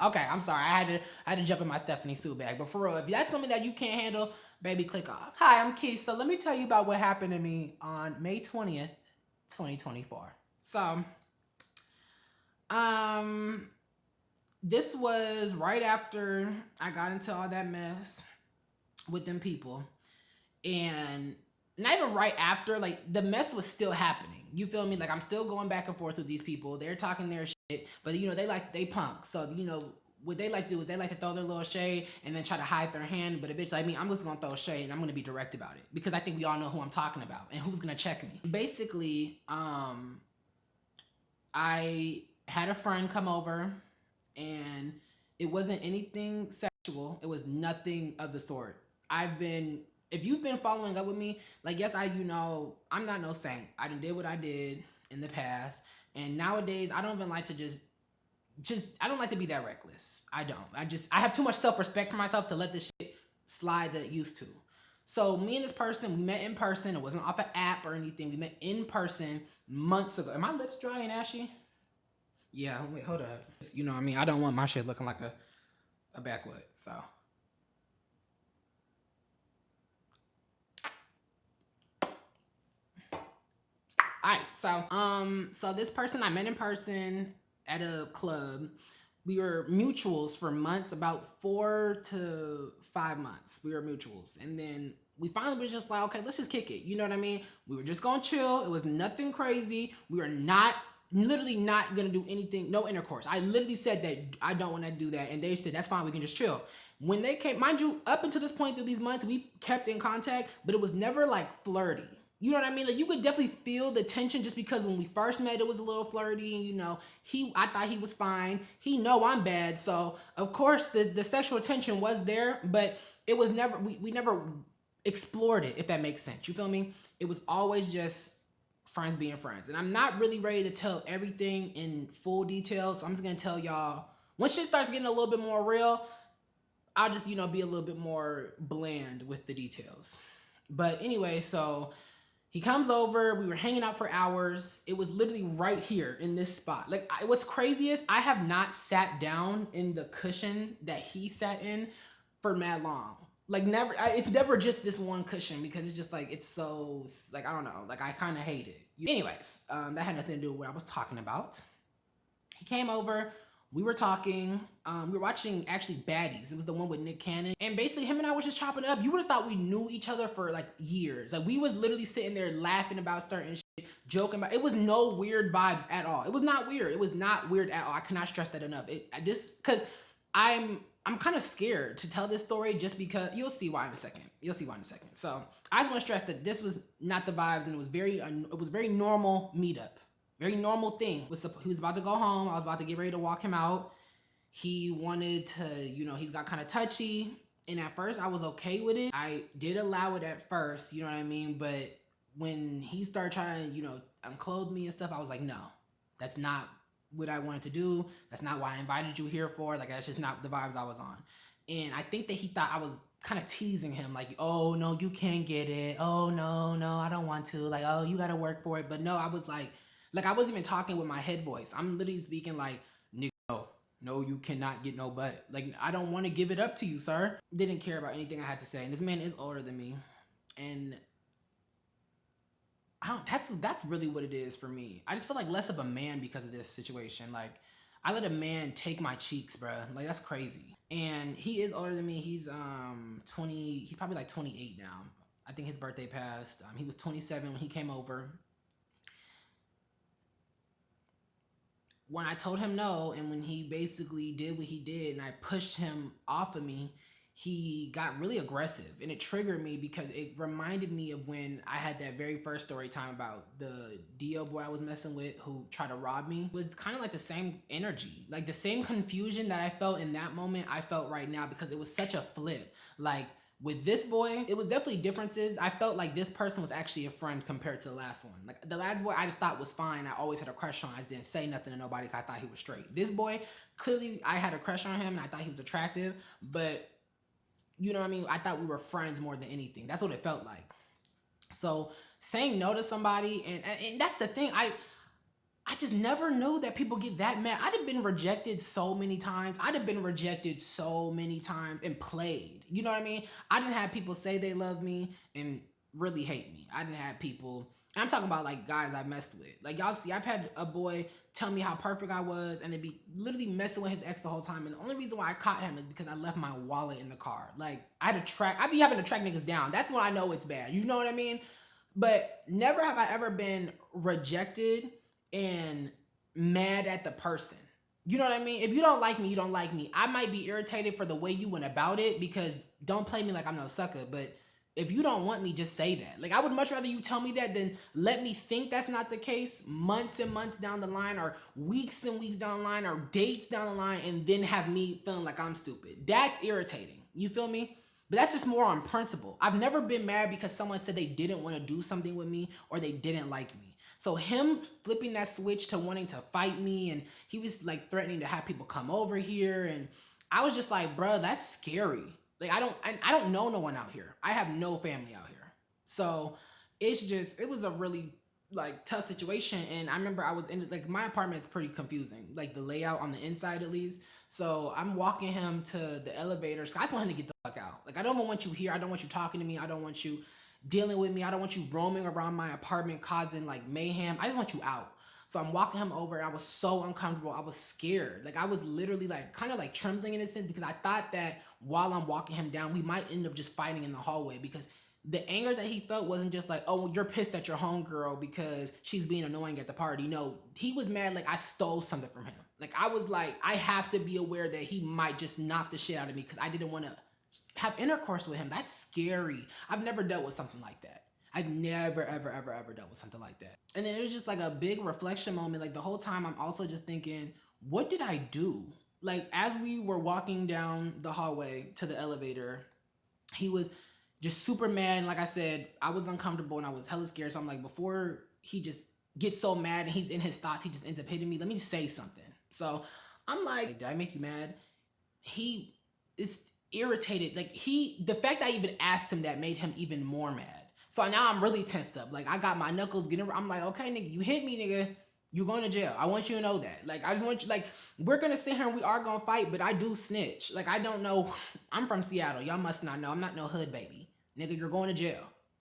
Okay, I'm sorry. I had to jump in my Stephanie Sue bag. But for real, if that's something that you can't handle, baby, click off. Hi, I'm Keith. So let me tell you about what happened to me on May 20th, 2024. So, this was right after I got into all that mess with them people. And not even right after, like, the mess was still happening. You feel me? Like, I'm still going back and forth with these people. They're talking their shit, but they punk. So, what they like to do is they like to throw their little shade and then try to hide their hand. But a bitch like me, I'm just gonna throw shade and I'm gonna be direct about it, because I think we all know who I'm talking about and who's gonna check me. Basically, I had a friend come over, and it wasn't anything sexual. It was nothing of the sort. If you've been following up with me, like, yes, I'm not no saint. I done did what I did in the past. And nowadays, I don't even like to I don't like to be that reckless. I don't. I have too much self-respect for myself to let this shit slide that it used to. So me and this person, we met in person. It wasn't off an app or anything. We met in person months ago. Are my lips dry and ashy? Yeah, wait, hold up. You know what I mean? I don't want my shit looking like a backwood, so. right, so this person I met in person at a club. We were mutuals for months, about 4 to 5 months. We were mutuals, and then we finally was just like, okay, let's just kick it. You know what I mean? We were just gonna chill. It was nothing crazy. We were literally not gonna do anything, no intercourse. I literally said that I don't want to do that, and they said that's fine. We can just chill. When they came, mind you, up until this point through these months, we kept in contact, but it was never like flirty. You know what I mean? Like you could definitely feel the tension just because when we first met, it was a little flirty. And, you know, I thought he was fine. He know I'm bad, so of course the sexual tension was there, but it was never we never explored it, if that makes sense. You feel me? It was always just friends being friends, and I'm not really ready to tell everything in full detail, so I'm just gonna tell y'all once shit starts getting a little bit more real. I'll just, you know, be a little bit more bland with the details. But anyway, so he comes over, we were hanging out for hours. It was literally right here in this spot. Like, what's crazy is I have not sat down in the cushion that he sat in for mad long. Like, never, it's never just this one cushion because it's just like, it's so, like, I don't know, like, I kind of hate it. Anyways, that had nothing to do with what I was talking about. He came over. We were talking, we were watching actually Baddies. It was the one with Nick Cannon. And basically him and I was just chopping it up. You would have thought we knew each other for like years. Like we was literally sitting there laughing about certain shit, joking about, it was no weird vibes at all. It was not weird. It was not weird at all. I cannot stress that enough. Cause I'm kind of scared to tell this story just because you'll see why in a second. You'll see why in a second. So I just want to stress that this was not the vibes, and it was very normal meetup. Very normal thing. He was about to go home. I was about to get ready to walk him out. He wanted to, you know, he's got kind of touchy. And at first I was okay with it. I did allow it at first, you know what I mean? But when he started trying to, you know, unclothe me and stuff, I was like, no, that's not what I wanted to do. That's not what I invited you here for. Like, that's just not the vibes I was on. And I think that he thought I was kind of teasing him, like, oh, no, you can't get it. Oh, no, I don't want to. Like, oh, you got to work for it. But no, I was like I wasn't even talking with my head voice. I'm literally speaking like, nigga, no, you cannot get no butt. Like, I don't want to give it up to you, sir. Didn't care about anything I had to say. And this man is older than me. And that's really what it is for me. I just feel like less of a man because of this situation. Like, I let a man take my cheeks, bruh. Like, that's crazy. And he is older than me. He's 20, he's probably like 28 now. I think his birthday passed. He was 27 when he came over. When I told him no, and when he basically did what he did and I pushed him off of me, he got really aggressive, and it triggered me because it reminded me of when I had that very first story time about the DO boy I was messing with who tried to rob me. It was kind of like the same energy, like the same confusion that I felt in that moment, I felt right now, because it was such a flip. Like, with this boy, it was definitely differences. I felt like this person was actually a friend compared to the last one. Like, the last boy I just thought was fine. I always had a crush on. I just didn't say nothing to nobody because I thought he was straight. This boy, clearly I had a crush on him and I thought he was attractive, but you know what I mean? I thought we were friends more than anything. That's what it felt like. So saying no to somebody, and that's the thing, I just never know that people get that mad. I'd have been rejected so many times. I'd have been rejected so many times and played. You know what I mean? I didn't have people say they love me and really hate me. I didn't have people, and I'm talking about like guys I messed with. Like, y'all see, I've had a boy tell me how perfect I was and then be literally messing with his ex the whole time. And the only reason why I caught him is because I left my wallet in the car. Like, I'd be having to track niggas down. That's when I know it's bad. You know what I mean? But never have I ever been rejected and mad at the person. You know what I mean? If you don't like me, you don't like me. I might be irritated for the way you went about it, because don't play me like I'm no sucker. But if you don't want me, just say that. Like, I would much rather you tell me that than let me think that's not the case months and months down the line, or weeks and weeks down the line, or dates down the line, and then have me feeling like I'm stupid. That's irritating. You feel me? But that's just more on principle. I've never been mad because someone said they didn't want to do something with me or they didn't like me. So him flipping that switch to wanting to fight me, and he was like threatening to have people come over here, and I was just like, bruh, that's scary. Like, I don't know no one out here. I have no family out here. So it was a really like tough situation. And I remember I was in, like, my apartment's pretty confusing, like the layout on the inside at least. So I'm walking him to the elevator. So I just want him to get the fuck out. Like, I don't want you here. I don't want you talking to me. I don't want you. dealing with me. I don't want you roaming around my apartment causing like mayhem. I just want you out. So I'm walking him over, and I was so uncomfortable. I was scared. Like I was literally like kind of like trembling in a sense, because I thought that while I'm walking him down, we might end up just fighting in the hallway, because the anger that he felt wasn't just like, oh, you're pissed at your homegirl because she's being annoying at the party. No, he was mad like I stole something from him. Like I was like, I have to be aware that he might just knock the shit out of me because I didn't want to have intercourse with him. That's scary. I've never dealt with something like that. I've never, ever dealt with something like that. And then it was just like a big reflection moment. Like the whole time I'm also just thinking, what did I do? Like as we were walking down the hallway to the elevator, he was just super mad. And like I said, I was uncomfortable and I was hella scared. So I'm like, before he just gets so mad and he's in his thoughts, he just ends up hitting me, let me just say something. So I'm like, did I make you mad? He is irritated. Like the fact that I even asked him that made him even more mad. So now I'm really tensed up. Like I got my knuckles getting, I'm like, okay, nigga, you hit me, nigga. You're going to jail. I want you to know that. Like, I just want you, like, we're going to sit here and we are going to fight, but I do snitch. Like, I don't know. I'm from Seattle. Y'all must not know. I'm not no hood baby. Nigga, you're going to jail.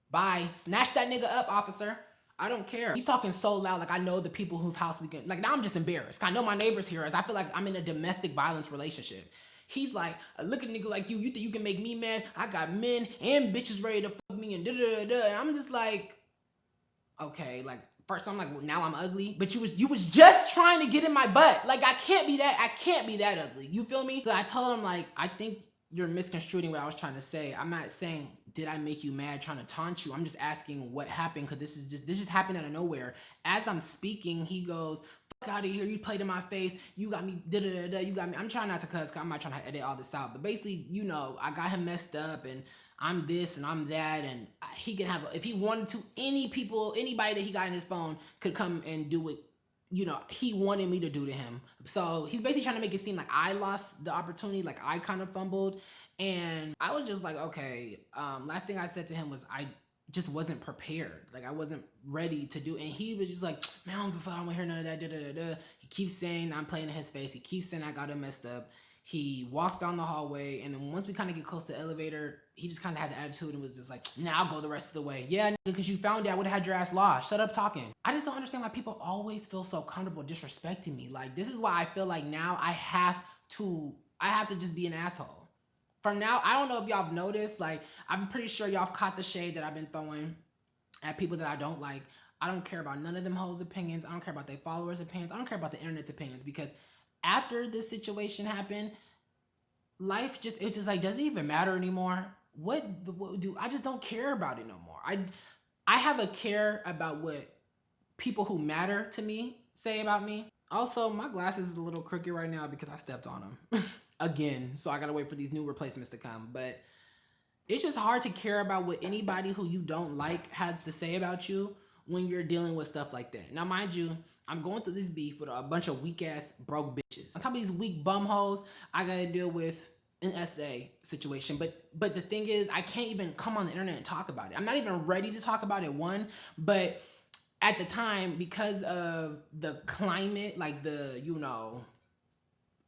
Bye. Snatch that nigga up, officer. I don't care. He's talking so loud, like I know the people whose house we can, like now I'm just embarrassed. I know my neighbors here, as I feel like I'm in a domestic violence relationship. He's like, look at a nigga like you think you can make me mad? I got men and bitches ready to fuck me and da-da-da-da. And I'm just like, okay, like, first I'm like, well, now I'm ugly, but you was just trying to get in my butt. Like I can't be that ugly. You feel me? So I told him like, I think you're misconstruing what I was trying to say. I'm not saying, did I make you mad trying to taunt you? I'm just asking what happened, because this just happened out of nowhere. As I'm speaking, he goes, fuck out of here, you played in my face, you got me, da-da-da-da, you got me. I'm trying not to cuss, because I'm not trying to edit all this out, but basically, you know, I got him messed up, and I'm this and I'm that, and he can have, if he wanted to, anybody that he got in his phone could come and do what, you know, he wanted me to do to him. So he's basically trying to make it seem like I lost the opportunity, like I kind of fumbled. And I was just like, okay, last thing I said to him was I just wasn't prepared. Like I wasn't ready to do, and he was just like, man, I don't give a fuck, I don't want to hear none of that, da-da-da-da. He keeps saying I'm playing in his face. He keeps saying I got him messed up. He walks down the hallway, and then once we kind of get close to the elevator, he just kind of has an attitude and was just like, nah, I'll go the rest of the way. Yeah, because you found out, I would have had your ass lost. Shut up talking. I just don't understand why people always feel so comfortable disrespecting me. Like, this is why I feel like now I have to just be an asshole. From now, I don't know if y'all have noticed, like, I'm pretty sure y'all have caught the shade that I've been throwing at people that I don't like. I don't care about none of them hoes' opinions. I don't care about their followers' opinions. I don't care about the internet's opinions, because after this situation happened, life just, it's just like, does it even matter anymore? What do I just don't care about it no more. I have a care about what people who matter to me say about me. Also, my glasses is a little crooked right now because I stepped on them again, so I gotta wait for these new replacements to come. But it's just hard to care about what anybody who you don't like has to say about you when you're dealing with stuff like that. Now, mind you, I'm going through this beef with a bunch of weak ass broke bitches. On top of these weak bum hoes, I gotta deal with an SA situation. But the thing is, I can't even come on the internet and talk about it. I'm not even ready to talk about it, one, but at the time, because of the climate, like the, you know,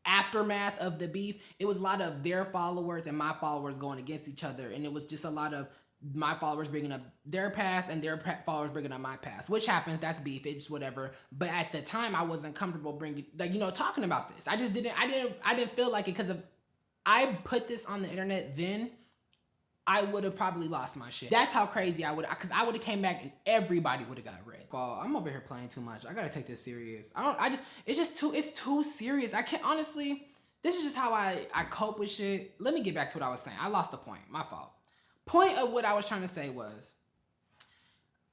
aftermath of the beef, it was a lot of their followers and my followers going against each other, and it was just a lot of my followers bringing up their past and their followers bringing up my past, which happens, that's beef, it's whatever. But at the time, I wasn't comfortable bringing, like, you know, talking about this. I didn't feel like it, because if I put this on the internet then, I would have probably lost my shit. That's how crazy I would, because I would have came back and everybody would have got red. Well, I'm over here playing too much. I gotta take this serious. It's too serious. I can't, honestly, this is just how I cope with shit. Let me get back to what I was saying. I lost the point, my fault. Point of what I was trying to say was,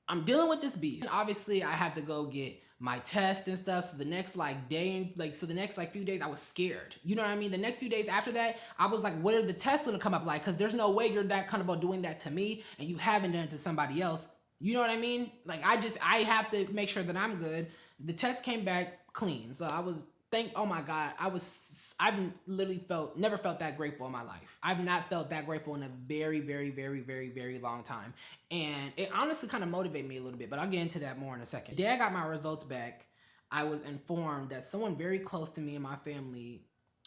I'm dealing with this beef. And obviously, I have to go get my test and stuff. So the next the next few days, I was scared. You know what I mean? The next few days after that, I was like, what are the tests gonna come up like? Because there's no way you're that comfortable doing that to me and you haven't done it to somebody else. You know what I mean? Like, I have to make sure that I'm good. The test came back clean. So I was, oh my God, I've literally never felt that grateful in my life. I've not felt that grateful in a very, very, very, very, very long time. And it honestly kind of motivated me a little bit, but I'll get into that more in a second. The day I got my results back, I was informed that someone very close to me and my family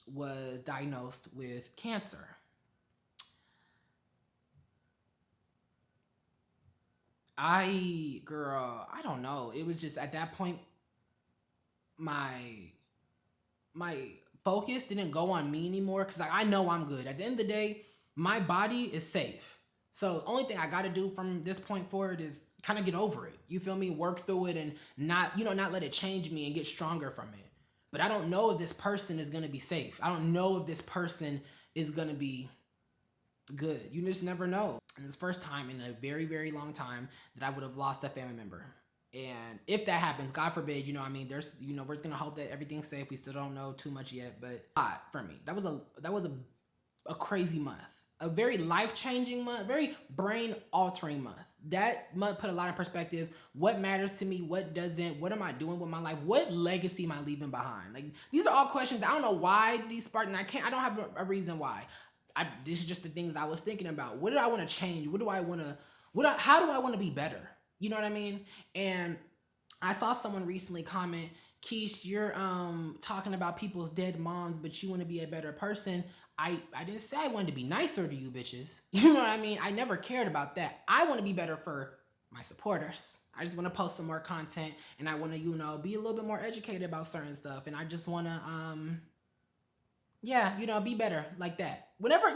was diagnosed with cancer. Girl, I don't know. It was just at that point, my focus didn't go on me anymore, because like, I know I'm good. At the end of the day, my body is safe. So the only thing I got to do from this point forward is kind of get over it. You feel me? Work through it and not let it change me and get stronger from it. But I don't know if this person is going to be safe. I don't know if this person is going to be good. You just never know. And it's the first time in a very, very long time that I would have lost a family member. And if that happens, God forbid, you know what I mean, there's, you know, we're just going to hope that everything's safe. We still don't know too much yet, but for me, that was a crazy month. A very life-changing month, very brain-altering month. That month put a lot in perspective. What matters to me? What doesn't? What am I doing with my life? What legacy am I leaving behind? Like, these are all questions that I don't know why these sparked, and I don't have a reason why. This is just the things I was thinking about. What do I want to change? How do I want to be better? You know what I mean? And I saw someone recently comment, Keish, you're talking about people's dead moms, but you want to be a better person. I didn't say I wanted to be nicer to you bitches. You know what I mean? I never cared about that. I want to be better for my supporters. I just want to post some more content, and I want to, you know, be a little bit more educated about certain stuff. And I just want to, yeah, you know, be better like that. Whatever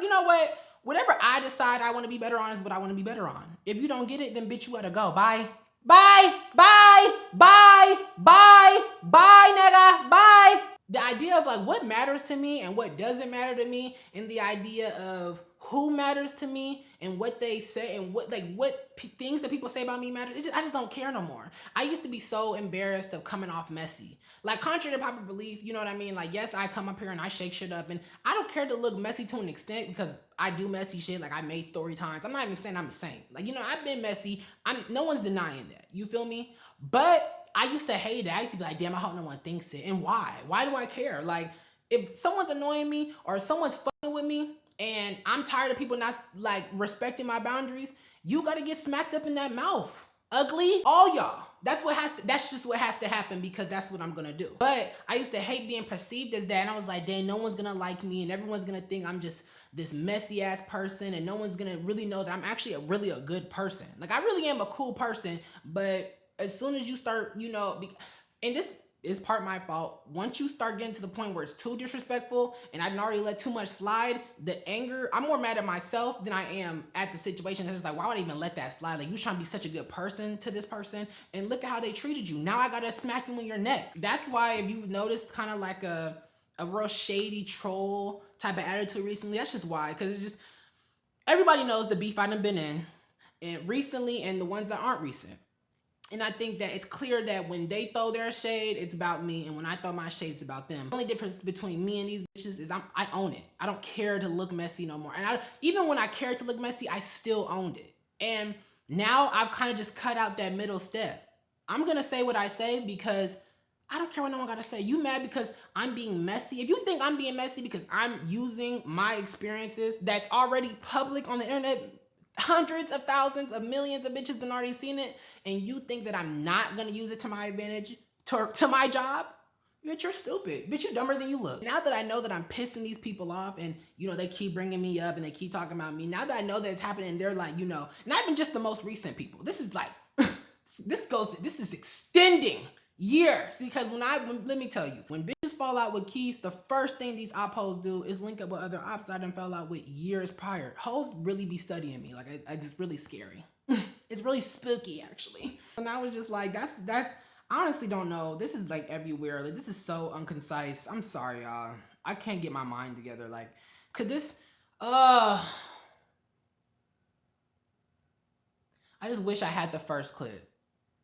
I decide I want to be better on is what I want to be better on. If you don't get it, then bitch, you gotta go. Bye. Bye. Bye. Bye. Bye. Bye, nigga. Bye. The idea of like what matters to me and what doesn't matter to me, and the idea of who matters to me and what they say and what things that people say about me matter. I just don't care no more. I used to be so embarrassed of coming off messy. Like, contrary to popular belief, you know what I mean? Like, yes, I come up here and I shake shit up, and I don't care to look messy to an extent because I do messy shit. Like, I made story times. I'm not even saying I'm a saint. Like, you know, I've been messy. No one's denying that. You feel me? But I used to hate it. I used to be like, damn, I hope no one thinks it. And why? Why do I care? Like, if someone's annoying me or someone's fucking with me and I'm tired of people not like respecting my boundaries, you gotta get smacked up in that mouth. Ugly, all y'all. That's just what has to happen, because that's what I'm gonna do. But I used to hate being perceived as that, and I was like, dang, no one's gonna like me, and everyone's gonna think I'm just this messy ass person, and no one's gonna really know that I'm actually really a good person. Like, I really am a cool person, but as soon as you start, you know, and this is part my fault. Once you start getting to the point where it's too disrespectful and I didn't already let too much slide, the anger, I'm more mad at myself than I am at the situation. It's just like, why would I even let that slide? Like, you trying to be such a good person to this person, and look at how they treated you. Now I gotta smack you in your neck. That's why, if you've noticed kind of like a real shady troll type of attitude recently, that's just why. Because it's just, everybody knows the beef I done been in and recently, and the ones that aren't recent. And I think that it's clear that when they throw their shade, it's about me. And when I throw my shade, it's about them. The only difference between me and these bitches is I own it. I don't care to look messy no more. And even when I cared to look messy, I still owned it. And now I've kind of just cut out that middle step. I'm going to say what I say because I don't care what no one got to say. You mad because I'm being messy? If you think I'm being messy because I'm using my experiences that's already public on the internet, hundreds of thousands of millions of bitches done already seen it, and you think that I'm not gonna use it to my advantage, to my job, bitch, you're stupid. Bitch, you're dumber than you look. Now that I know that I'm pissing these people off, and you know, they keep bringing me up and they keep talking about me, now that I know that it's happening, and they're like, you know, not even just the most recent people. This is like, this is extending years, because let me tell you, when bitches fall out with Keys, the first thing these oppos do is link up with other ops that I done fell out with years prior. Hoes really be studying me. Like, it's really scary. It's really spooky, actually. And I was just like, that's I honestly don't know. This is like everywhere. Like, this is so unconcise. I'm sorry, y'all. I can't get my mind together. Like, could this I just wish I had the first clip.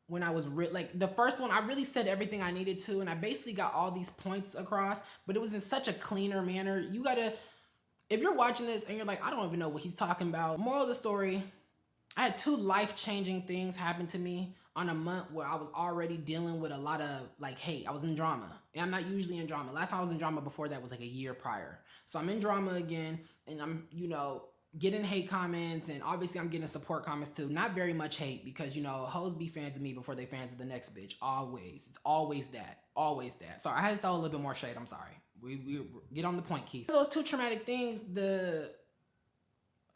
When I was like the first one, I really said everything I needed to, and I basically got all these points across, but it was in such a cleaner manner. You gotta, if you're watching this and you're like, I don't even know what he's talking about. Moral of the story, I had 2 life-changing things happen to me on a month where I was already dealing with a lot of like hate. I was in drama, and I'm not usually in drama. Last time I was in drama before that was like a year prior. So I'm in drama again, and I'm, you know, getting hate comments, and obviously I'm getting support comments too. Not very much hate, because, you know, hoes be fans of me before they fans of the next bitch. Always. It's always that. Always that. Sorry, I had to throw a little bit more shade. I'm sorry. We get on the point, Keith. Those 2 traumatic things,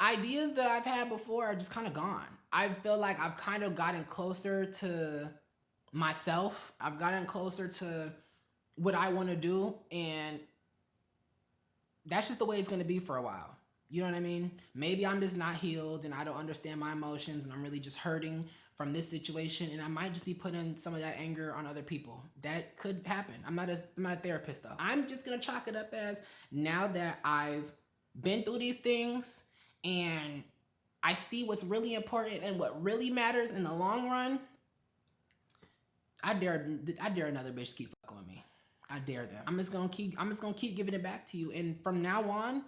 ideas that I've had before are just kind of gone. I feel like I've kind of gotten closer to myself. I've gotten closer to what I want to do, and that's just the way it's going to be for a while. You know what I mean? Maybe I'm just not healed and I don't understand my emotions and I'm really just hurting from this situation, and I might just be putting some of that anger on other people. That could happen. I'm not a therapist though. I'm just going to chalk it up as, now that I've been through these things and I see what's really important and what really matters in the long run, I dare another bitch to keep fucking with me. I dare them. I'm just gonna keep giving it back to you. And from now on,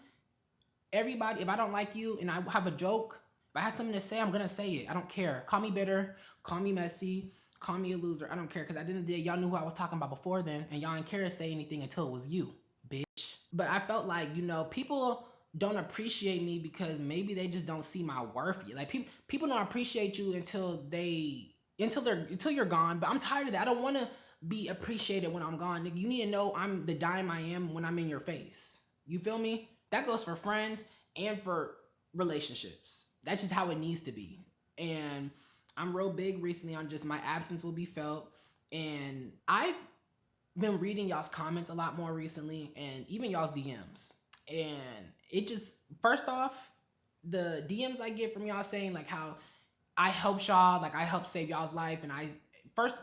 everybody, if I don't like you and I have a joke, if I have something to say, I'm gonna say it. I don't care. Call me bitter, call me messy, call me a loser. I don't care, because at the end of the day, y'all knew who I was talking about before then, and y'all didn't care to say anything until it was you, bitch. But I felt like, you know, people don't appreciate me because maybe they just don't see my worth yet. Like people don't appreciate you until you're gone. But I'm tired of that. I don't want to be appreciated when I'm gone. Nigga, you need to know I'm the dime I am when I'm in your face. You feel me? That goes for friends and for relationships. That's just how it needs to be. And I'm real big recently on just my absence will be felt. And I've been reading y'all's comments a lot more recently, and even y'all's DMs. And it just, first off, the DMs I get from y'all saying like how I helped y'all, like I helped save y'all's life, and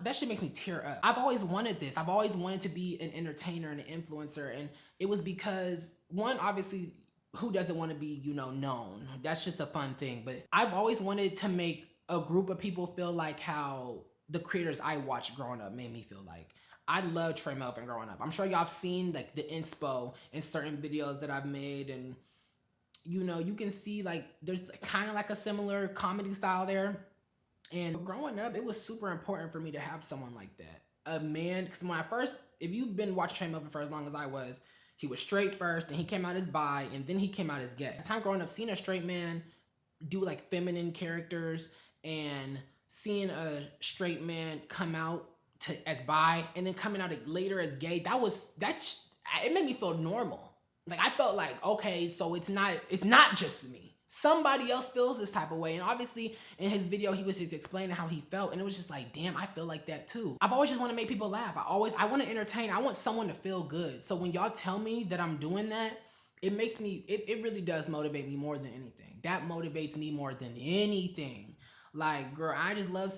that shit makes me tear up. I've always wanted this. I've always wanted to be an entertainer and an influencer, and it was because, one, obviously, who doesn't want to be, you know, known? That's just a fun thing. But I've always wanted to make a group of people feel like how the creators I watched growing up made me feel like. I love Trey Melvin growing up. I'm sure y'all have seen like the inspo in certain videos that I've made, and you know, you can see like there's kind of like a similar comedy style there. And growing up, it was super important for me to have someone like that. A man, because if you've been watching Trey Melvin for as long as I was, he was straight first, and he came out as bi, and then he came out as gay. At the time growing up, seeing a straight man do like feminine characters and seeing a straight man come out as bi and then coming out later as gay, it made me feel normal. Like I felt like, okay, so it's not just me. Somebody else feels this type of way. And obviously in his video, he was just explaining how he felt, and it was just like, damn, I feel like that too. I've always just want to make people laugh. I want to entertain. I want someone to feel good. So when y'all tell me that I'm doing that, it makes me, it really does motivate me more than anything. That motivates me more than anything. Like, girl, I just love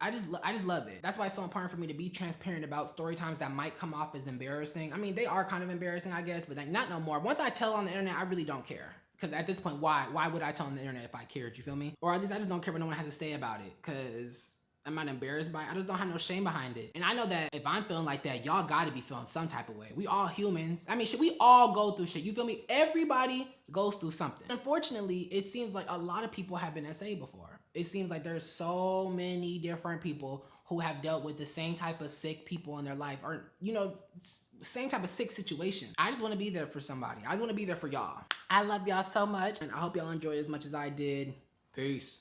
I just love it. That's why it's so important for me to be transparent about story times that might come off as embarrassing. I mean, they are kind of embarrassing, I guess, but like not no more. Once I tell on the internet, I really don't care. Because at this point, why would I tell on the internet if I cared, you feel me? Or at least I just don't care what no one has to say about it, because I'm not embarrassed by it. I just don't have no shame behind it. And I know that if I'm feeling like that, y'all gotta be feeling some type of way. We all humans. I mean, shit, we all go through shit. You feel me? Everybody goes through something. Unfortunately, it seems like a lot of people have been SA before. It seems like there's so many different people who have dealt with the same type of sick people in their life, or, you know, same type of sick situation. I just want to be there for somebody. I just want to be there for y'all. I love y'all so much, and I hope y'all enjoyed as much as I did. Peace.